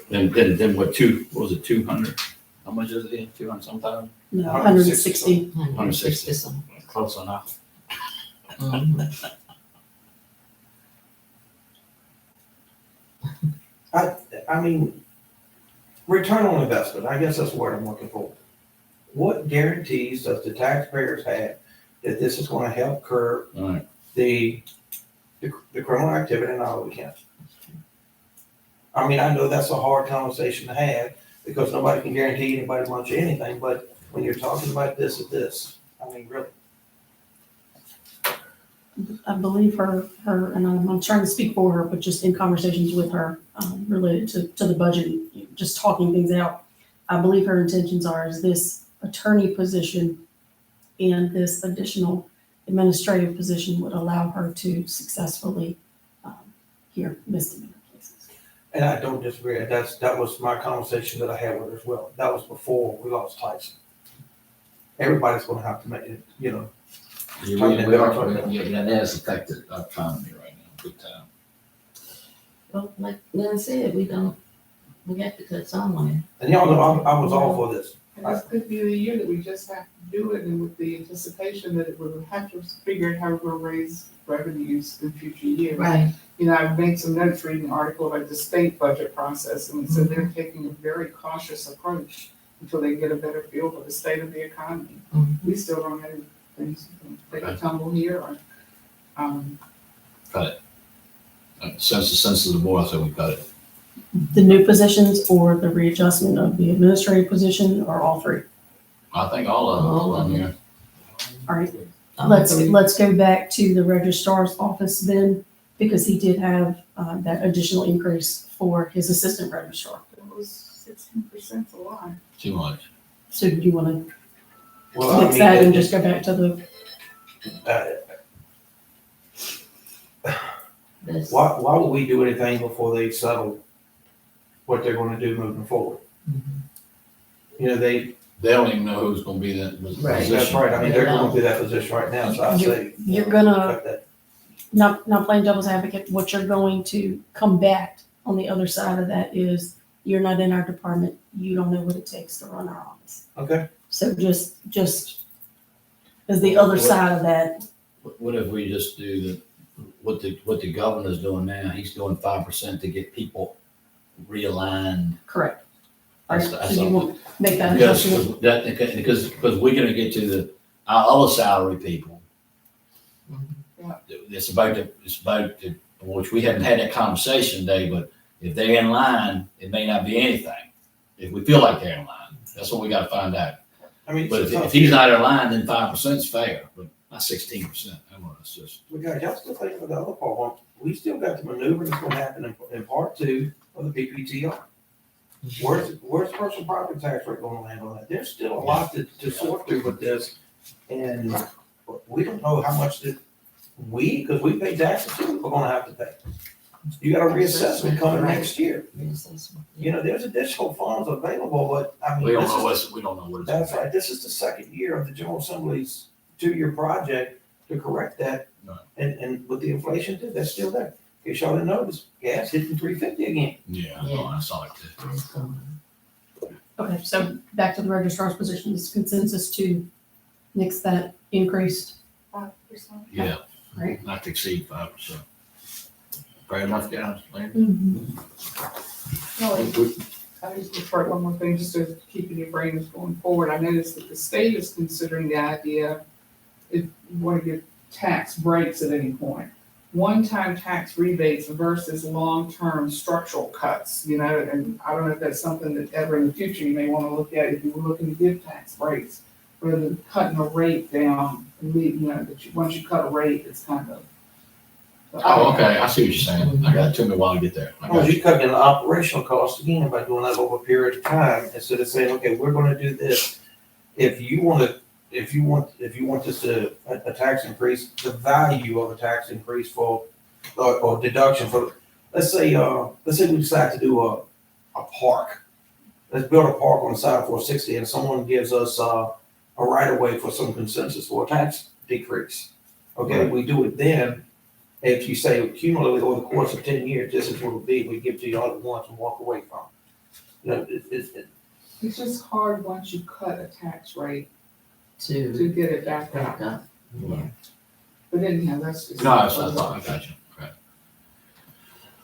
Then what was it, 200? How much is it, 200 sometimes? No, 160. 160. Close enough. Mhm. I mean, return on investment, I guess that's the word I'm looking for. What guarantees does the taxpayers have that this is gonna help curb All right, the criminal activity in Nottoway County? I mean, I know that's a hard conversation to have, because nobody can guarantee anybody much of anything, but when you're talking about this or this, I mean, really. I believe her, and I'm trying to speak for her, but just in conversations with her, related to the budget, just talking things out. I believe her intentions are is this attorney position and this additional administrative position would allow her to successfully, hear misdemeanor cases. And I don't disagree, that was my conversation that I had with her as well. That was before we lost Tyson. Everybody's gonna have to make it, you know. yeah, that has affected our economy right now, big time. Well, like Lynn said, we got to cut somewhere. And y'all know, I was all for this. And this could be the year that we just have to do it, and with the anticipation that it would have to figure out how we're gonna raise revenues in future years. Right. You know, I've made some notes reading an article about the state budget process, and it said they're taking a very cautious approach until they get a better feel for the state of the economy. Mhm. We still don't know things, take a tumble here, or, Cut it. Since the census of the board, I said we cut it. The new positions or the readjustment of the administrative position or all three? I think all of them All are of on them. here. All right, let's go back to the registrar's office then, because he did have, that additional increase for his assistant registrar. it was 16% a lot. Too much. So do you wanna Well, I fix mean, that and just go back to the, That's- why would we do anything before they settle what they're gonna do moving forward? Mhm. You know, they, They don't even know who's gonna be that position. Right. that's right, I mean, they're going through that position right now, so I say. You're gonna- cut that. not playing devil's advocate, what you're going to combat on the other side of that is you're not in our department, you don't know what it takes to run our office. Okay, So just as the other side of that, What if we just do what the governor's doing now, he's doing 5% to get people realigned. correct. All right, That's so you all. won't make that Because adjustment. because we're gonna get to our other salary people. Mhm. It's about which we haven't had that conversation today, but if they're in line, it may not be anything. If we feel like they're in line, that's what we gotta find out. I mean, But it's a if tough he's year. not in line, then 5% is fair, but not 16%. I don't know, it's just. We got, y'all still thinking about the other part, we still got the maneuver that's gonna happen in part two of the PPTR. Where's personal property tax rate gonna land on that? There's still a lot to sort through with this, and we don't know how much that because we pay taxes too, we're gonna have to pay. You got a reassessment coming next year, Reassessment. you know, there's additional funds available, but I mean, We don't this know is, we don't know what it's. that's right, this is the second year of the General Assembly's two-year project to correct that. Right. And with the inflation too, that's still there. In case y'all didn't notice, gas hitting 350 again. Yeah, Yeah. I saw it too. It's coming. Okay, so back to the registrar's position, is consensus to nix that increased. 5%. Yeah, Right. not to exceed 5%. Fair enough, guys. No, I just refer one more thing, just to keep in your brains going forward. I noticed that the state is considering the idea, if you want to give tax breaks at any point, one-time tax rebates versus long-term structural cuts, you know, and I don't know if that's something that ever in the future you may wanna look at if you were looking to give tax breaks, rather than cutting a rate down, and leave, you know, that you, once you cut a rate, it's kind of. Oh, okay, I see what you're saying. I got, it took me a while to get there. I Well, got you. you cut in the operational cost again by doing that over a period of time, instead of saying, okay, we're gonna do this. If you want this to, a tax increase, the value of a tax increase for, or deduction for, let's say we decide to do a park. Let's build a park on the side of 460 and someone gives us, a right of way for some consensus for a tax decrease. Okay, we do it then. If you say cumulatively over the course of 10 years, this is what it'll be, we give to you all at once and walk away from. You know, It's just hard once you cut a tax rate To to get it back back up, up. Yeah. but anyhow, that's just. No, that's what I thought. I got you. Okay.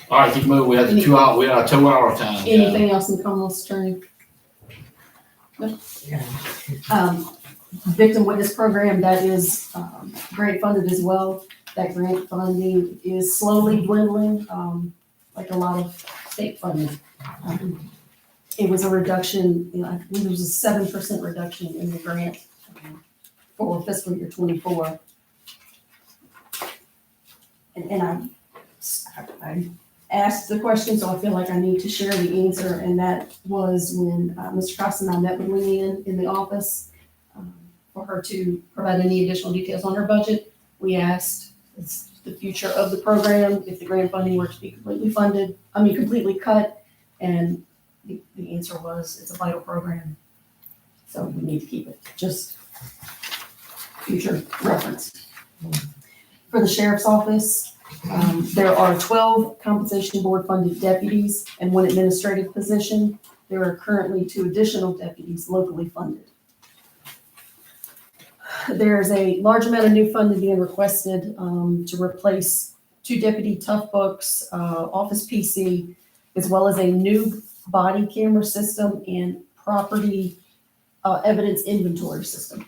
All right, keep moving. We have the 2 hour, we have a 2 hour time. Yeah. Anything else in the Commonwealth's attorney? Victim witness program, that is, grant funded as well. That grant funding is slowly dwindling, like a lot of state funding. It was a reduction, you know, I believe it was a 7% reduction in the grant for fiscal year 24. And I asked the question, so I feel like I need to share the answer, and that was when Mr. Cross and I met with Leanne in the office for her to provide any additional details on her budget. We asked, it's the future of the program, if the grant funding were to be completely cut, and the answer was, it's a vital program, so we need to keep it, just future reference. For the sheriff's office, there are 12 compensation board funded deputies and 1 administrative position. There are currently 2 additional deputies locally funded. There's a large amount of new funding being requested to replace 2 deputy tough books, office PC, as well as a new body camera system and property evidence inventory system.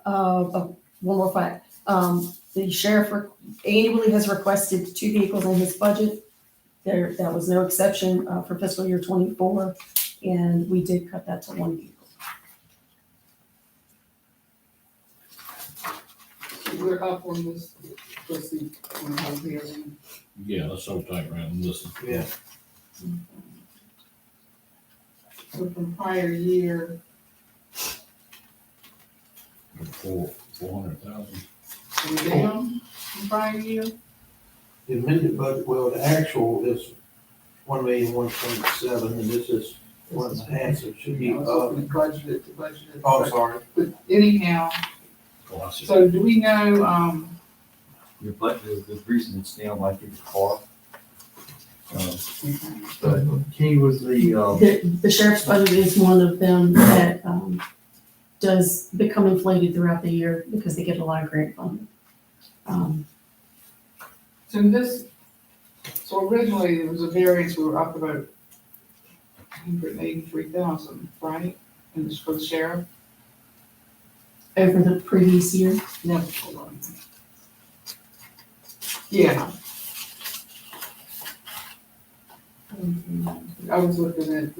One more fact, the sheriff annually has requested 2 vehicles in his budget. That was no exception for fiscal year 24, and we did cut that to 1 vehicle. We're up on this, proceed, on the hearing. Yeah, let's hold tight around and listen. yeah, So from prior year, 400,000. we down from prior year? the amended budget, well, the actual is 1,127,000, and this is 1.5, so it should be, I was looking at budgeted to budgeted. oh, I'm sorry. But anyhow, Oh, I see. so do we know, Your budget, the reason it's down like it's far. But Kenny was The sheriff's budget is one of them that does become inflated throughout the year because they get a lot of grant funding. so originally there was a variance, we were up about 183,000, right? And this for the sheriff? Over the previous year. No, hold on. Yeah. I was looking at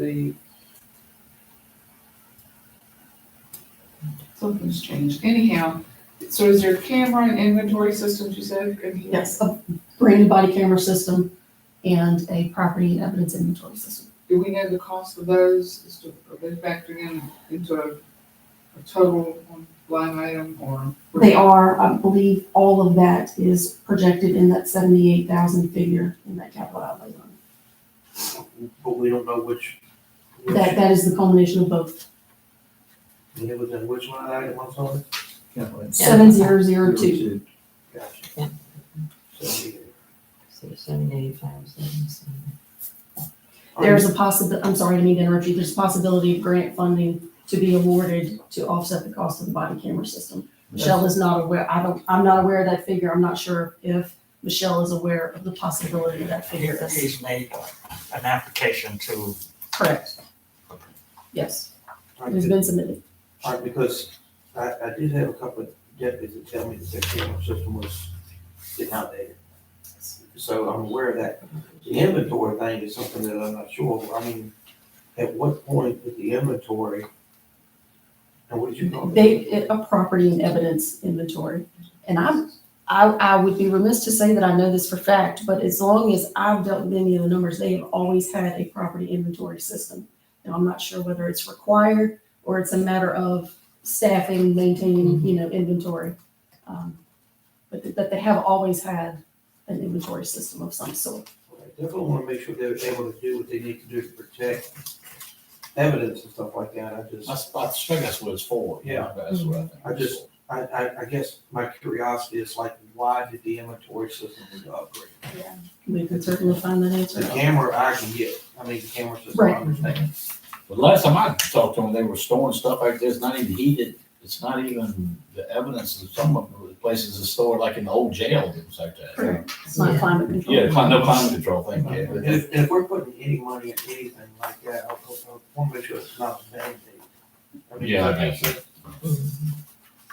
something's changed. Anyhow, so is there camera and inventory systems, you said? in here? Yes, a brand new body camera system and a property and evidence inventory system. Do we know the cost of those? Are they factoring into a total line item or? They are, I believe, all of that is projected in that 78,000 figure in that capital outlay line. But we don't know which. That is the culmination of both. And it was in which line item, I'm sorry? 7002. Gotcha. So, So 785, 77. There's a possibility, I'm sorry, I didn't mean to interrupt you, there's a possibility of grant funding to be awarded to offset the cost of the body camera system. Michelle is not aware, I'm not aware of that figure, I'm not sure if Michelle is aware of the possibility of that figure. He's made an application to. Correct. Yes, all it has right, been submitted. all right, because I did have a couple of deputies that tell me that their camera system was getting outdated. So I'm aware of that. The inventory thing is something that I'm not sure of. I mean, at what point with the inventory, and what did you call it? A property and evidence inventory. And I would be remiss to say that I know this for fact, but as long as I've dealt with any of the numbers, they have always had a property inventory system. Now, I'm not sure whether it's required or it's a matter of staffing, maintaining, inventory. But they have always had an inventory system of some sort. I definitely want to make sure they're able to do what they need to do to protect evidence and stuff like that. I think that's what it's for. Yeah. That's what I think. I guess my curiosity is like, why did the inventory system need to upgrade? We can certainly find that answer. The camera I can get, the camera system I Right. understand. But last time I talked to them, they were storing stuff like this, not even heated. It's not even the evidence of some of the places is stored like in the old jail, things like that. Correct. It's not climate control. Yeah, no climate control thing. And Yeah. if we're putting any money into anything like that, I want to make sure it's not a bad thing. Yeah, I like think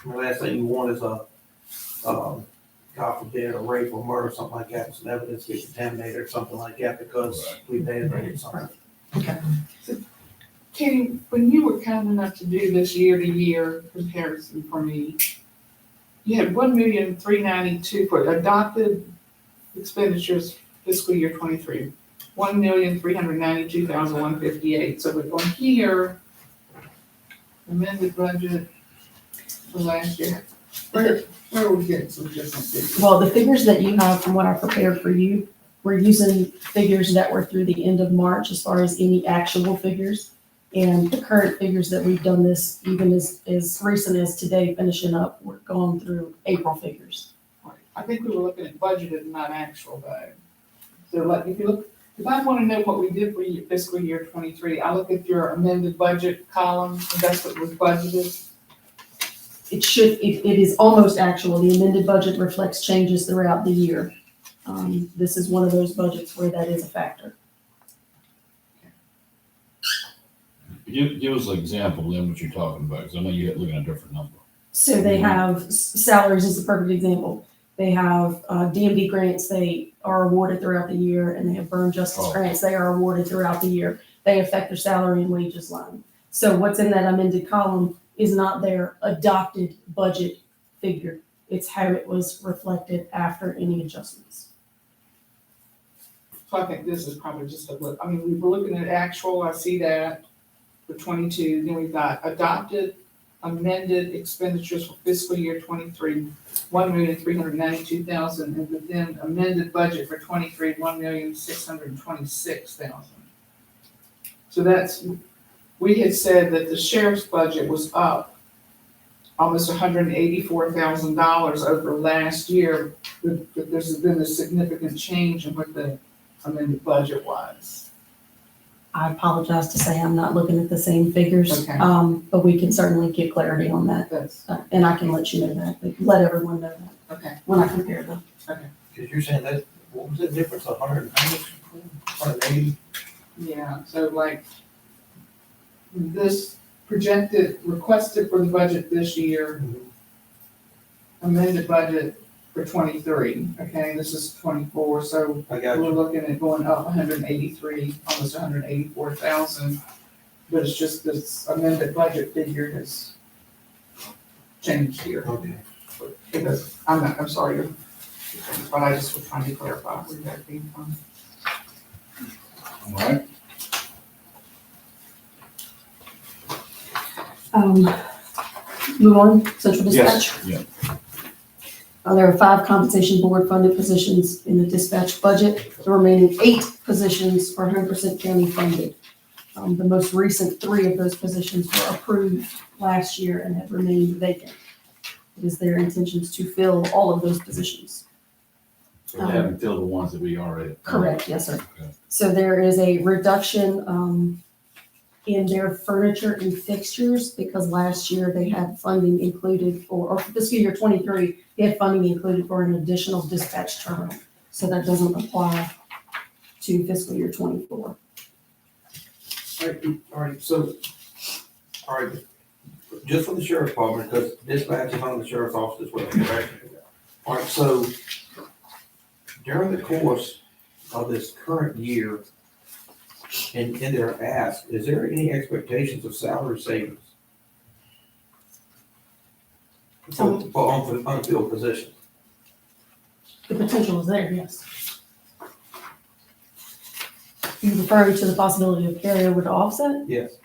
the last thing you want is God forbid, a rape or murder, something like that, some evidence gets contaminated or something like that because we mandated something. Katie, when you were kind enough to do this year-to-year comparison for me, you had 1,392,000 for adopted expenditures fiscal year 23, 1,392,158. So we're going here, amended budget for last year. Where are we getting some different figures? Well, the figures that you have from what I prepared for you, we're using figures that were through the end of March as far as any actual figures. And the current figures that we've done this, even as recent as today, finishing up, we're going through April figures. I think we were looking at budgeted and not actual though. So like, if I want to know what we did for your fiscal year 23, I look at your amended budget column, and that's what was budgeted. It is almost actual. The amended budget reflects changes throughout the year. This is one of those budgets where that is a factor. Give us an example then what you're talking about, because I know you're looking at a different number. So they have salaries is a perfect example. They have DMD grants they are awarded throughout the year, and they have burn justice grants they are awarded throughout the year. They affect their salary and wages line. So what's in that amended column is not their adopted budget figure. It's how it was reflected after any adjustments. So I think this is probably just we were looking at actual, I see that for 22, then we've got adopted, amended expenditures for fiscal year 23, 1,392,000, and then amended budget for 23, 1,626,000. So we had said that the sheriff's budget was up almost $184,000 over last year, but there's been a significant change in what the amended budget was. I apologize to say I'm not looking at the same figures, Okay. But we can certainly get clarity on that. And I can let you know that, let everyone know that Okay. when I compare them. Because you're saying that, what was the difference, 180? Yeah, so like this projected, requested for the budget this year, amended budget for 23, okay, this is 24, so I got we're you. looking at going up 183, almost 184,000. But it's just this amended budget figure has changed here. Okay. Because, I'm sorry, but I just was trying to clarify where that came from. All right. Move on, central dispatch. Yes, There are 5 compensation board funded positions in the dispatch budget. The remaining 8 positions are 100% county funded. The most recent 3 of those positions were approved last year and have remained vacant. It is their intentions to fill all of those positions. So we haven't filled the ones that we already. Correct, yes, sir. Okay. So there is a reduction in their furniture and fixtures because last year they had funding included or fiscal year 23, they had funding included for an additional dispatch terminal. So that doesn't apply to fiscal year 24. All right, so, all right, just for the sheriff's department, because dispatch is on the sheriff's office as well, correct? All right, so during the course of this current year, in their ask, is there any expectations of salary savings? For unfilled positions? The potential is there, yes. You referring to the possibility of carryover to offset? Yes.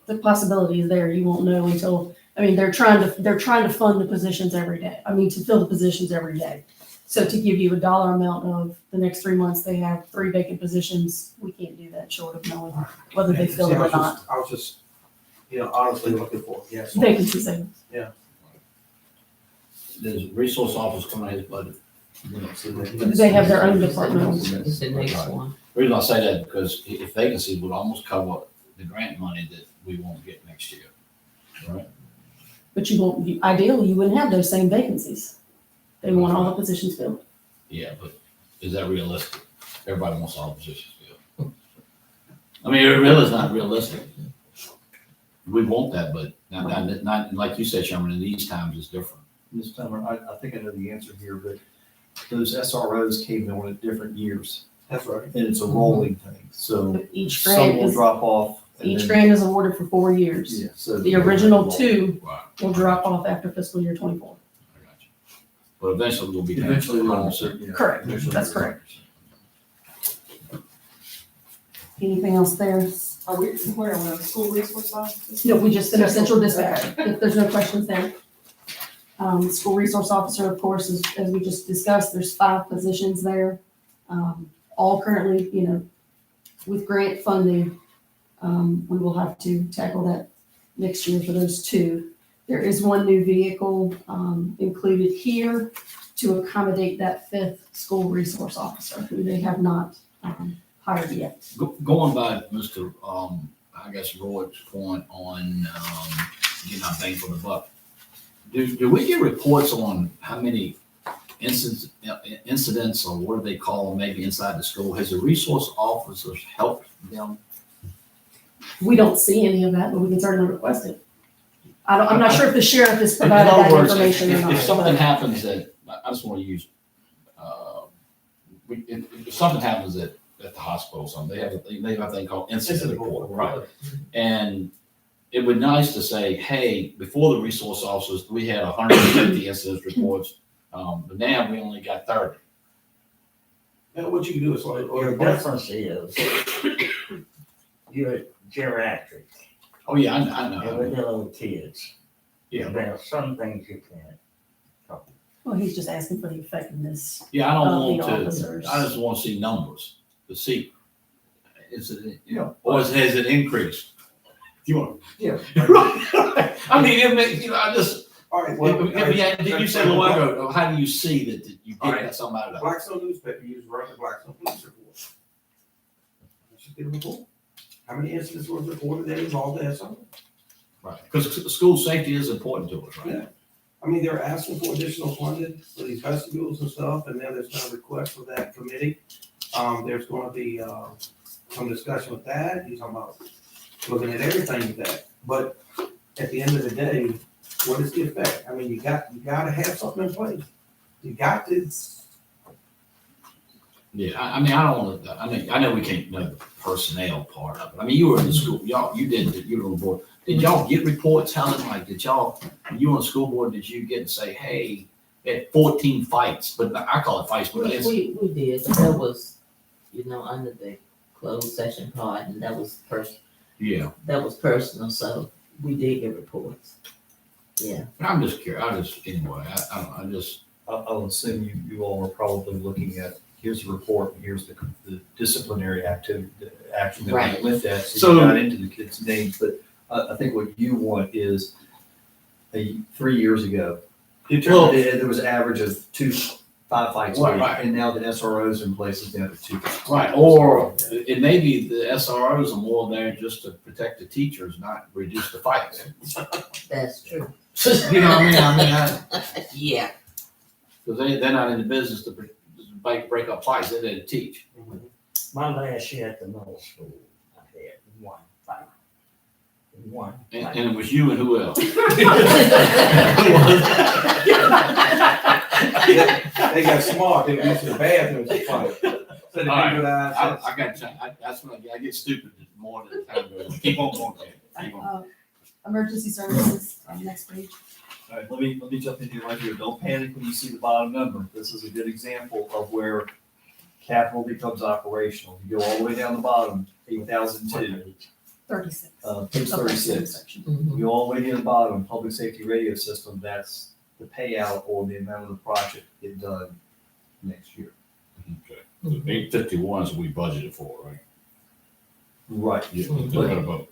The possibility is there. You won't know until, I mean, they're trying to fund the positions every day. I mean, to fill the positions every day. So to give you a dollar amount of the next 3 months, they have 3 vacant positions, we can't do that short of knowing whether they fill it or not. I was just, honestly looking for, yes. Vacancy savings. There's resource officers coming in his budget. They have their own department. It's the next one. The reason I say that, because if vacancies would almost cover the grant money that we won't get next year, right? But ideally, you wouldn't have those same vacancies. They want all the positions filled. Yeah, but is that realistic? Everybody wants all positions filled. I mean, it really is not realistic. We want that, but not like you said, Sherman, in these times it's different. Ms. Tummer, I think I know the answer here, but those SROs came in at different years, That's right. and it's a rolling thing, so Each some grant will is, drop off. and each then- grant is awarded for 4 years. Yeah, so. The original 2 Right, will drop off after fiscal year 24. I got you. But eventually we'll be. Eventually, we'll 100%. yeah. Correct, that's correct. Anything else there? Are we, where, on the school resource officer? No, we just finished central dispatch, if there's no questions there. School resource officer, of course, as we just discussed, there's 5 positions there. All currently, with grant funding, we will have to tackle that next year for those 2. There is 1 new vehicle, included here to accommodate that 5th school resource officer, who they have not, hired yet. Going by Mr. I guess Roy's point on, getting our bang for the buck. Do we get reports on how many incidents or what do they call them, maybe inside the school? Has the resource officers helped them? We don't see any of that, but we can certainly request it. I'm not sure if the sheriff has In provided other that words, information or if not. something but- happens that, I just want to use, if something happens at the hospital or something, they have a thing called incident report, right? And it would be nice to say, hey, before the resource officers, we had 150 incident reports, but now we only got 30. Now, what you can do is like, Your difference is, you're geriatric, Oh, yeah, I and know. we're dealing with kids. Yeah, There are some things you can't. Well, he's just asking for the effectiveness. yeah, I don't Of the want to, officers. I just want to see numbers, to see, is it, or has it increased? You want? Yeah. I mean, it makes, I just, all right, did you say a while ago, how do you see that you All did right. get something out of that? Blackstone newspaper uses right the Blackstone police report. Let's just get a report. How many incidents were reported that involved the SRO? Right, because school safety is important to us, right? Yeah. I mean, they're asking for additional funding for these vestibules and stuff, and then there's been a request for that committee. There's gonna be, some discussion with that, he's talking about looking at everything with that. But at the end of the day, what is the effect? I mean, you gotta have something in place. You got to, Yeah, I mean, I don't want to, I know we can't know the personnel part of it. I mean, you were in the school, you were on the board. Did y'all get reports, Helen, like, when you were on the school board, did you get to say, hey, we had 14 fights, but I call it fights, but it's, We did, but that was, under the closed session part, and that was personal, so we did get reports. Yeah. I'm just curious, anyway, I'll assume you all are probably looking at, here's the report, and here's the disciplinary activity, the action that Right. went with that. So- You got into the kids' names, but I think what you want is 3 years ago, Well- there was an average of 5 fights a week, Right. and now that SROs are in place, it's down to 2 fights. right, or it may be the SROs are more there just to protect the teachers, not reduce the fights. That's true. You know what I mean? Yeah. Because they're not in the business to break up fights, they're there to teach. My last year at the middle school, I had 1 fight. One. And it was you and who else? They got smart, they went to the bathroom, it's funny. So they All right. realized I that's- got, that's when I get stupid more than the time goes. Keep on going, Ken. Keep on. Emergency services, next page. All right, let me jump in here right here. Don't panic when you see the bottom number. This is a good example of where capital becomes operational. You go all the way down the bottom, 8,002, 36. page 36. Mhm. You go all the way to the bottom, public safety radio system, that's the payout or the amount of the project get done next year. Okay. The 851 is what we budgeted for, right? Right. Yeah, Mhm. we got a vote.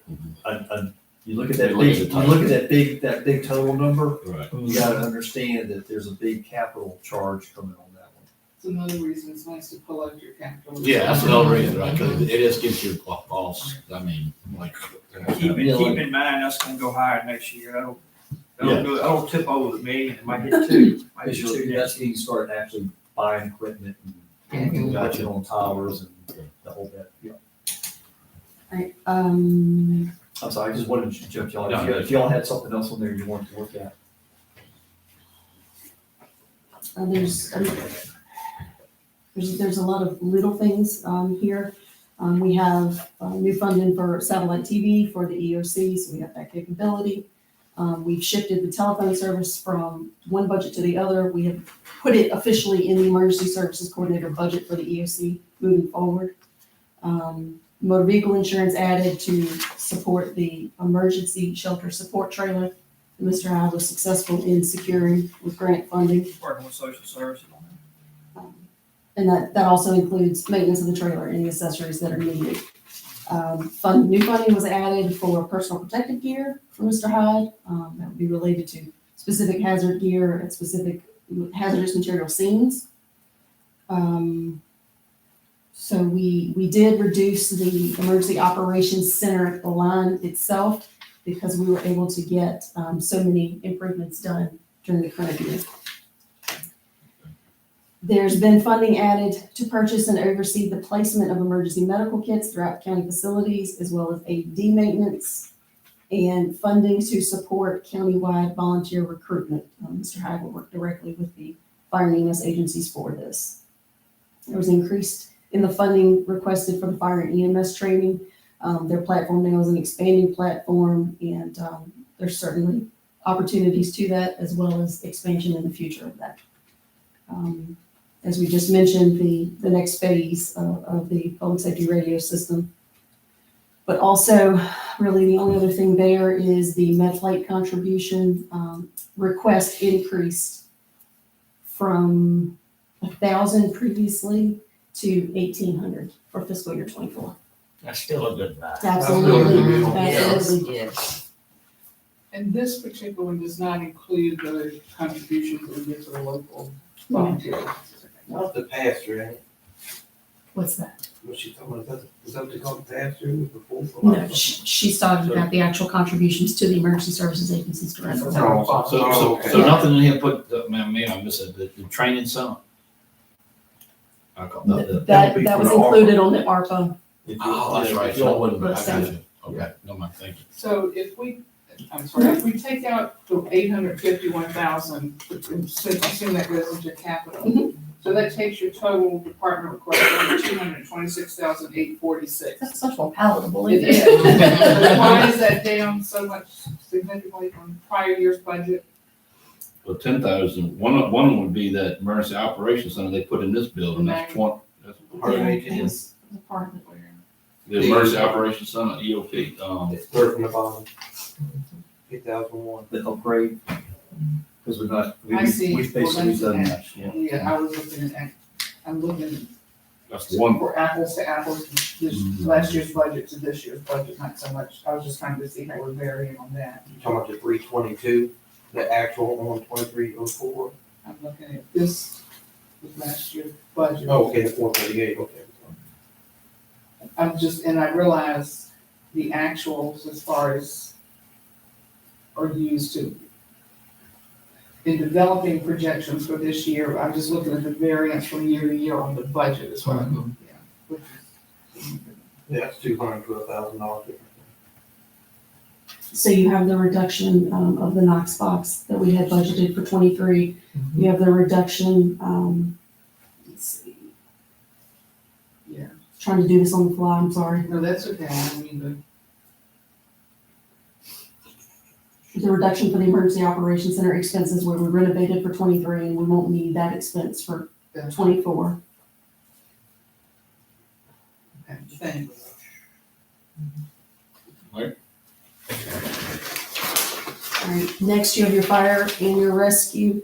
You look at that You look at big, the you look at that big total number, Right. you gotta understand that there's a big capital charge coming on that one. It's another reason it's nice to pull out your capital. Yeah, that's another reason, right? Because it just gives you a false, I mean, like. Keep in mind, that's gonna go higher next year. That'll tip over the million, it might hit two. Might hit Because two that's next when you start actually buying equipment and Mhm. budget on towers and the whole bit, yeah. Right, I'm sorry, I just wanted to jump y'all, No, if y'all had something else on there you wanted to look at. there's a lot of little things, here. We have, new funding for satellite TV for the EOC, so we have that capability. We've shifted the telephone service from one budget to the other. We have put it officially in the emergency services coordinator budget for the EOC moving forward. Motor vehicle insurance added to support the emergency shelter support trailer. Mr. Hyde was successful in securing with grant funding. working with social services on that. And that also includes maintenance of the trailer and the accessories that are needed. New funding was added for personal protective gear for Mr. Hyde. That would be related to specific hazard gear at specific hazardous material scenes. So we did reduce the emergency operations center line itself because we were able to get so many improvements done during the current year. There's been funding added to purchase and oversee the placement of emergency medical kits throughout county facilities, as well as AED maintenance and funding to support countywide volunteer recruitment. Mr. Hyde will work directly with the fire and EMS agencies for this. There was increased in the funding requested for the fire and EMS training. Their platform now is an expanding platform, and there's certainly opportunities to that, as well as expansion in the future of that. As we just mentioned, the next phase of the public safety radio system. But also, really the only other thing there is the MedFlight contribution request increased from 1,000 previously to 1,800 for fiscal year 24. That's still a good buy. Absolutely, Yes, absolutely. yes. And this particular one does not include the contributions that we get to the local volunteers. Not the pass-through, ain't it? What's that? What she talking about, is that what they call the pass-through before? No, she's talking about the actual contributions to the emergency services agencies directly. So nothing in here put, man, I missed it, the training center. I call that. That was included on the ARPA. Oh, that's right, so I wouldn't, I got you. Okay, no mind, thank you. So if we take out the 851,000, assume that goes into capital. So that takes your total department request to 226,846. That's much more palatable. It is. So why is that down so much significantly from prior year's budget? Well, 10,000, one of them would be that emergency operations center they put in this building, that's 20, that's It's a part of it. the emergency operations center, EOP, It's third from the bottom. 8,001. The upgrade, because we've not, I see. we've basically done that, yeah. Yeah, I was looking at, I'm looking that's the one. for apples to apples, this last year's budget to this year's budget, not so much. I was just trying to see how we're varying on that. You talking about the 322, the actual on 2304? I'm looking at this with last year's budget. Oh, okay, the 438, okay. And I realize the actuals as far as are used to, in developing projections for this year, I'm just looking at the variance from year to year on the budget as well. Yeah, which is- Yeah, that's $200 to $1,000 difference. So you have the reduction, of the Knox box that we had budgeted for 23. You have the reduction, let's see. Yeah. Trying to do this on the fly, I'm sorry. No, that's okay, I mean, The reduction for the emergency operations center expenses where we renovated for 23 and we won't need that expense for Yeah. 24. okay, thanks. All right, next you have your fire and your rescue.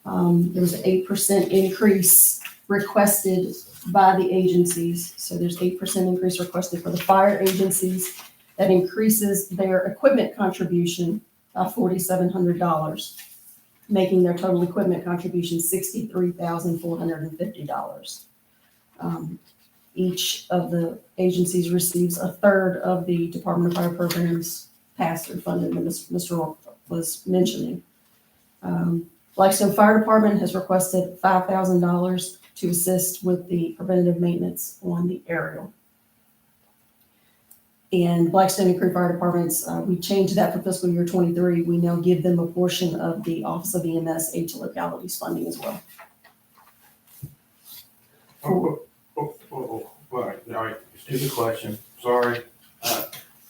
There was an 8% increase requested by the agencies. So there's 8% increase requested for the fire agencies. That increases their equipment contribution by $4,700, making their total equipment contribution $63,450. Each of the agencies receives a third of the Department of Fire Programs pass-through funding that Mr. Rourke was mentioning. Blackstone Fire Department has requested $5,000 to assist with the preventative maintenance on the aerial. And Blackstone and Crew Fire Departments, we changed that for fiscal year 23. We now give them a portion of the Office of EMS aid to localities funding as well. All right, stupid question, sorry.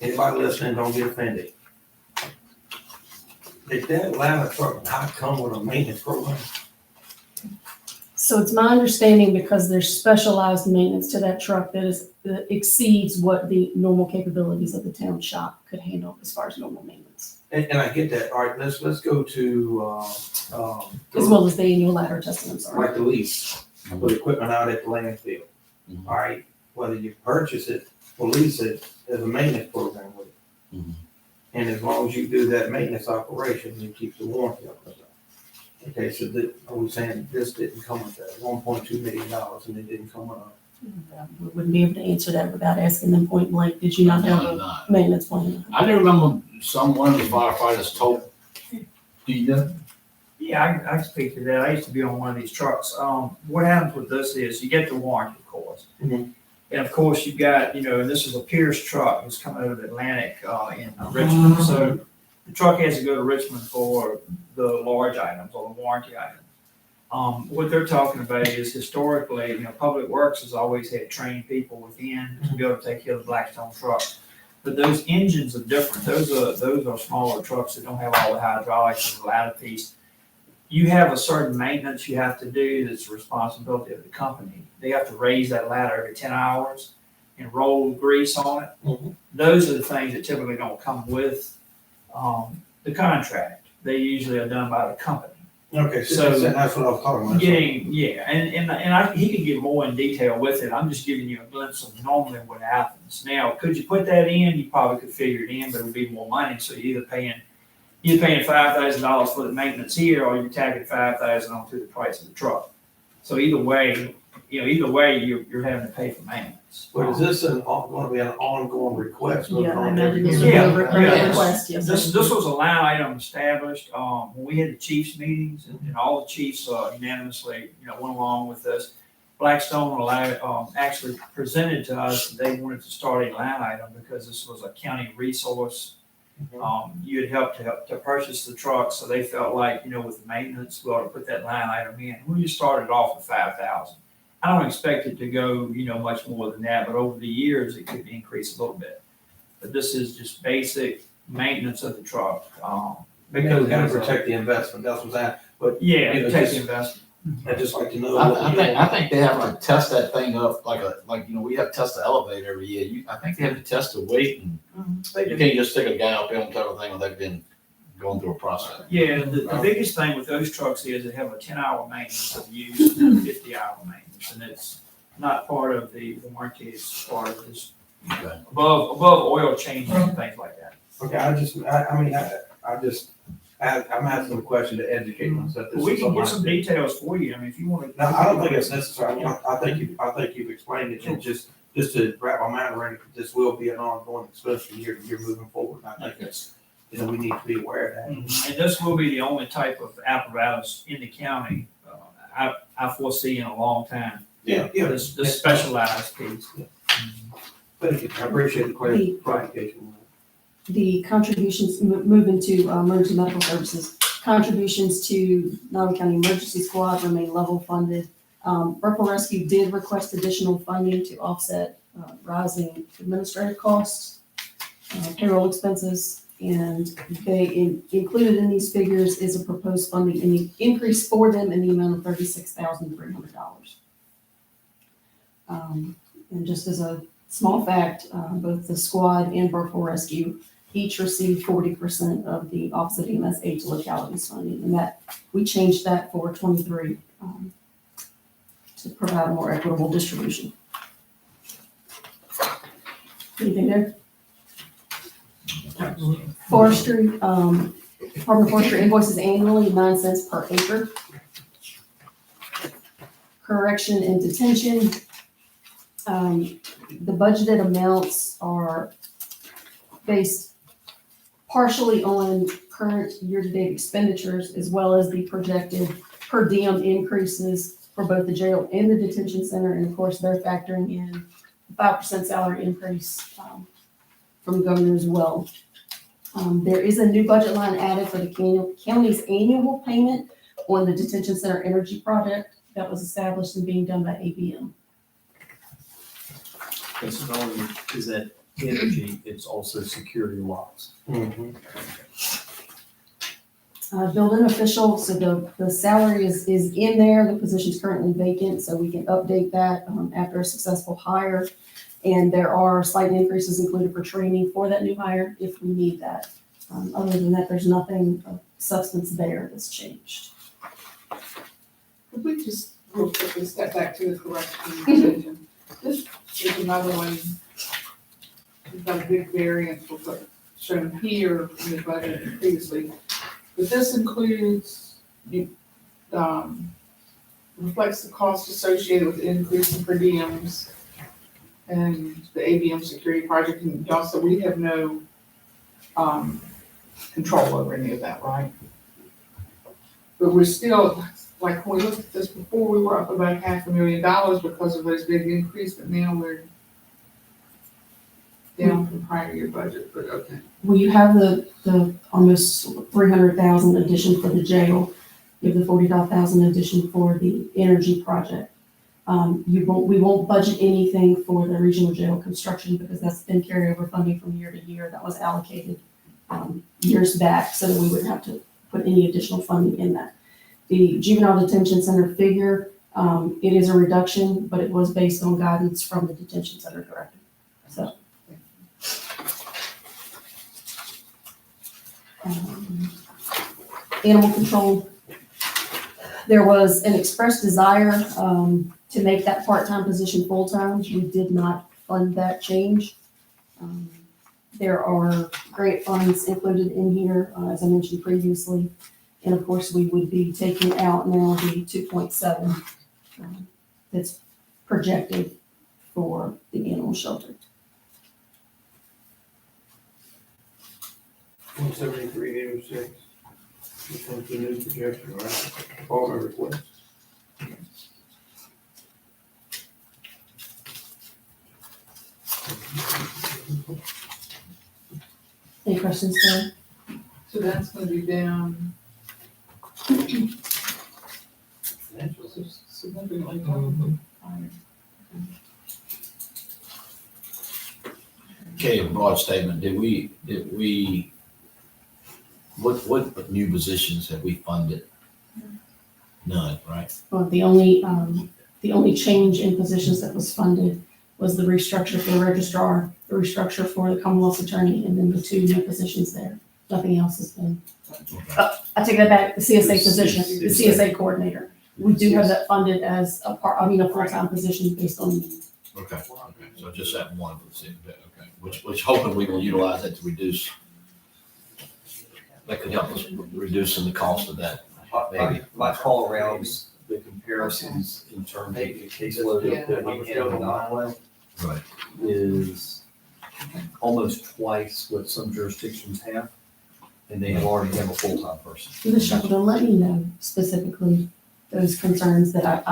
Anybody listening, don't get offended. Did that ladder truck not come with a maintenance program? So it's my understanding, because there's specialized maintenance to that truck that exceeds what the normal capabilities of the town shop could handle as far as normal maintenance, And I get that, all right, let's go to, as well as the annual ladder testing, I'm sorry. like the lease, put equipment out at the landfill. Mhm. All right, whether you purchase it or lease it, there's a maintenance program with it. Mhm. And as long as you do that maintenance operation, you keep the warranty up and stuff. Okay, so are we saying this didn't come with that $1.2 million and it didn't come with a? We wouldn't be able to answer that without asking them point blank, did you not have a Not. maintenance plan? I do remember one of the firefighters told, do you know? Yeah, I can speak to that. I used to be on one of these trucks. What happens with this is you get the warranty, of course. Mhm. And of course, you've got, this is a Pierce truck. It's coming out of Atlantic, in Richmond. So the truck has to go to Richmond for the large items or the warranty items. What they're talking about is historically, Public Works has always had trained people within to be able to take care of the Blackstone truck. But those engines are different. Those are smaller trucks that don't have all the hydraulics and the ladder piece. You have a certain maintenance you have to do that's the responsibility of the company. They have to raise that ladder every 10 hours and roll grease on it. Mhm. Those are the things that typically don't come with the contract. They usually are done by the company. Okay, So- so that's what I was talking about. He can get more in detail with it. I'm just giving you a glimpse of normally what happens. Now, could you put that in? You probably could figure it in, but it would be more money. So you're paying $5,000 for the maintenance here, or you're tacking $5,000 onto the price of the truck. So either way, you're having to pay for maintenance. But is this going to be an ongoing request? Yeah, I imagine Every this year? would be a Yeah. request, yes. This was a line item established, when we had the chiefs meetings, and all the chiefs unanimously, went along with this. Blackstone actually presented to us that they wanted to start a line item because this was a county resource. You had helped to purchase the truck, so they felt like, with the maintenance, we ought to put that line item in. We just started off with 5,000. I don't expect it to go, much more than that, but over the years, it could increase a little bit. But this is just basic maintenance of the truck, Because we gotta because, protect the investment, that's what's that, but yeah, you know, protect the just- investment. I'd just like to know. I think they have to test that thing up we have to test the elevator every year. I think they have to test the weight, and you can't just stick a guy up there on top of the thing without been going through a process. Yeah, the biggest thing with those trucks is they have a 10-hour maintenance of use and a 50-hour maintenance, and it's not part of the warranty, it's part of this Okay. above oil changes and things like that. Okay, I'm asking a question to educate myself. This We is can something get some details for you, if you want to. No, I don't think it's necessary. I think you've explained it, and just to wrap my mind around it, this will be an ongoing expense from year to year moving forward. And I think it's, we need to be aware of that. And this will be the only type of apparatus in the county, I foresee in a long time. Yeah. This specialized piece. Thank you. I appreciate the clarification. the contributions, moving to emergency medical services, contributions to Nottoway County Emergency Squad remain level funded. Purple Rescue did request additional funding to offset rising administrative costs, payroll expenses, and they included in these figures is a proposed funding increase for them in the amount of $36,300. And just as a small fact, both the squad and Purple Rescue each received 40% of the Office of EMS aid to localities funding, and that we changed that for 23 to provide a more equitable distribution. Anything there? Forestry, Department of Forestry invoices annually 9 cents per acre. Correction and detention. The budgeted amounts are based partially on current year-to-date expenditures as well as the projected per diem increases for both the jail and the detention center. And of course, they're factoring in a 5% salary increase from the governor as well. There is a new budget line added for the county's annual payment on the detention center energy project that was established and being done by ABM. It's not only is that energy, it's also security locks. Building official, so the salary is in there, the position's currently vacant, so we can update that after a successful hire. And there are slight increases included for training for that new hire if we need that. Other than that, there's nothing of substance there that's changed. Could we just real quickly step back to the correction decision? This is another one, we've got a big variance with what's shown here in the budget previously. But this includes, reflects the cost associated with the increase in per diems and the ABM security project, and also we have no, control over any of that, right? But we're still, like, when we looked at this before, we were up about $500,000 because of this big increase, but now we're down from prior year budget, but okay. Well, you have the almost 300,000 addition for the jail, you have the 45,000 addition for the energy project. We won't budget anything for the regional jail construction because that's been carryover funding from year to year that was allocated years back, so that we wouldn't have to put any additional funding in that. The juvenile detention center figure, it is a reduction, but it was based on guidance from the detention center director. So. Animal control. There was an expressed desire to make that part-time position full-time. We did not fund that change. There are grant funds included in here, as I mentioned previously. And of course, we would be taking out now the 2.7 that's projected for the animal shelter. 173,806. This one's the new projection, right? All my requests. Any questions there? So that's gonna be down significantly. Okay, a broad statement. Did we, what new positions have we funded? None, right? Well, the only change in positions that was funded was the restructure for the registrar, the restructure for the Commonwealth's attorney, and then the 2 new positions there. Nothing else has been. I take that back, the CSA position, the CSA coordinator. We do have that funded as a full-time position based on need. Okay, so just that one, okay, which hoping we will utilize that to reduce, that could help us reducing the cost of that, maybe. My call arounds, the comparisons in terms of the caseload that we have in Nottoway Right. is almost twice what some jurisdictions have, and they already have a full-time person. Ms. Shackleton, let me know specifically those concerns that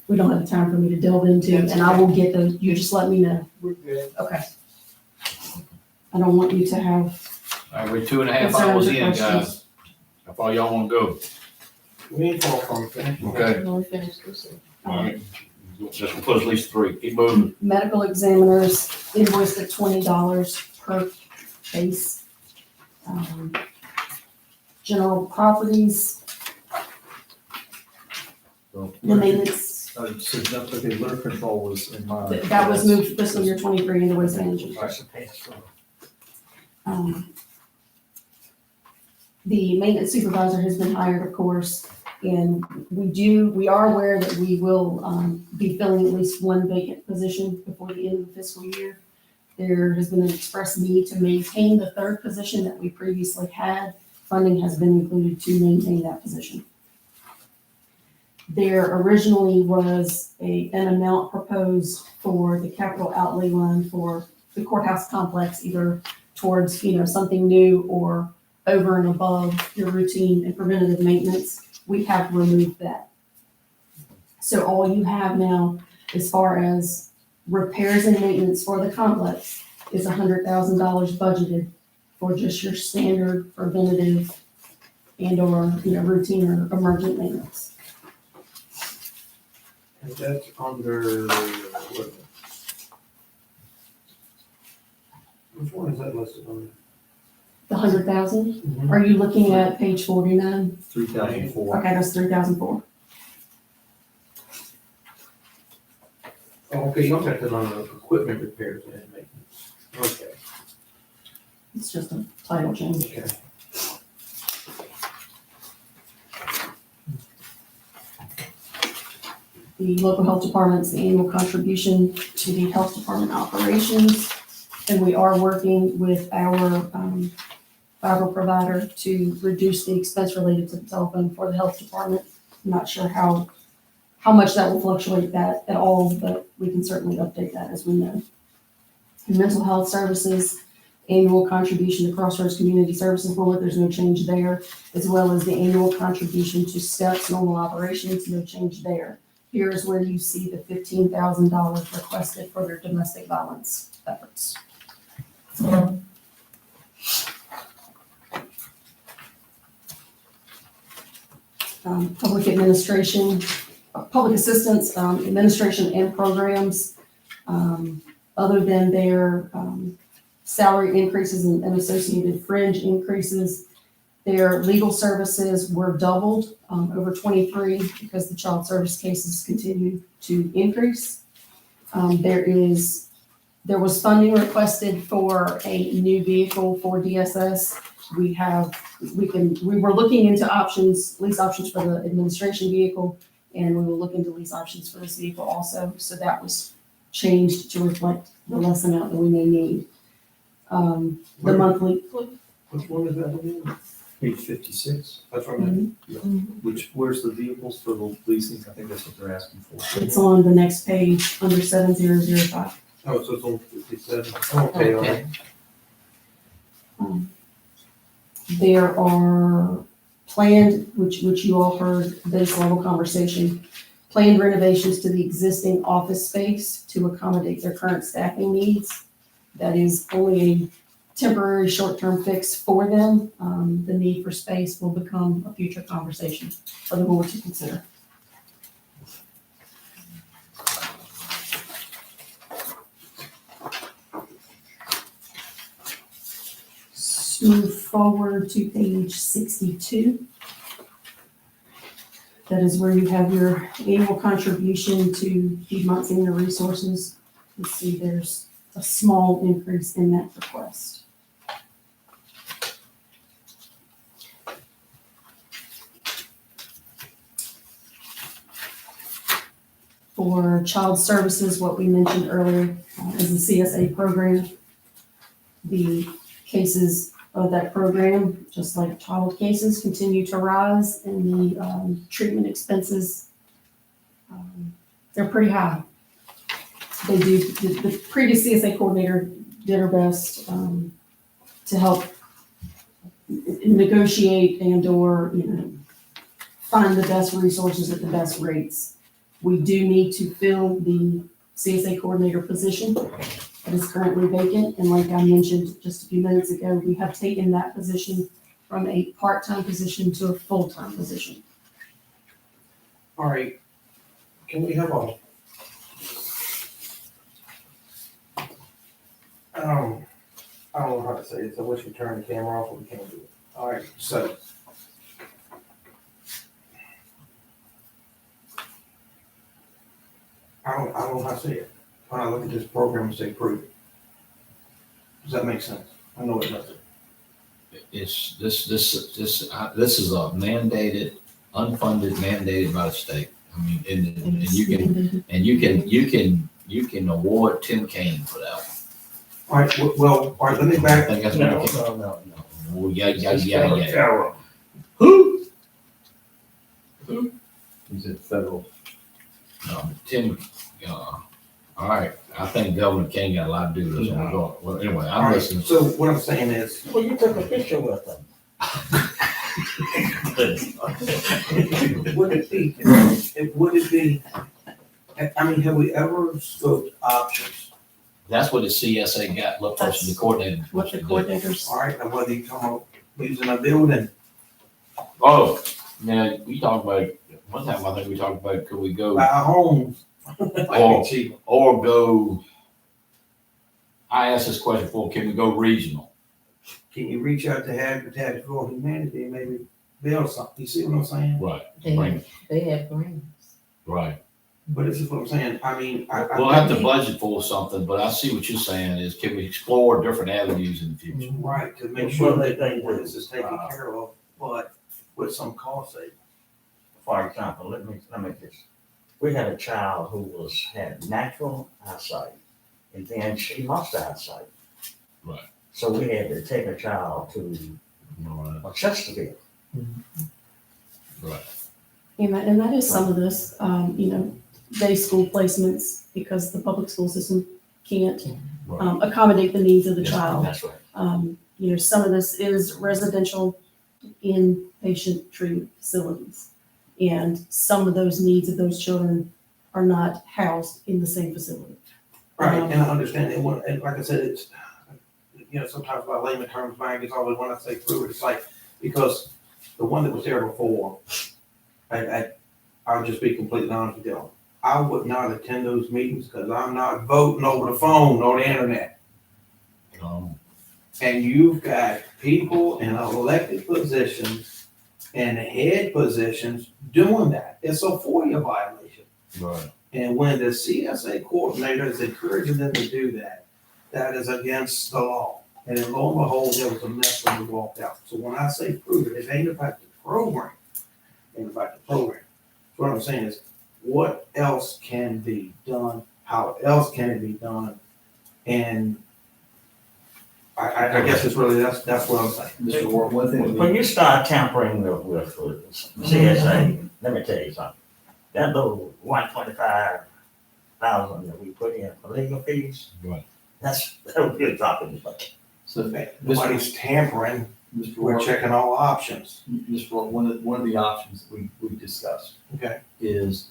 we don't have the time for me to delve into, and I will get those, you just let me know. We're good. Okay. I don't want you to have, All right, we're 2.5 Concerns hours or in, questions? guys. How far y'all wanna go? We ain't far from finished. Okay. When we finish this. All right. Just gonna put at least 3. Keep moving. medical examiners invoiced at $20 per case. General properties, So, the maintenance, so that, okay, litter control was in mind. that was moved fiscal year 23 into waste management. Um, The maintenance supervisor has been hired, of course, and we are aware that we will, be filling at least one vacant position before the end of the fiscal year. There has been an express need to maintain the third position that we previously had. Funding has been included to maintain that position. There originally was an amount proposed for the capital outlay line for the courthouse complex, either towards, something new or over and above your routine and preventative maintenance. We have removed that. So all you have now, as far as repairs and maintenance for the complex, is $100,000 budgeted for just your standard preventative and or, routine or emergent maintenance. And that's under, what? Which one is that listed on? The 100,000, are you looking at page 49? 3,004. Okay, that's 3,004. Oh, okay, y'all got that on the equipment repairs and maintenance. Okay, It's just a title change. okay. The local health department's annual contribution to the health department operations. And we are working with our fiber provider to reduce the expense related to the telephone for the health department. I'm not sure how much that will fluctuate that at all, but we can certainly update that as we know. And mental health services, annual contribution to Crossroads Community Services Board, there's no change there, as well as the annual contribution to STEP's normal operations, no change there. Here is where you see the $15,000 requested for their domestic violence efforts. Public administration, public assistance, administration and programs, other than their salary increases and associated fringe increases, their legal services were doubled over 23 because the child service cases continue to increase. There was funding requested for a new vehicle for DSS. We were looking into options, lease options for the administration vehicle, and we will look into lease options for this vehicle also. So that was changed to reflect the less amount that we may need. The monthly, Which one is that again? Page 56, That's what I meant. where's the vehicles for the leasing? I think that's what they're asking for. it's on the next page under 7005. Oh, so it's on 57. Okay, all right. There are planned, which you all heard, base level conversation, planned renovations to the existing office space to accommodate their current staffing needs. That is only a temporary short-term fix for them. The need for space will become a future conversation for the board to consider. Move forward to page 62. That is where you have your annual contribution to Piedmont Senior Resources. You see there's a small increase in that request. For child services, what we mentioned earlier is the CSA program. The cases of that program, just like child cases, continue to rise, and the treatment expenses, they're pretty high. They do, the previous CSA coordinator did her best to help negotiate and or, find the best resources at the best rates. We do need to fill the CSA coordinator position. that is currently vacant. And like I mentioned just a few minutes ago, we have taken that position from a part-time position to a full-time position. All right, can we have a? I don't know how to say it, so we should turn the camera off or we can't do it. All right, so. I don't know how to say it. When I look at this program and say prove it. Does that make sense? I know it doesn't. It's, this is a mandated, unfunded, mandated by the state. I mean, and you can award Tim Kaine for that one. All right, well, all right, let me I back. think that's No, what it no, no, no. Oh, yeah. Federal. Who? He's at federal. Tim, all right, I think Governor King got a lot to do with this one. Well, anyway, All I'm right, listening. so what I'm saying is, Well, you took a picture with them. would it be, I mean, have we ever scoped options? That's what the CSA got, look person, the coordinator. What the coordinators, All right, and whether you come up using a building, Oh, now, we talked about, one time I think we talked about, could we go, buy homes. Might be cheaper. or go, I asked this question before, can we go regional? Can you reach out to Habitat for Humanity and maybe build something? You see what I'm saying? Right, They have grants. right. But this is what I'm saying, I mean, We'll have to budget for something, but I see what you're saying is, can we explore different avenues in the future? Right, to make sure Well, that they do. this is taken care of, but with some cost savings. For example, let me this. We had a child who had natural eyesight, and then she lost eyesight. Right. So we had to take a child to Chesterfield. Right. and that is some of this, day school placements, because the public school system can't Right. accommodate the needs of the Yes, child. That's right. Some of this is residential inpatient treatment facilities. And some of those needs of those children are not housed in the same facility. Right, and I understand, and like I said, it's, sometimes by layman terms, mine gets always when I say through it, it's like, because the one that was there before, I'll just be completely honest with you. I would not attend those meetings because I'm not voting over the phone or the internet. And you've got people in elected positions and head positions doing that. It's a FOIA violation. Right. And when the CSA coordinator is encouraging them to do that, that is against the law. And then lo and behold, there was a mess when we walked out. So when I say prove it, it ain't about the program. It ain't about the program. So what I'm saying is, what else can be done? How else can it be done? And I guess it's really, that's what I'm saying. Mr. Ward, one thing that When we, you start tampering with CSA, let me tell you something. That little 125,000 that we put in for legal fees, Right. that'll be a drop in the bucket. so, Nobody's tampering, Mr. we're Ward, checking all options. Mr. Ward, one of the options that we discussed Okay. is,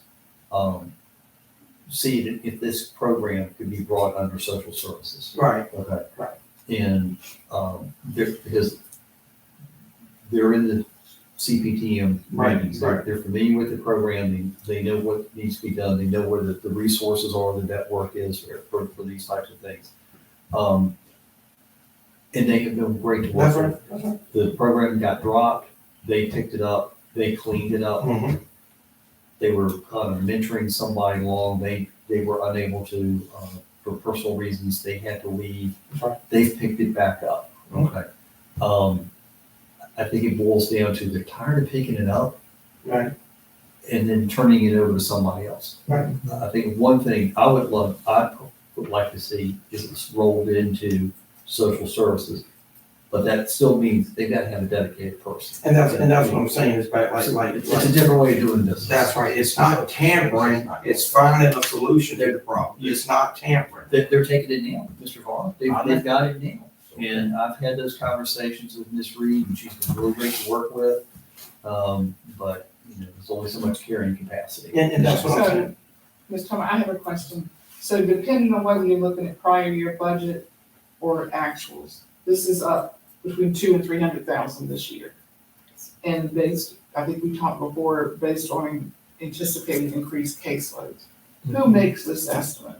see if this program could be brought under social services. Right. Okay. Right. And, because they're in the CPTM Right, rankings, right. they're familiar with the program, they know what needs to be done, they know where the resources are, the network is for these types of things. And they have been great to work That's with. right, that's right. The program got dropped, they picked it up, they cleaned it up. Mhm. They were kind of mentoring somebody along, they were unable to, for personal reasons, they had to leave. That's right. They've picked it back up, okay? I think it boils down to they're tired of picking it up Right, and then turning it over to somebody else. right. I think one thing I would like to see is it's rolled into social services, but that still means they gotta have a dedicated person. And that's what I'm saying, is like, It's a different way of doing business. that's right, it's not tampering, it's finding a solution to the problem, it's not tampering. They're taking it now, Mr. Vaughn, they've got it now. And I've had those conversations with Ms. Reed, and she's been really great to work with. But, there's only so much carrying capacity. And that's what I'm saying. Ms. Thomas, I have a question. So depending on whether you're looking at prior year budget or actuals, this is up between 200,000 and 300,000 this year. And based, I think we talked before, based on anticipated increased caseloads. Who makes this estimate?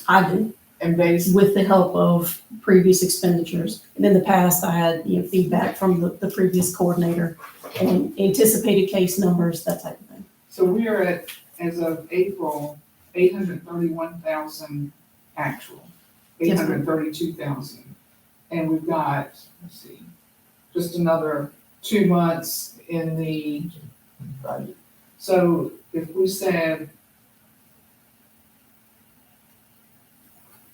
I do, And based, with the help of previous expenditures. And in the past, I had, feedback from the previous coordinator on anticipated case numbers, that type of thing. so we are at, as of April, 831,000 actual, Yes, ma'am. 832,000. And we've got, let's see, just another 2 months in the budget. So if we said,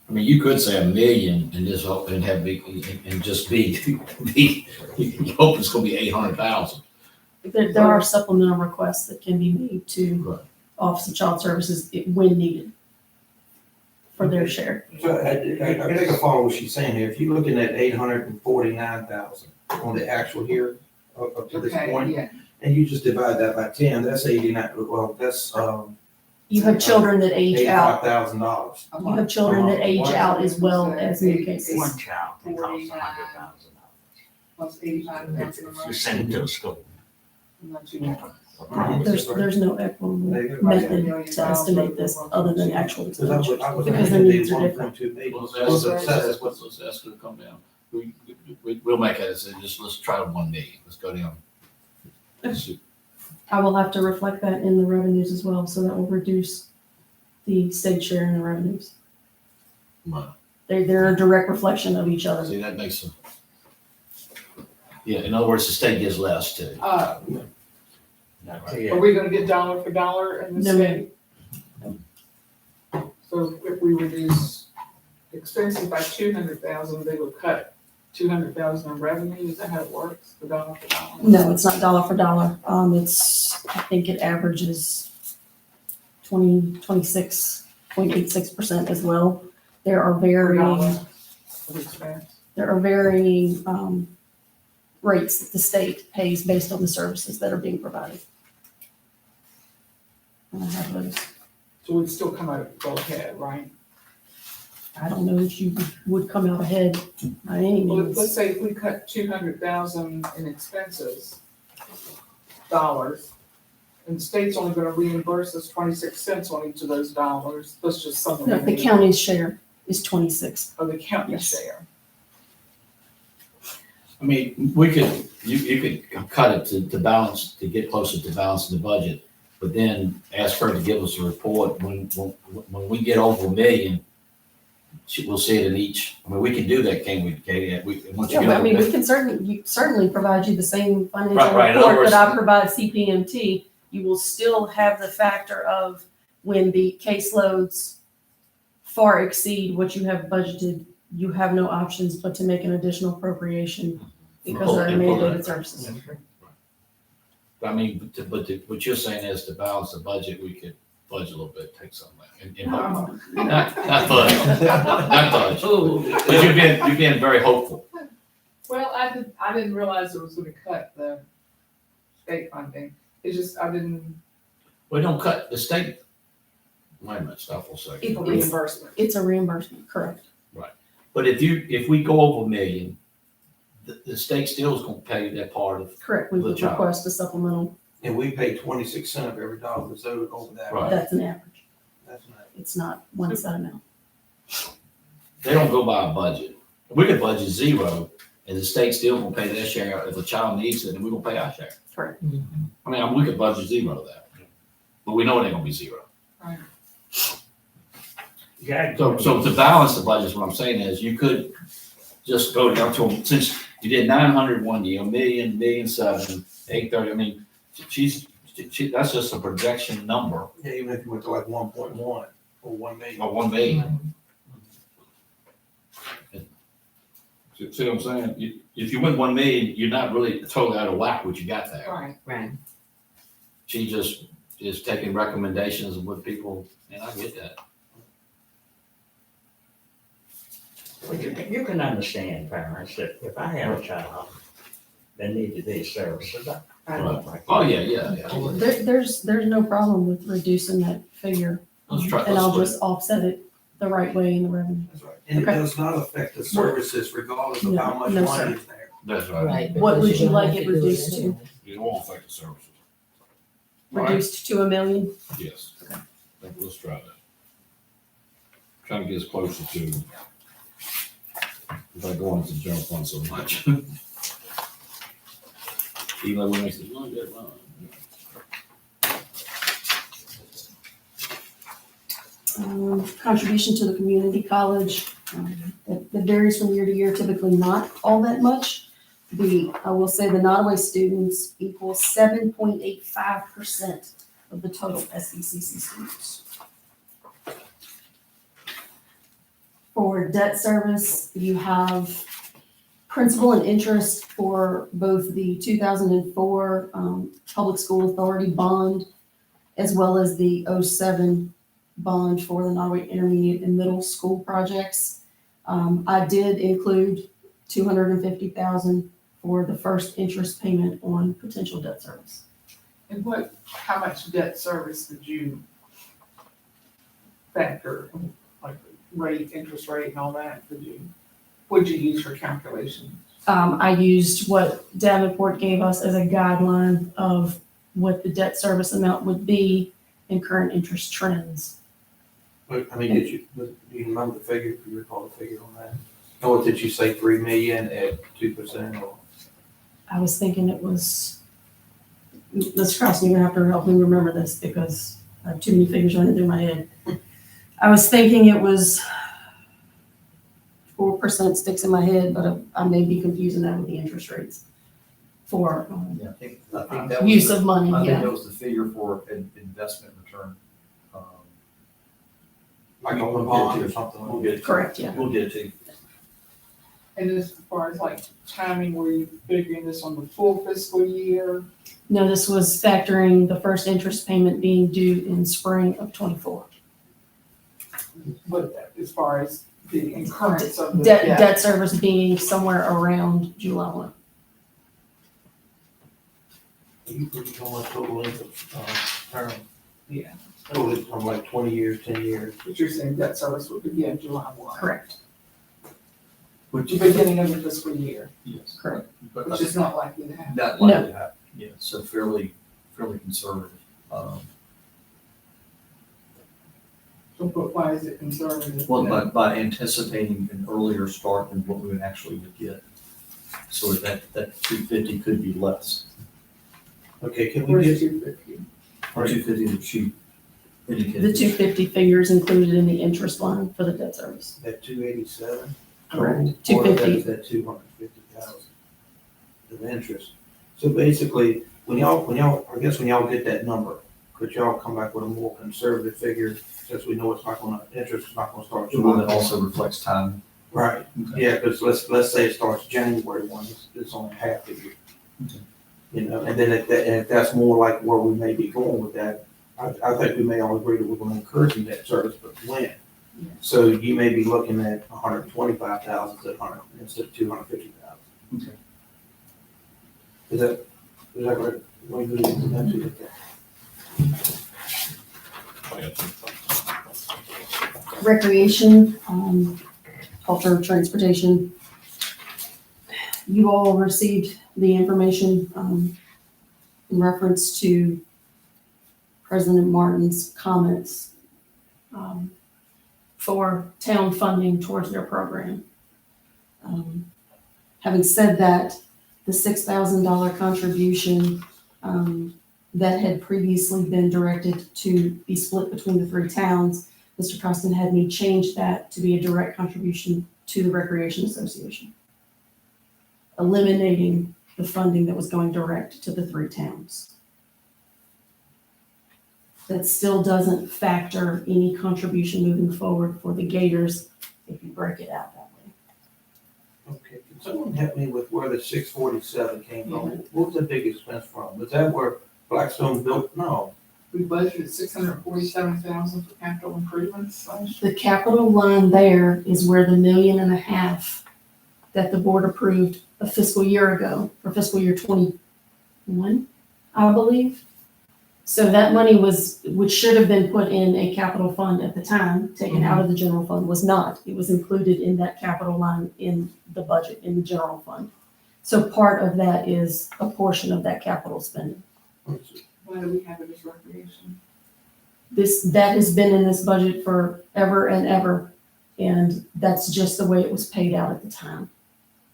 I mean, you could say 1 million and just hope and have and just be, you hope it's gonna be 800,000. There are supplemental requests that can be made to Right. Office of Child Services when needed for their share. So I think I follow what she's saying here. If you're looking at 849,000 on the actual here up to this okay, point, yeah, and you just divide that by 10, that's 89, well, that's, You have children that age out. $85,000. a You month. have children that age Why- out as well as new cases. One child can cost $100,000. Plus 85,000 a If you month. send it to a school. Not too much. There's no equitable method to estimate this other than actual Because I expenditures, was because the thinking needs are it'd different. be 1.2 million. Well, So that's what- that's gonna come down. We'll make it, let's try 1 million, let's go down. I will have to reflect that in the revenues as well, so that will reduce the state share in the revenues. Right. They're a direct reflection of each other. See, that makes some. Yeah, in other words, the state gives less too. Now, tell you, Are we gonna get dollar for dollar in the No, state? So if we reduce expenses by 200,000, they will cut 200,000 in revenue, is that how it works, the dollar for dollar? No, it's not dollar for dollar. I think it averages 26.86% as well. There are Per dollar varying, of expense. rates that the state pays based on the services that are being provided. And I have those. So we'd still come out go ahead, right? I don't know if you would come out ahead by any Well, means. let's say if we cut 200,000 in expenses, dollars, and the state's only gonna reimburse us 26 cents on each of those dollars, that's just something. No, the county's share is 26. Of the county Yes. share. I mean, you could cut it to balance, to get closer to balancing the budget, but then ask her to give us a report when we get over 1 million. We'll see it in each, I mean, we can do that, can't we, Katie? Once you Yeah, get but I over mean, that- we can certainly provide you the same financial Right, in other report words- that I provide CPMT. You will still have the factor of when the caseloads far exceed what you have budgeted, you have no options but to make an additional appropriation because they're mandated services. I mean, what you're saying is to balance the budget, we could budget a little bit, take some of that. Not budge, not budge. But you've been very hopeful. Well, I didn't realize it was gonna cut the state funding, it's just, I didn't, We don't cut the state. Wait a minute, stop for a second. for reimbursement. It's a reimbursement, correct? But if we go over 1 million, the state still is gonna pay that part of. Correct. We would The child. request a supplemental. And we pay 26 cents of every dollar that's owed over that. Right. That's an average. That's not. It's not one set amount. They don't go by a budget. We could budget 0, and the state still gonna pay their share. If a child needs it, then we're gonna pay our share. Correct. I mean, we could budget 0 of that, but we know it ain't gonna be 0. yeah, So to balance the budget, what I'm saying is you could just go down to, since you did 900 one year, 1 million, 1,000,007, 830, I mean, that's just a projection number Yeah, even if you went to like 1.1 or 1 million. of 1 million. See what I'm saying? If you went 1 million, you're not really totally out of whack what you got there. Right. Right. She just is taking recommendations of what people, and I get that. Well, you can understand, parents, that if I have a child that needed these services, I don't like. Oh, yeah. There's no problem with reducing that figure. Let's try- And I'll let's just offset it the right way in the revenue. That's right. And it Okay. does not affect the services regardless of how much No, money sir. is there. That's right. Right. What because would you don't like have it to do reduced to? anyway. It won't affect the services. Reduced to $1 million? Yes. Let's try that. Trying to get as close to, without going into the general fund so much. Even though we make some money, that run. Contribution to the community college, that varies from year to year, typically not all that much. I will say the Nottoway students equal 7.85% of the total SBCC students. For debt service, you have principal and interest for both the 2004 Public School Authority bond as well as the '07 bond for the Nottoway Intermediate and Middle School projects. I did include $250,000 for the first interest payment on potential debt service. And how much debt service did you factor, like rate, interest rate and all that, what'd you use for calculation? I used what Davenport gave us as a guideline of what the debt service amount would be in current interest trends. But, I mean, do you remember the figure, do you recall the figure on that? Or did you say 3 million at 2% or? I was thinking it was, Mr. Carlson, you're gonna have to help me remember this because I have too many figures running through my head. I was thinking it was 4% sticks in my head, but I may be confusing that with the interest rates for Yeah, I think that was. use of money, I think yeah. that was the figure for an investment return. Like on a bond or something? We'll get it. Correct, yeah. We'll get it to you. And as far as like timing, were you figuring this on the full fiscal year? No, this was factoring the first interest payment being due in spring of '24. But as far as the incurrence of the Debt, debt? debt service being somewhere around July 1. You put on a total length of, term, Yeah, total from like 20 years, 10 years. but you're saying debt service would begin July 1. Correct, The beginning of the fiscal year, Yes. correct. But which is not likely to happen. not likely to happen, yeah, so fairly conservative. But why is it conservative? Well, by anticipating an earlier start than what we would actually would get. So that 250 could be less. Okay, can we Where's get, 250? Or 250 that she indicated. The 250 figures included in the interest line for the debt service. that 287? Correct. Or 250. that is that 250,000 of interest. So basically, when y'all, I guess when y'all get that number, could y'all come back with a more conservative figure, since we know it's not gonna, interest is not gonna start The one July? that also reflects time. Right, yeah, because let's say it starts January 1, it's only half the year. Okay. You know, and then if that's more like where we may be going with that, I think we may all agree that we're gonna encourage debt service, but when? Yeah. So you may be looking at 125,000 instead of 250,000. Okay. Is that right? What do you think about that? Recreation, culture, transportation. You all received the information in reference to President Martin's comments for town funding towards their program. Having said that, the $6,000 contribution that had previously been directed to be split between the three towns, Mr. Costin had me change that to be a direct contribution to the Recreation Association, eliminating the funding that was going direct to the three towns. That still doesn't factor any contribution moving forward for the Gators if you break it out that way. Okay, can someone help me with where the 647 came from? What was the big expense from? Was that where Blackstone built? No. We budgeted $647,000 for capital improvements last year. The capital line there is where the $1.5 million that the board approved a fiscal year ago, for fiscal year 21, I believe. So that money which should have been put in a capital fund at the time, taken out of the general fund, was not. It was included in that capital line in the budget, in the general fund. So part of that is a portion of that capital spending. Why do we have it as recreation? That has been in this budget forever and ever, and that's just the way it was paid out at the time.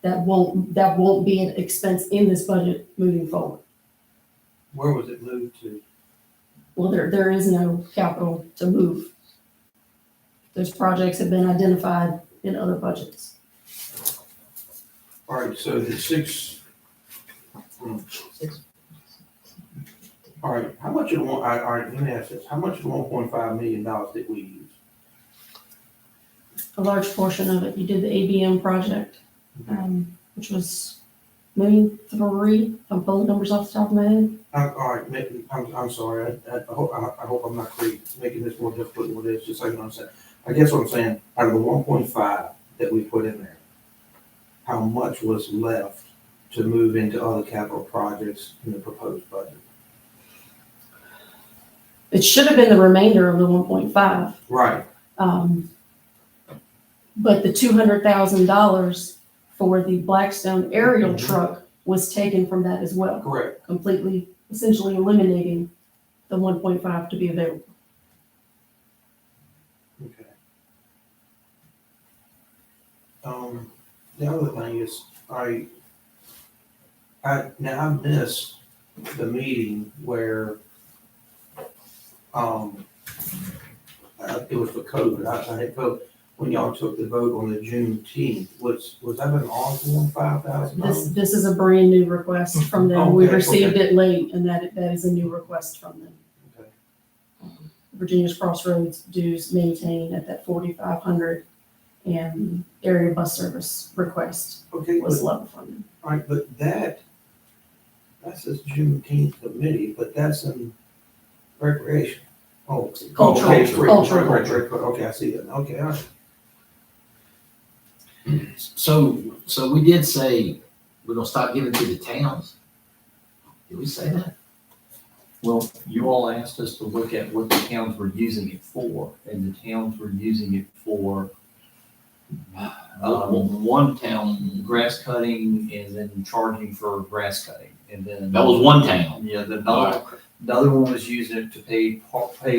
That won't be an expense in this budget moving forward. Where was it moved to? Well, there is no capital to move. Those projects have been identified in other budgets. All right, so the all right, how much of the all right, let me ask this, how much of the $1.5 million did we use? A large portion of it, you did the ABM project, which was $1.3 million, if I'm pulling numbers off the top of my head. All right, I'm sorry, I hope I'm not making this more difficult than what it is, just so you understand. I guess what I'm saying, out of the 1.5 that we put in there, how much was left to move into other capital projects in the proposed budget? It should have been the remainder of the 1.5. Right, But the $200,000 for the Blackstone aerial truck was taken from that as well, correct. completely, essentially eliminating the 1.5 to be available. Okay. The other thing is, I missed the meeting where, it was for COVID, I had COVID, when y'all took the vote on the Juneteenth, was that an Osborne $5,000? This is a brand new request from them. We Okay, received it late, and that is a new request from them. Okay. Virginia's Crossroads dues maintain at that 4,500, and area bus service request Okay, was but, level funded. all right, but that says Juneteenth committee, but that's in recreation. Oh, Cultural, okay, cultural. right, okay, I see that, okay, all right. So we did say we're gonna start giving to the towns. Did we say that? Well, you all asked us to look at what the towns were using it for, and the towns were using it for One town, grass cutting and then charging for grass cutting. And then that was one town. Yeah, the other one was using it to pay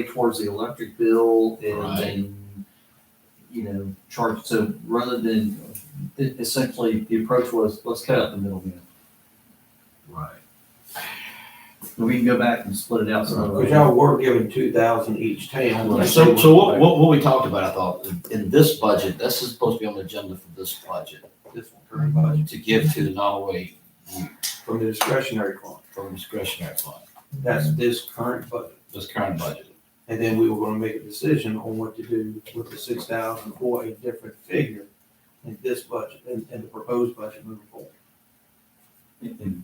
towards the electric bill and Right. then, charge. So rather than, essentially, the approach was, let's cut out the middleman. Right. And we can go back and split it out. Because y'all were giving 2,000 each town. So what we talked about, I thought, in this budget, this is supposed to be on the agenda for this budget, This one, current budget, to give to the Nottoway from the discretionary fund, from discretionary fund, that's this current budget. this current budget. And then we were gonna make a decision on what to do with the 6,000 for a different figure in this budget, in the proposed budget moving forward. And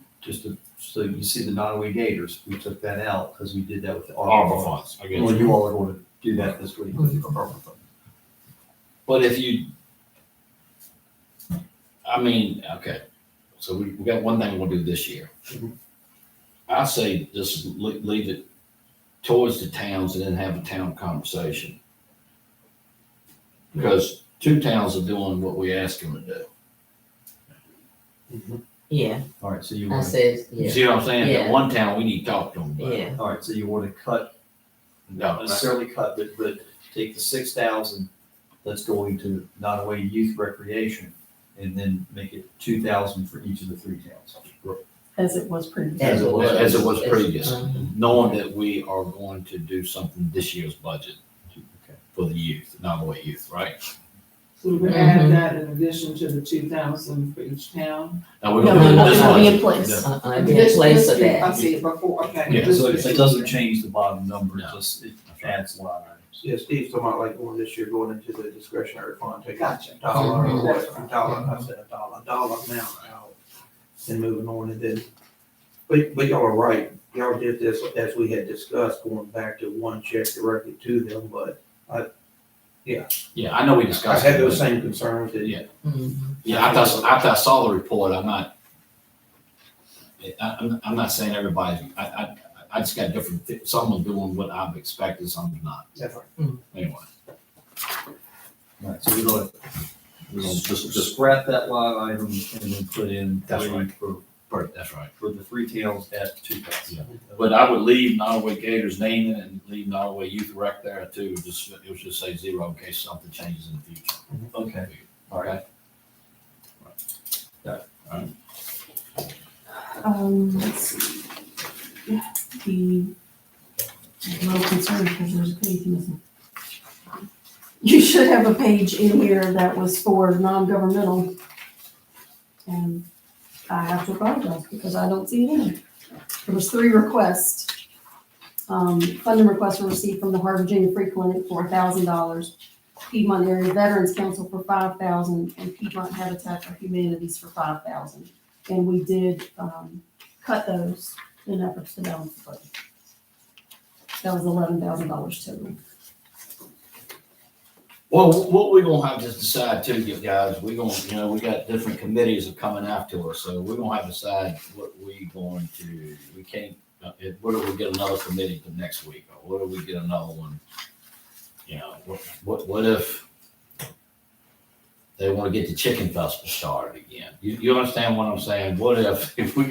so you see the Nottoway Gators, we took that out because we did that with the ARPA ARPA funds, I Well, guess. you all are going to do that this week with the ARPA fund. But if you, okay, so we got one thing we'll do this year. Mhm. I say just leave it towards the towns and then have a town conversation. Because two towns are doing what we asked them to do. Yeah, All right, so you I want, said, You yeah, see what I'm saying? Yeah. That one town, we need to talk to them about. yeah. all right, so you want to cut, not necessarily cut, but take the 6,000 that's going to Nottoway Youth Recreation and then make it 2,000 for each of the three towns. As it was previously. As it was previous, Mhm. knowing that we are going to do something this year's budget Okay. for the youth, Nottoway youth, right? So we're gonna add that in addition to the 2,000 for each town. Now, we're No, gonna do no, this it'll be budget. in place. It'd be in place of I that. see it before, okay. Yeah, This So it fiscal doesn't year. change the bottom number, No. just it adds line items. Yeah, Steve's talking about like going this year, going into the discretionary fund, taking Gotcha. a dollar, Mhm. or what, a dollar amount out and moving on and then, but y'all are right. Y'all did this as we had discussed, going back to one check directly to them, but Yeah, I know we I discussed had it. those but- same concerns that. Yeah. Mhm. Yeah, after I saw the report, I'm not saying everybody, I just got different, some are doing what I've expected, some not. That's right. Anyway, Right, so we're gonna just scrap that line item and then put in That's three right. for that's right. the three towns at 2,000. But I would leave Nottoway Gators name in it and leave Nottoway Youth Rec there too. Just, it would just say 0 in case something changes in the future. Okay, all right. Let's see. The, I'm a little concerned because there's a page missing. You should have a page in here that was for non-governmental. And I have to apologize because I don't see it in there. There was 3 requests. Funding requests were received from the Heart of Virginia Free Clinic for $1,000, Piedmont Area Veterans Council for $5,000, and Piedmont Habitat for Humanities for $5,000. And we did, cut those in efforts to balance the budget. That was $11,000 total. Well, what we're gonna have to decide too, you guys, we're gonna, we got different committees that are coming after us, so we're gonna have to decide what we going to, we can't, what if we get another committee for next week, or what if we get another one? What if they wanna get the chicken festival started again? You understand what I'm saying? What if we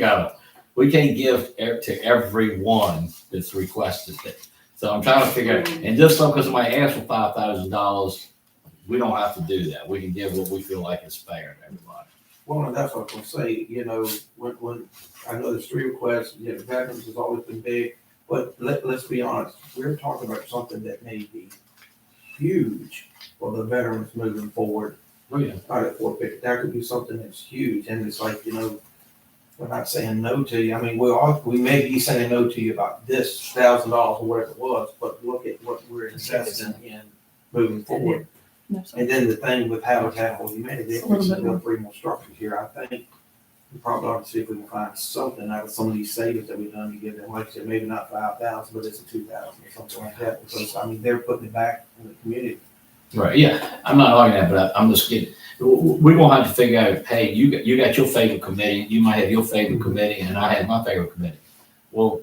can't give to everyone that's requested it? So I'm trying to figure out, and just so because somebody asked for $5,000, we don't have to do that. We can give what we feel like is fair to everybody. Well, and that's what I'm gonna say, when, I know there's 3 requests, veterans has always been big, but let's be honest, we're talking about something that may be huge for the veterans moving forward. Oh, yeah. Out at Fort Pitt, that could be something that's huge, and it's like, we're not saying no to you. I mean, we may be saying no to you about this $1,000 or whatever it was, but look at what we're investing in moving forward. And then the thing with Habitat for Humanity, they're fixing to build 3 more structures here. I think we probably ought to see if we can find something out of some of these savings that we've done to give them, like I said, maybe not 5,000, but it's a 2,000 or something like that, because, I mean, they're putting it back in the community. Right, yeah, I'm not arguing that, but I'm just getting, we're gonna have to figure out, hey, you got your favorite committee, you might have your favorite committee, and I have my favorite committee. Well,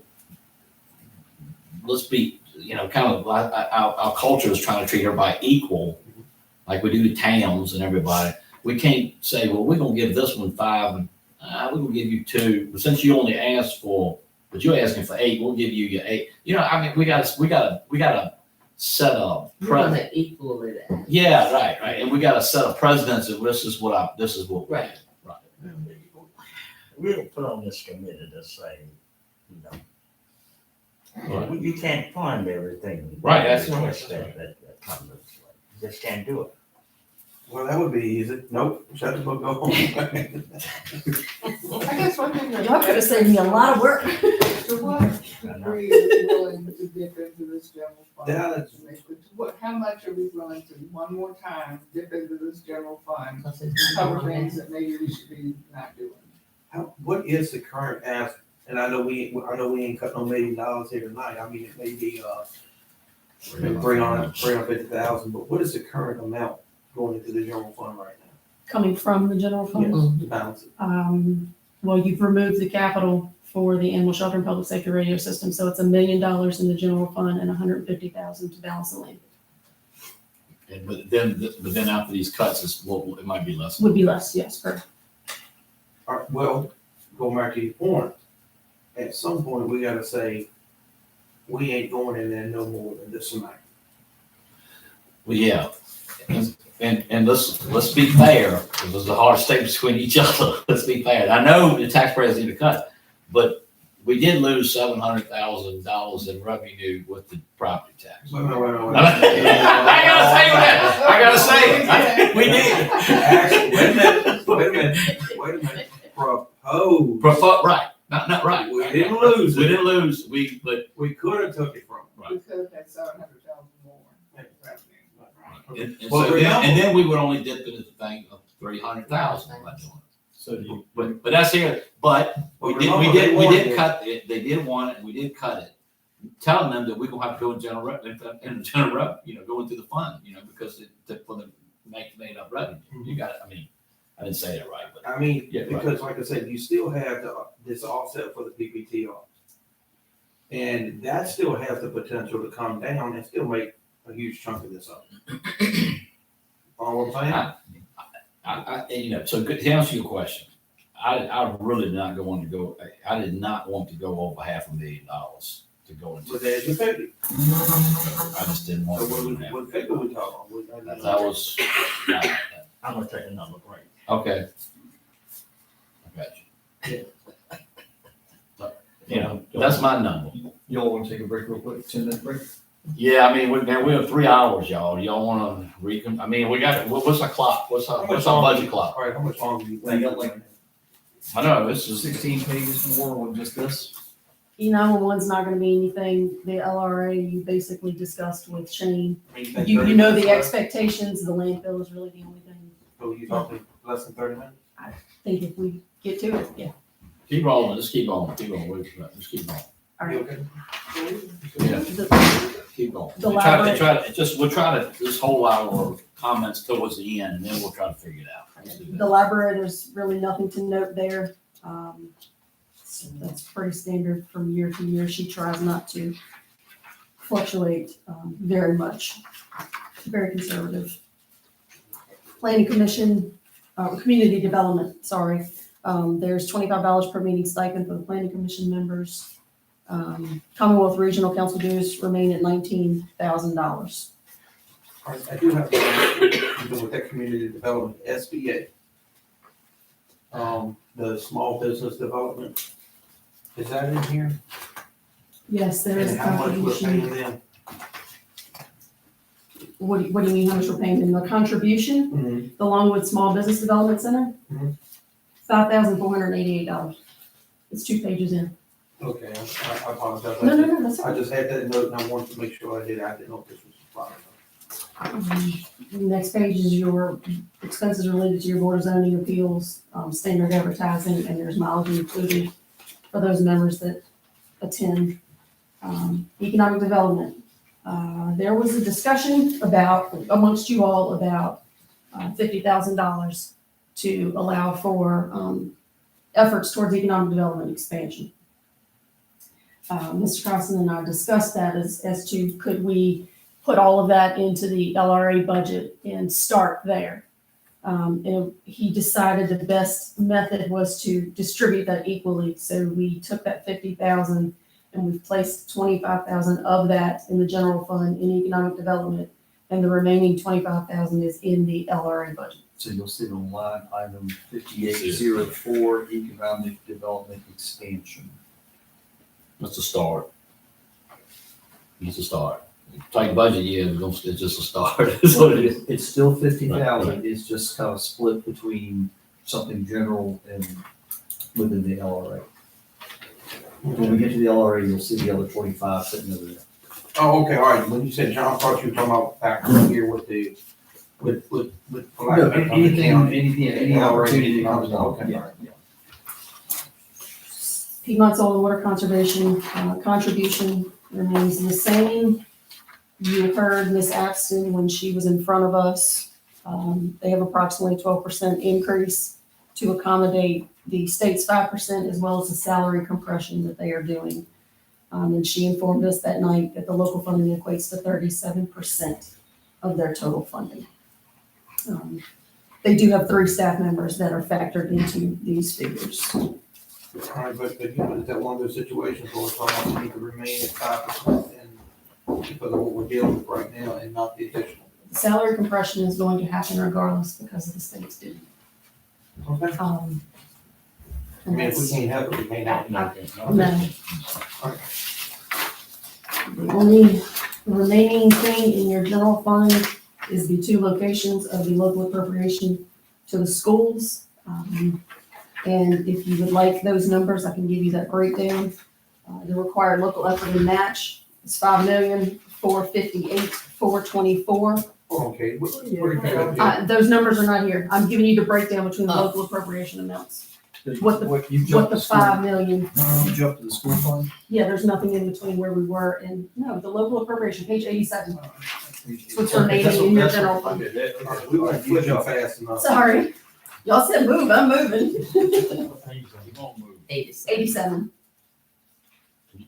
let's be, kind of, our culture is trying to treat everybody equal, like we do the towns and everybody. We can't say, well, we're gonna give this one 5, and we're gonna give you 2, but since you only asked for, but you're asking for 8, we'll give you your 8. I mean, we gotta set up. You're gonna equal it out. Yeah, right, and we got to set a precedence of this is what. Right. We'll put on this committee to say, you can't fund everything. Right, that's what Request that comes this way. You just can't do it. Well, that would be easy. Nope, shut the book, go home. I guess one thing that. Y'all could have saved me a lot of work. So what degree are we willing to dip into this general fund? That is- How much are we willing to, one more time, dip into this general fund, cover things that maybe we should be not doing? What is the current ask? And I know we ain't cut no $1 million here tonight. I mean, it may be, 350,000, but what is the current amount going into the general fund right now? Coming from the general fund. Yes, to balance it. Well, you've removed the capital for the animal shelter and public safety radio system, so it's $1 million in the general fund and $150,000 to balance the land. But then after these cuts, it might be less. Would be less, yes, correct. All right, well, going back to your point, at some point, we gotta say, we ain't going in there no more than this amount. Well, yeah, and let's be fair, because there's a hard statement between each other. Let's be fair. I know the taxpayers need to cut, but we did lose $700,000 in revenue with the property tax. Wait. I gotta say it. We did. Actually, wait a minute. Propose. Right, not right. We didn't lose We it. didn't lose. But we could have took it from. We could have had 700,000 more revenue. And then we would only dip into the thing of 300,000 by doing it. So But that's here, but we did cut it, they did want it, and we did cut it. Telling them that we're gonna have to go in general go into the fund, because for the made up revenue. You got it, I didn't say that right, but. I mean, Yeah, right. because like I said, you still have this offset for the PPTR. And that still has the potential to come down and still make a huge chunk of this up. Follow what I'm saying? So good, to answer your question, I really did not want to go, I did not want to go over $500,000 to go into. But there's your figure. I just didn't So want to. what figure we talking about? That was, I'm gonna take a number, right? okay. I got you. Yeah, that's my number. Y'all wanna take a break real quick, 10-minute break? Yeah, I mean, we're 3 hours, y'all. Y'all wanna I mean, we got, what's our clock? What's our budget clock? All right, how much longer do you Well, think? you got like I know, this is, 16 pages more on just this. E911's not gonna be anything, the LRA you basically discussed with Shane. Think You 30 know the minutes? expectations, the landfill is really the only thing. So you talking less than 30 minutes? I think if we get to it, yeah. keep rolling, just keep on, just keep on. All You right. okay? Yeah, The- keep going. The We'll try library- we'll try to, this whole hour of comments towards the end, and then we'll try to figure it out. Let's do The that. library, there's really nothing to note there. So that's pretty standard from year to year. She tries not to fluctuate very much. Very conservative. Planning Commission, Community Development, sorry. There's $25 per meeting stipend for the Planning Commission members. Commonwealth Regional Council dues remain at $19,000. All right, I do have to ask, even with that community development, SBA. The small business development, is that in here? Yes, there is a And how much we're contribution. paying them? What do you mean, how much we're paying them? The contribution, the Longwood Small Business Development Center? Mhm. $5,488. It's 2 pages in. Okay, I apologize. No, that's I okay. just had that note and I wanted to make sure I didn't know if this was a problem. The next page is your expenses related to your Board of Zoning Appeals, standard advertising, and there's mileage included for those members that attend. Economic development. There was a discussion amongst you all about $50,000 to allow for efforts towards economic development expansion. Mr. Carlson and I discussed that as to could we put all of that into the LRA budget and start there. And he decided the best method was to distribute that equally. So we took that 50,000 and we've placed 25,000 of that in the general fund in economic development, and the remaining 25,000 is in the LRA budget. So you'll see it on line item 5804, economic development expansion. That's a start. It's a start. Tight budget, yeah, it's just a start. That's what it is. It's still 50,000, it's just kind of split between something general and within the LRA. When we get to the LRA, you'll see the other 25 sitting over there. Oh, okay, all right, when you said John, I thought you were talking about back here with the, with. No, any opportunity that comes up. Okay, Yeah, all right. yeah. Piedmont Soil and Water Conservation contribution remains the same. You heard Ms. Axton when she was in front of us. They have approximately 12% increase to accommodate the state's 5% as well as the salary compression that they are doing. And she informed us that night that the local funding equates to 37% of their total funding. They do have 3 staff members that are factored into these figures. All right, but you know, is that one of those situations where we're talking about we need to remain at 5% and because of what we're dealing with right now and not the additional? The salary compression is going to happen regardless because of the state's due. Okay. I I mean, if we can't help it, we can't help it. No. The only remaining thing in your general fund is the 2 locations of the local appropriation to the schools. And if you would like those numbers, I can give you that breakdown. The required local effort and match is $5,458,424. Okay, what are you gonna Those numbers are not here. I'm giving you the breakdown between the local appropriation amounts. What the- You What jumped the to school, 5 million, you jumped to the school fund? yeah, there's nothing in between where we were and, no, the local appropriation, page 87. It's what's remaining in your general fund. do? We weren't flipping fast enough. Sorry. Y'all said move, I'm moving. You won't move. 87.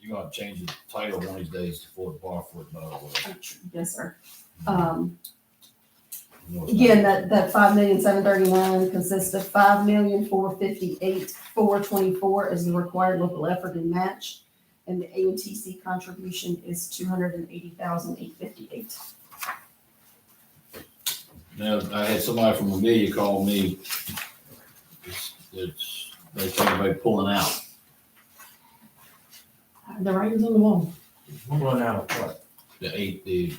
You're gonna change the title one of these days to Fort Bar Football. Yes, sir. You know, it's Again, not- that 5,739,000 consists of 5,458,424 is the required local effort and match. And the AMTC contribution is 280,858. Now, I had somebody from Amelia call me. They talking about pulling out. The writing's on the wall. Well, now, what? The AMTC.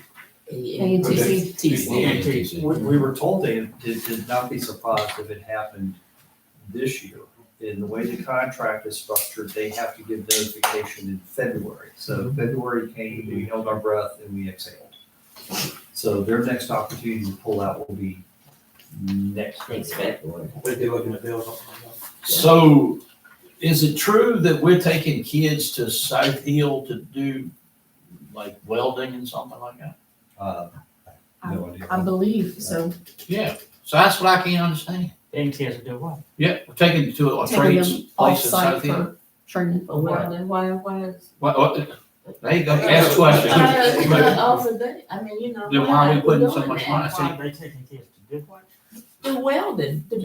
We were told they did not be surprised if it happened this year. In the way the contract is structured, they have to give notification in February. So February came, we held our breath and we exhaled. So their next opportunity to pull out will be next February. But they're looking to build something like that. So, is it true that we're taking kids to South Hill to do like welding and something like that? No idea. I believe so. Yeah, so that's what I can't understand. Them kids do what? Yeah, we're taking to a Taking trades them place in off-site South Hill. for training. But well, then why is? What, there you go, ask a question. Over there, I mean, you know. Then why are we putting so doing much that? money? Why are they taking kids to do what? Do welding, to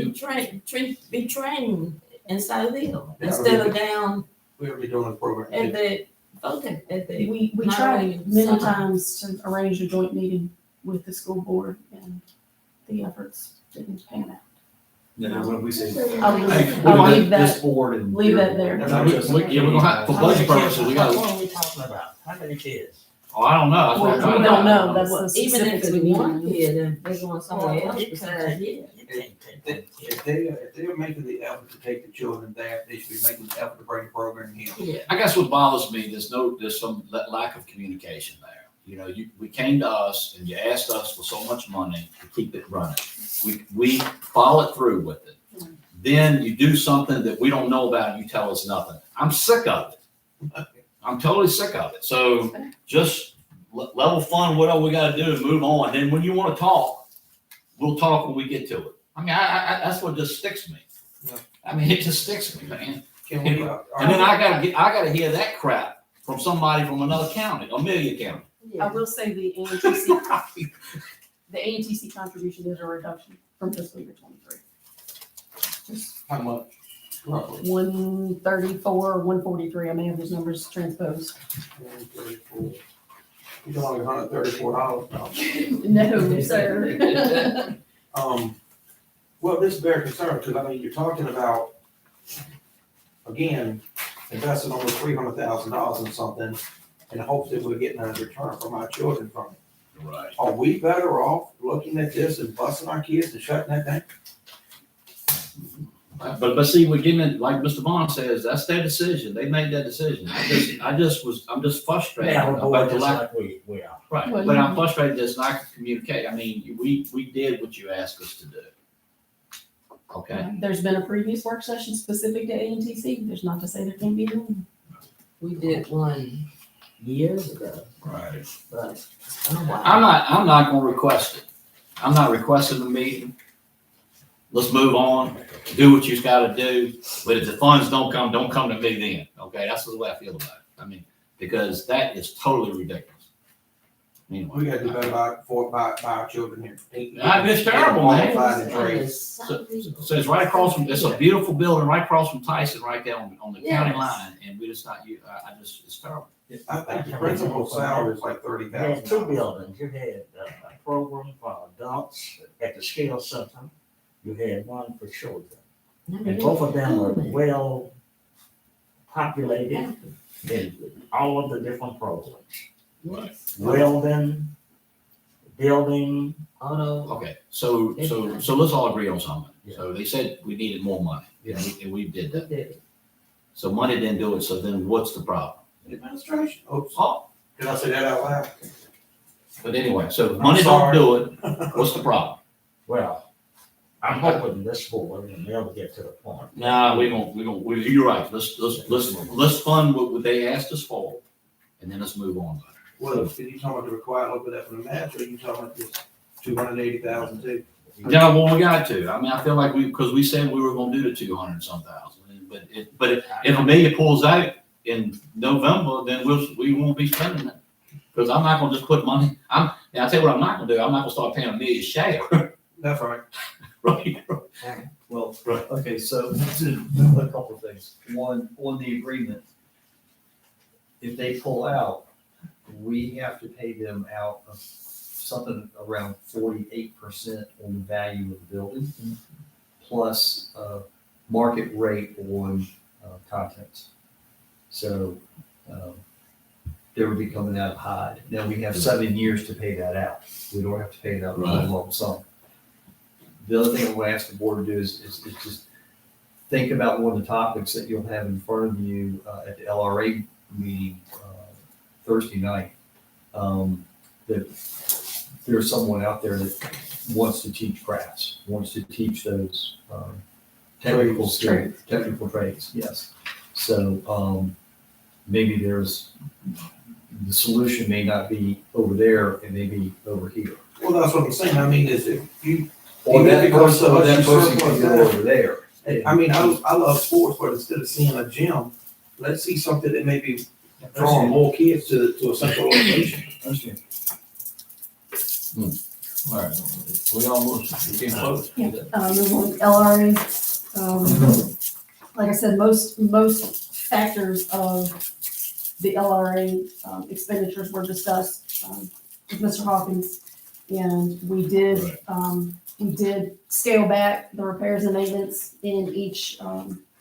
be trained in South Hill, Yeah, instead of really. down We'll be doing a program. at the, okay, at the. We Not tried only many summer. times to arrange a joint meeting with the school board and the efforts didn't pan out. No, what we say. I'll Hey, I'll we- leave this that, board and. leave that there. Not We- just- we- yeah, we're gonna have, for How many budget kids- purposes, we What gotta, are we talking about? How many kids? oh, I don't know. That's what I'm We trying to- don't know, that's Well, the even if specifics it's we need. one kid and they're going somewhere else You besides here. You can't take them kids. If they're making the effort to take the children there, they should be making the effort to bring the program here. Yeah. I guess what bothers me, there's some lack of communication there. You know, we came to us and you asked us for so much money to keep it running. We followed through with it. Then you do something that we don't know about and you tell us nothing. I'm sick of it. I'm totally sick of it. So just level fund whatever we gotta do and move on. Then when you wanna talk, we'll talk when we get to it. I mean, I that's what just sticks me. Yeah. I mean, it just sticks me, man. Can we, And then I gotta hear that crap from somebody from another county, Amelia County. I will say the AMTC contribution is a reduction from fiscal year 23. Just how much? Roughly. 134, 143, I may have those numbers transposed. 134. You're only $134 now. No, sir. Well, this is very concerning, because I mean, you're talking about, again, investing over $300,000 in something in the hopes that we're getting a return from our children from it. Right. Are we better off looking at this and busting our kids and shutting that down? But see, we're getting it, like Mr. Vaughn says, that's their decision. They made that decision. I'm just frustrated Yeah, we're about bored the just lack. like we are. Right, Well, but you- I'm frustrated there's lack of communication. I mean, we did what you asked us to do. Okay, There's been a previous work session specific to AMTC, there's not to say there can't be one. We did one years ago, right. but I don't know why. I'm not gonna request it. I'm not requesting the meeting. Let's move on, do what you've gotta do, but if the funds don't come to me then, okay? That's the way I feel about it. I mean, because that is totally ridiculous. Anyway. We gotta do better by our children here. It's terrible, man. Qualified in trades. So it's right across from, it's a beautiful building right across from Tyson, right there on the county Yes. line, and we just not, it's terrible. I think the principal's salary is like You had $30,000. two buildings. You had a program for adults at the skill center. You had one for children. And both of them are well populated in all of the different programs. Right. Welding, building, Auto, Okay, so let's all agree on something. So they said we needed more money, and we did we that. did it. So money didn't do it, so then what's the problem? Administration. Oops. Oh, Did I say that out loud? but anyway, so if money don't do it, what's the problem? well, I'm hoping this board will never get to the point. Nah, you're right. Let's fund what they asked us for, and then let's move on. Well, did you talk about the required local that for the match, or you talking about this 280,000 too? Yeah, well, we got to. I mean, I feel like because we said we were gonna do the 200 some thousand, but if Amelia pulls out, in November, then we won't be spending it. Because I'm not gonna just put money, now I'll tell you what I'm not gonna do, I'm not gonna start paying Amelia's share, That's right. right? Well, Right. okay, so a couple of things. One, on the agreement, if they pull out, we have to pay them out of something around 48% on the value of the building, plus market rate on contents. So they would be coming out of Hyde. Now, we have 7 years to pay that out. We don't have to pay it out in Right. one lump sum. The other thing I want to ask the board to do is just think about one of the topics that you'll have in front of you at the LRA meeting Thursday night. That there's someone out there that wants to teach crafts, wants to teach those technical skills, technical trades, yes. So maybe there's, the solution may not be over there, it may be over here. Well, that's what I'm saying. I mean, is if you, Or Even that because person, or of that us, person you can surplus go that. over there. I mean, I love sports, but instead of seeing a gym, let's see something that maybe draw more kids to a central location. Understand. All right, we almost, we came close. Move on, LRA, like I said, most factors of the LRA expenditures were discussed with Mr. Hawkins. And we did scale back the repairs and maintenance in each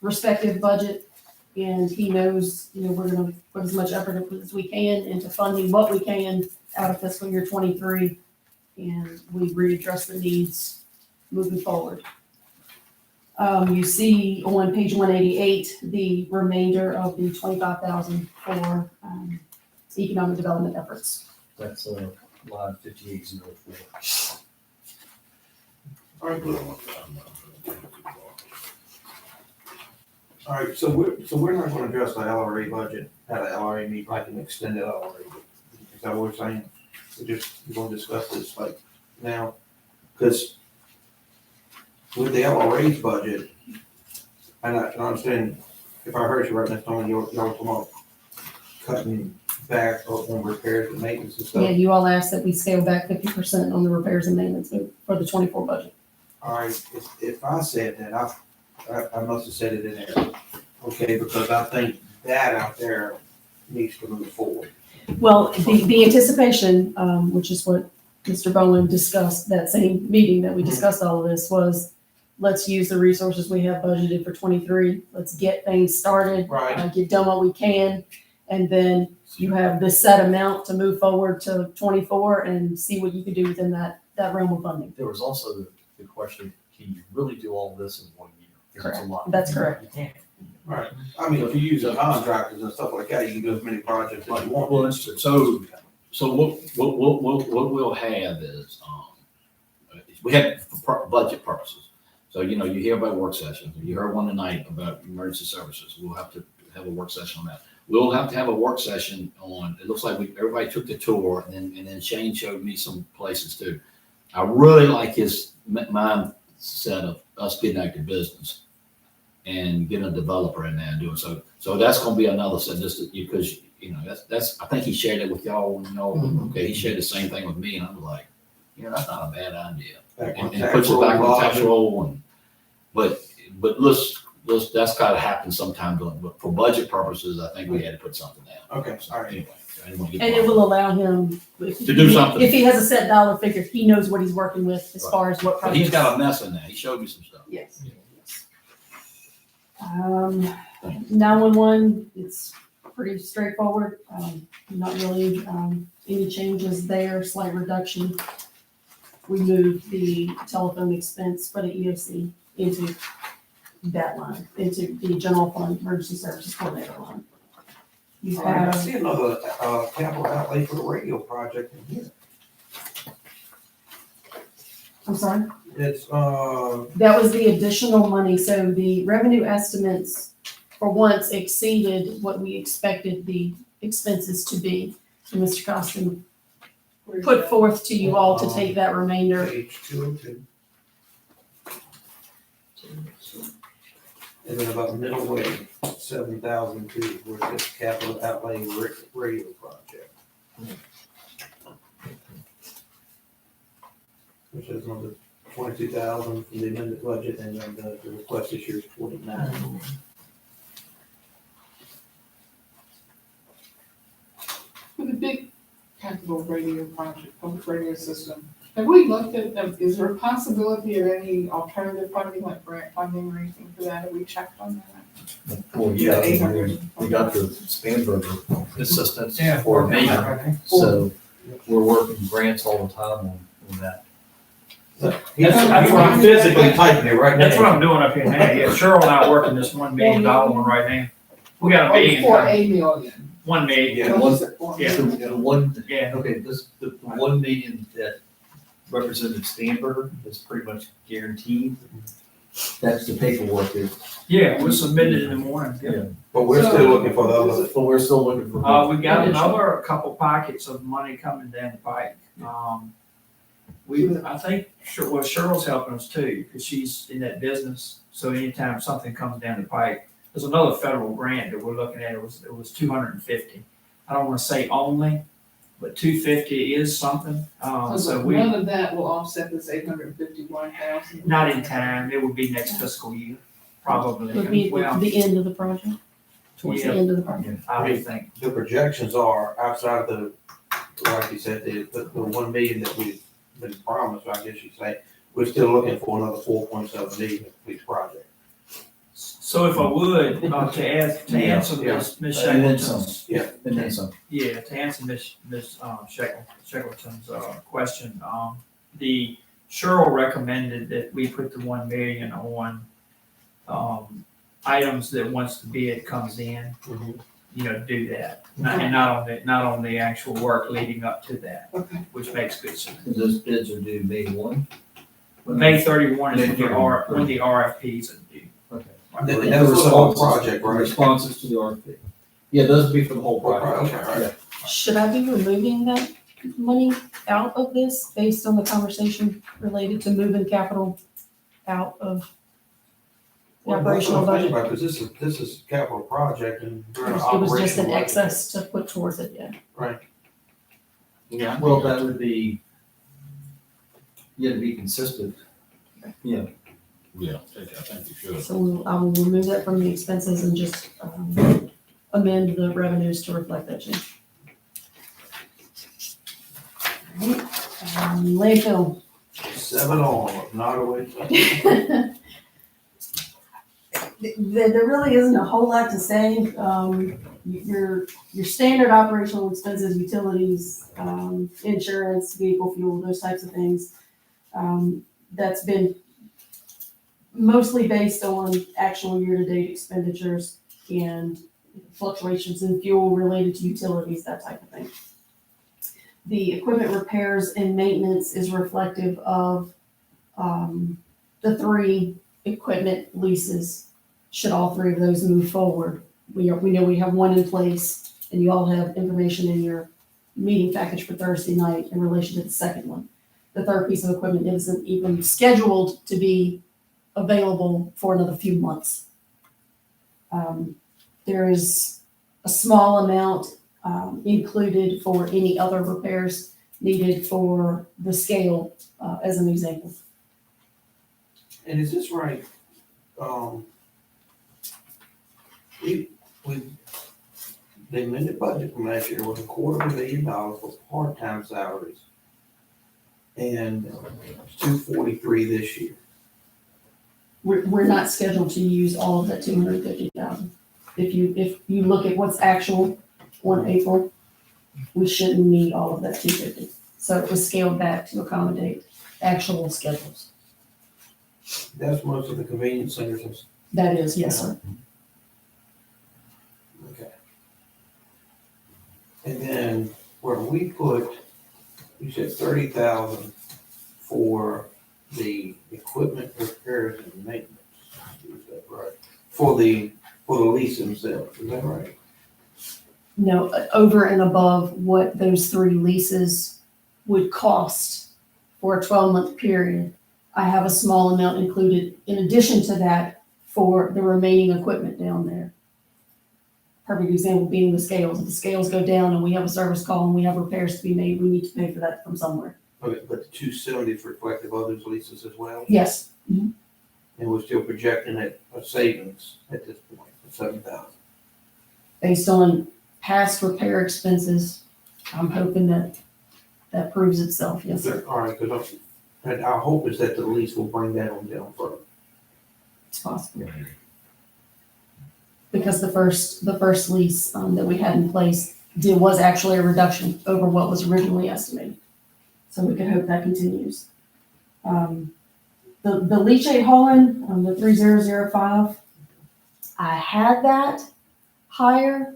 respective budget. And he knows, we're gonna put as much effort as we can into funding what we can out of fiscal year 23. And we readdress the needs moving forward. You see on page 188, the remainder of the 25,000 for economic development efforts. That's line 5804. All right, good. All right, so we're not gonna address the LRA budget at an LRA meet, like an extended LRA. Is that what we're saying? We're gonna discuss this like now, because with the LRA's budget, and I understand, if I heard you right, Ms. Tony, y'all talking about cutting back on repairs and maintenance and Yeah, stuff. you all asked that we scale back 50% on the repairs and maintenance for the 24 budget. All right, if I said that, I must have said it in there, okay, because I think that out there needs to move forward. Well, the anticipation, which is what Mr. Bowen discussed, that same meeting that we discussed all of this, was let's use the resources we have budgeted for 23. Let's get things started. Right. Get done what we can. And then you have this set amount to move forward to 24 and see what you can do within that realm of funding. There was also the question, can you really do all this in 1 year? 'Cause it's a lot. That's correct. Right. I mean, if you use the contractors and stuff like that, you can do as many projects as you want. Well, that's true. So what we'll have is, we have for budget purposes. So, you hear about work sessions, you heard one tonight about emergency services, we'll have to have a work session on that. We'll have to have a work session on, it looks like everybody took the tour, and then Shane showed me some places too. I really like his mindset of us getting out to business and getting a developer in there and doing so. So that's gonna be another set, just because, that's, I think he shared it with y'all, okay, he shared the same thing with me, and I'm like, that's not a bad idea. And puts it back on tax roll, but that's gotta happen sometime, but for budget purposes, I think we had to put something down. Okay, all right. Anyway, I didn't wanna get And it will allow him To do something. If he has a set dollar figure, he knows what he's working with as Right. far as what But he's projects. got a mess in there, he showed me some stuff. Yes. 911, it's pretty straightforward. Not really any changes there, slight reduction. We moved the telephone expense for the EOC into that line, into the general fund emergency services coordinator line. You All right, I have, see another capital outlay for the radio project in here. I'm sorry? It's, That was the additional money, so the revenue estimates for once exceeded what we expected the expenses to be. And Mr. Costin put forth to you all to take that remainder. page 202. And then about middle way, 7,000 to where it says capital outlay radio project. Which is another 22,000 from the amended budget, and then the request this year is 29. For the big capital radio project, public radio system, have we looked at them? Is there a possibility of any alternative funding, like grant funding or anything for that? Have we checked on that? Well, The yeah, 800. we got the Spanberger assistance Yeah. for me, Okay. so we're working grants all the time on that. That's what I'm physically typing it right That's what I'm doing up here now. Yeah, Cheryl and I are working this $1 million one right now. We got a million, For $8 million. 1 million. Yeah. What was it for? Yeah. The one, Yeah. okay, the 1 million that Representative Spanberger is pretty much guaranteed. That's the paperwork is, Yeah, we submitted in the morning. yeah, But we're still looking for the other. but we're still looking for. We got another couple pockets of money coming down the pike. I think, Cheryl's helping us too, because she's in that business. So anytime something comes down the pike, there's another federal grant that we're looking at. It was 250. I don't want to say only, but 250 is something. So we, None of that will offset this 851,000. not in time. It would be next fiscal year, probably. Would be Well, the end of the project, towards the Yeah. end of the project. I would think. The projections are outside the, like you said, the 1 million that we've been promised, I guess you'd say, we're still looking for another 4.7 million for each project. So if I would, to answer Yeah. Ms. And then Shackleton's, And then some. yeah, to answer Ms. Shackleton's question, the Cheryl recommended that we put the 1 million on items that once the bid comes in, do that. And not on the actual work leading up to that, Okay. which makes good sense. Those bids are due May 1. May 31 is May 31. when the RFPs are due. Okay. And that's for the whole project, right? Responses to the RFP. Yeah, those would be for the whole project. Okay, all right. Yeah. Should I be removing that money out of this based on the conversation related to moving capital out of the operational budget? Because this is capital project and we're in an It was just an operational budget. excess to put towards it, yeah. Yeah. Well, that would be, to be consistent. Yeah. Yeah, I think you should. So I will remove that from the expenses and just amend the revenues to reflect that change. Landfill. 7 on, Nottoway. There really isn't a whole lot to say. Your standard operational expenses, utilities, insurance, vehicle fuel, those types of things. That's been mostly based on actual year-to-date expenditures and fluctuations in fuel related to utilities, that type of thing. The equipment repairs and maintenance is reflective of the 3 equipment leases. Should all 3 of those move forward, we know we have 1 in place, and you all have information in your meeting package for Thursday night in relation to the second one. The 3rd piece of equipment isn't even scheduled to be available for another few months. There is a small amount included for any other repairs needed for the scale, as an example. And is this right? The amended budget from last year was $250,000 for part-time salaries. And $243 this year. We're not scheduled to use all of that 250,000. If you look at what's actual on April, we shouldn't need all of that 250. So it was scaled back to accommodate actual schedules. That's most of the convenience centers. That is, yes, sir. Okay. And then where we put, you said 30,000 for the equipment repairs and maintenance. Is that right? For the lease themselves, is that right? No, over and above what those 3 leases would cost for a 12-month period, I have a small amount included in addition to that for the remaining equipment down there. Perfect example being the scales. If the scales go down and we have a service call and we have repairs to be made, we need to pay for that from somewhere. Okay, but the 270 is reflective of those leases as well? Yes. And we're still projecting a savings at this point of 7,000. Based on past repair expenses, I'm hoping that proves itself, yes, sir. All right, because our hope is that the lease will bring that on down further. It's possible. Because the first lease that we had in place was actually a reduction over what was originally estimated. So we can hope that continues. The leachate hauling, the 3005, I had that higher.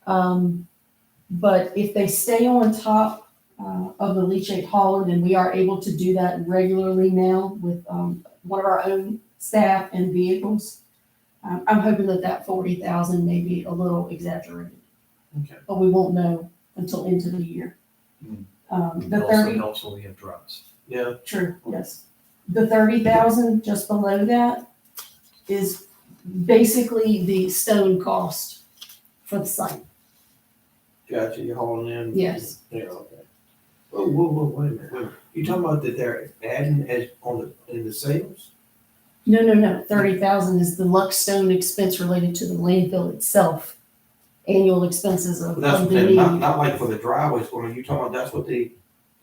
But if they stay on top of the leachate hauling, and we are able to do that regularly now with one of our own staff and vehicles, I'm hoping that 40,000 may be a little exaggerated. Okay. But we won't know until into the year. Mm. The It also 30, helps when we have drops. Yeah, true, yes. The 30,000 just below that is basically the stone cost for the site. gotcha, you're hauling in? Yes. Yeah, okay. Whoa, wait a minute. You talking about that they're adding in the sales? No. 30,000 is the Lux Stone expense related to the landfill itself. Annual expenses of That's what the they, need. not like for the driveways, or you talking about that's what the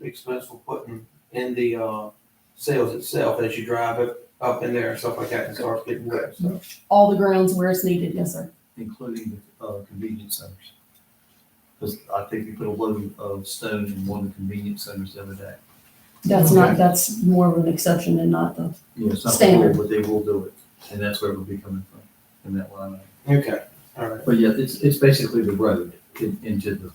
expense for putting in the sales itself as you drive it up in there and stuff like that and starts getting wet, so. All the grounds where it's needed, yes, sir. Including the convenience centers. Because I think we put a load of stone in one of the convenience centers the other day. That's more of an exception than not the, Yeah, it's not the Standard. rule, but they will do it, and that's where it will be coming from, in that line item. Okay, all right. But yeah, it's basically the road into the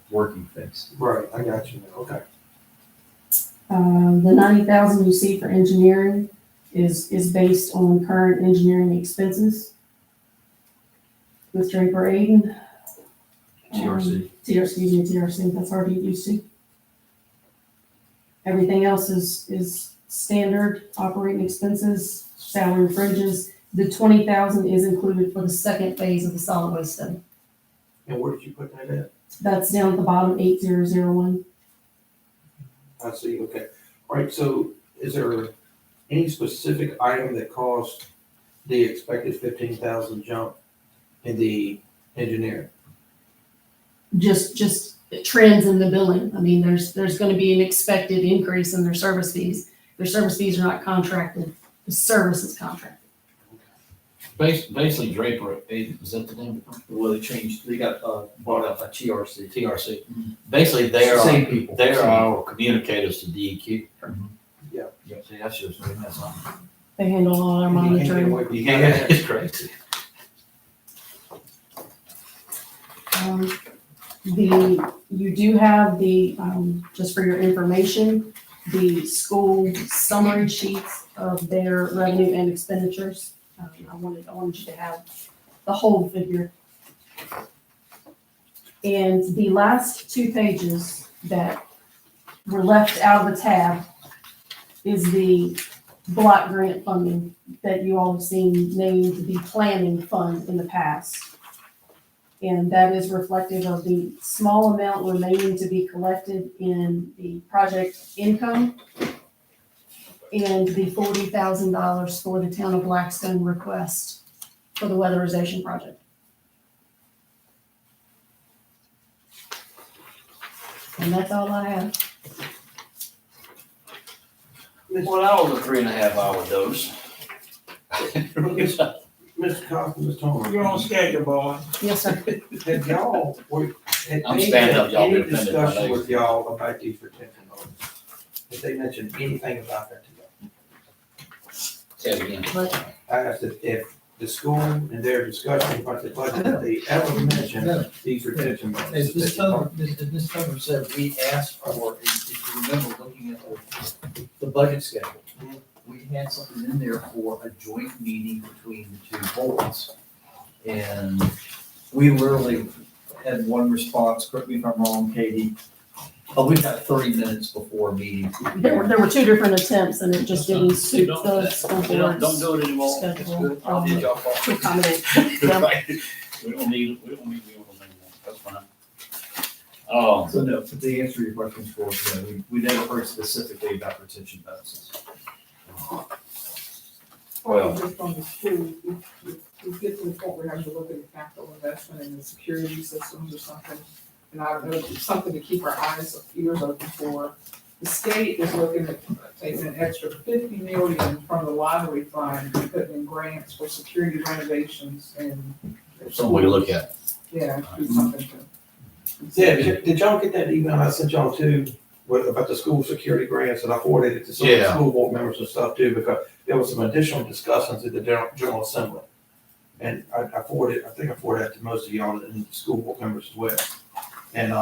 working phase. Right, I got you now, okay. the 90,000 you see for engineering is based on current engineering expenses. With Draper Aiden. TRC. TRC, that's already used to. Everything else is standard operating expenses, salary and fringes. The 20,000 is included for the second phase of the solid waste study. And where did you put that at? That's down at the bottom, 8001. I see, okay. All right, so is there any specific item that caused the expected 15,000 jump in the engineering? Just trends in the billing. I mean, there's gonna be an expected increase in their service fees. Their service fees are not contracted, the service is contracted. Basically Draper, is that the name of the company? Well, they got bought out by TRC. TRC. Basically, they're, Same people. they're our communicators to DEQ. Yeah. Yeah, see, that's just, that's something. They handle all our monitoring. Yeah, it's crazy. You do have just for your information, the school summary sheets of their revenue and expenditures. I wanted you to have the whole figure. And the last 2 pages that were left out of the tab is the block grant funding that you all have seen named the planning fund in the past. And that is reflective of the small amount remaining to be collected in the project income and the $40,000 for the town of Blackstone request for the weatherization project. And that's all I have. Well, that was a 3.5-hour dose. Mr. Coffin, Ms. Thomas. You're on schedule, boy. Yes, sir. Had y'all, had I'm they standing had up, y'all be any offended by discussion that. with y'all about these retention loans? Did they mention anything about that to y'all? Say it again. I asked if the school and their discussion about the budget, did they ever mention these retention loans? As Ms. Turner said, we asked for, if you remember looking at the budget schedule, we had something in there for a joint meeting between the 2 boards. And we literally had one response, correct me if I'm wrong, Katie, Oh, we've got 30 minutes before a meeting. There were two different attempts and it just didn't suit Don't- the school Don't board's do it anymore. It's schedule. good. I'll be at y'all fault. to accommodate. Yeah. Right. We don't need the old anymore. That's fine. Oh, So no, to answer your question, for we never heard specifically about retention bonuses. Well- Just on the school, we get to the point where we have to look at the capital investment in the security systems or something. And I don't know, something to keep our ears open for. The state is looking at taking an extra 50 million from the lottery fund and putting in grants for security renovations and. Some way to look at it. Yeah, do something to. Yeah, did y'all get that email I sent y'all too, about the school security grants, and I forwarded it to some of the Yeah. school board members and stuff too, because there was some additional discussions at the General Assembly. And I forwarded that to most of y'all and the school board members as well. And,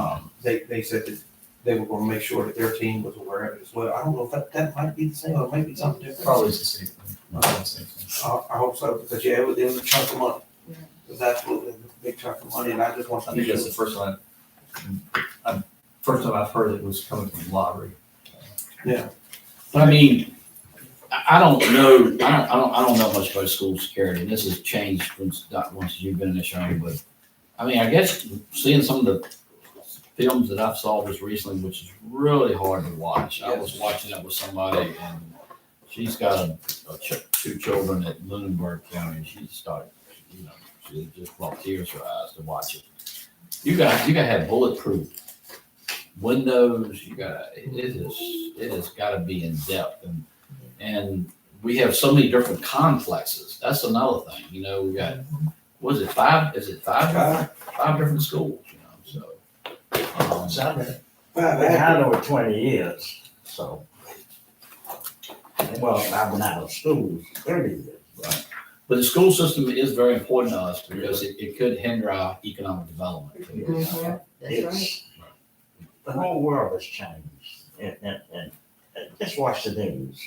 they said that they were gonna make sure that their team was aware of it as well. I don't know if that might be the same, or maybe something different. Probably it's the same thing. Probably the same thing. I hope so, because yeah, it was a chunk of money. Yeah. It was absolutely a big chunk of money, and I just want to I be think sure. that's the first time I've heard it was coming from the lottery. Yeah, But I mean, I don't know, I don't know much about school security, and this has changed once you've been in this room, but, I mean, I guess seeing some of the films that I've saw just recently, which is really hard to watch. I was watching it with somebody, and she's got two children at Lunenburg County, and she started, she just brought tears to her eyes to watch it. You gotta have bulletproof windows, it has gotta be in depth, and we have so many different complexes. That's another thing, we got, what is it, five different schools, so. So I've been Five out active. over 20 years, so. Well, I've been out of school 30 years. Right. But the school system is very important to us because it could hinder our economic development. That's right. It's, the whole world has changed, and just watch the news.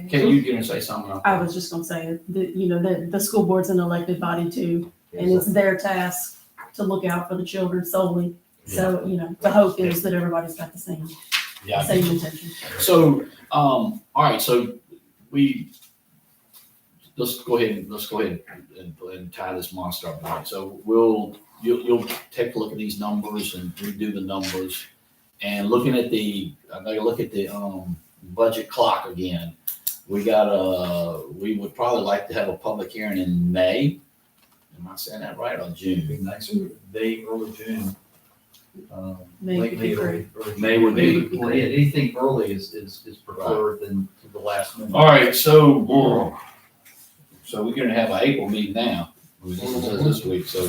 Can you get and say something? I was just gonna say, the school board's an elected body too, and it's their task to look out for the children solely. So, the hope is that everybody's got the same Yeah. intention. So, all right, so let's go ahead and tie this monster up. Right? So you'll take a look at these numbers and redo the numbers, and looking at I'm gonna look at the budget clock again. We would probably like to have a public hearing in May. Am I saying that right? Or June? Next May, early June. May would be early May would be- Well, yeah, anything early is preferred than to the last minute. All right, so we're gonna have an April meeting now. This is this week, so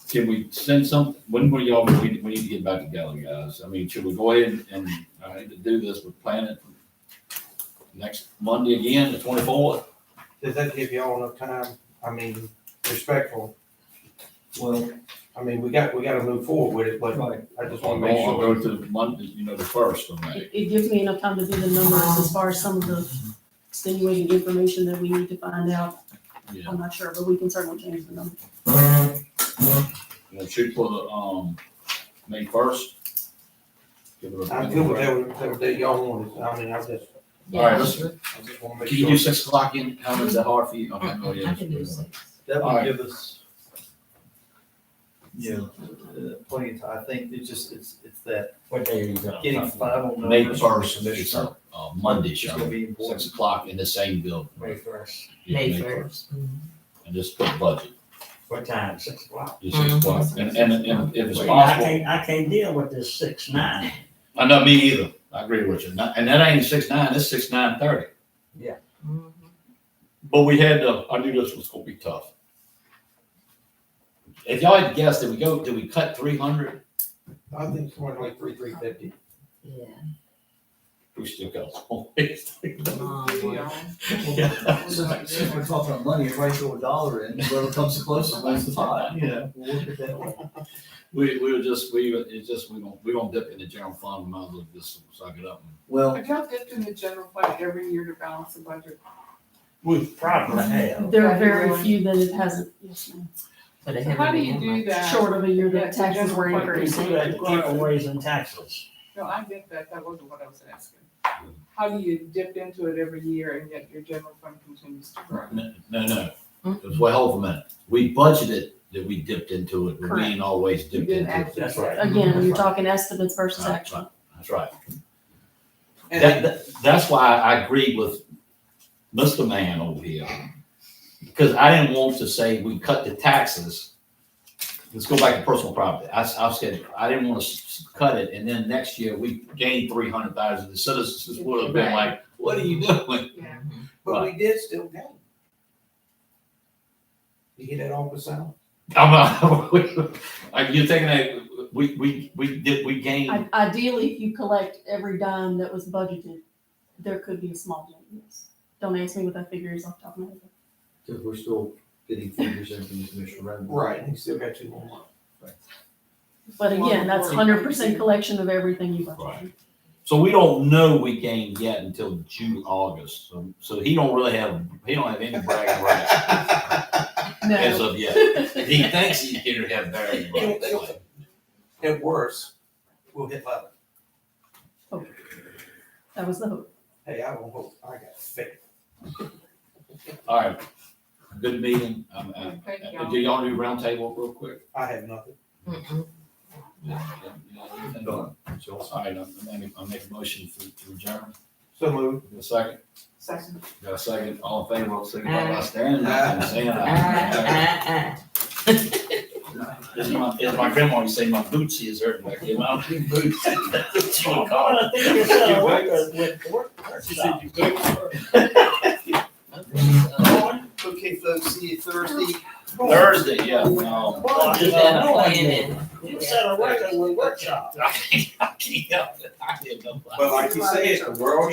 can we send some, when will y'all, we need to get back together, guys. I mean, should we go ahead and, I hate to do this, but plan it next Monday again, the 24th? Does that give y'all enough time? I mean, respectful. Well, I mean, we gotta move forward with it, but right. I just I'll wanna make go sure. to Monday, the 1st of May. It gives me enough time to do the numbers as far as some of the extenuating information that we need to find out. Yeah, I'm not sure, but we can certainly change the number. we'll shoot for the, May 1st. Give it a- I'm good with whatever day y'all want. I mean, I just All right, let's, wanna make can you do sure. 6 o'clock in, how is that hard for you? Okay, no, yeah. I can do 6. That All would right. give us, plenty of time. I think it's that What day are you going? getting final May numbers. from the 1st, it's commissioner. a Monday It's show, gonna be important. 6 o'clock in the same building. May 1st. Yeah, May 1st. 1st. And just put budget, What time? 6 o'clock? just 6 o'clock, and if it's Well, possible, I can't deal with this 6-9. I know me either, I agree with you, and that ain't 6-9, that's 6-9-30. Mhm. But we had I knew this was gonna be tough. If y'all had guessed, did we cut 300? I think somewhere like 350. Yeah. We still got some ways to go. Yeah. Since we're talking about money, everybody throw $1 in, whoever comes the closest wins the pot, we'll work it that way. We gonna dip in the general fund, we might as well just suck it up. Well, Have y'all dipped in the general fund every year to balance the budget? We probably have. There are very few that it hasn't, yes, ma'am. for the So how do heavy you mail. do that? Short of a year that Yeah, taxes were general fund. We increasing. do that grant raising taxes. No, I get that, that wasn't what I was asking. How do you dip into it every year and yet your general fund continues to grow? No. Well, hold on a minute. We budgeted that we dipped into it, but we ain't always You dipped didn't into it. actually That's say. right. Again, you're talking estimates versus That's actual. right. That's right. And That's why I agreed with Mr. Man over here. Because I didn't want to say we cut the taxes. Let's go back to personal property. I said, I didn't want to cut it, and then next year we gained 300,000. The citizens would have been like, what are you doing? Yeah. but we did still gain. You get that all percent? You're thinking that we gained, Ideally, if you collect every dime that was budgeted, there could be a small gain, yes. Don't ask me what that figure is off the top of my head. Because we're still getting figures in from the commissioner revenue. Right, and you still got 2 more months. But again, that's 100% collection of everything you budgeted. Right. So we don't know we gained yet until June, August. So he don't have any bragging rights as No, of yet. He thinks he can have bragging rights. At worst, we'll hit level. that was the hope. Hey, I don't hope, I got faith. All right, good meeting. Thank y'all. Do y'all do round table real quick? I have nothing. Mm-mm. All right, I'll make a motion to adjourn. So moved. Got a second? Second. Got a second? All in favor, signify by standing up and saying Ah, aye. ah, ah. As my grandma used to say, my bootsy is hurting back here. My boots. That's what she would call it. I think it's a record with workshop. Okay, folks, see you Thursday. Thursday, yeah. Well, You better plan it. You set a record with workshop. I can't help it. I didn't know. But like you said, the world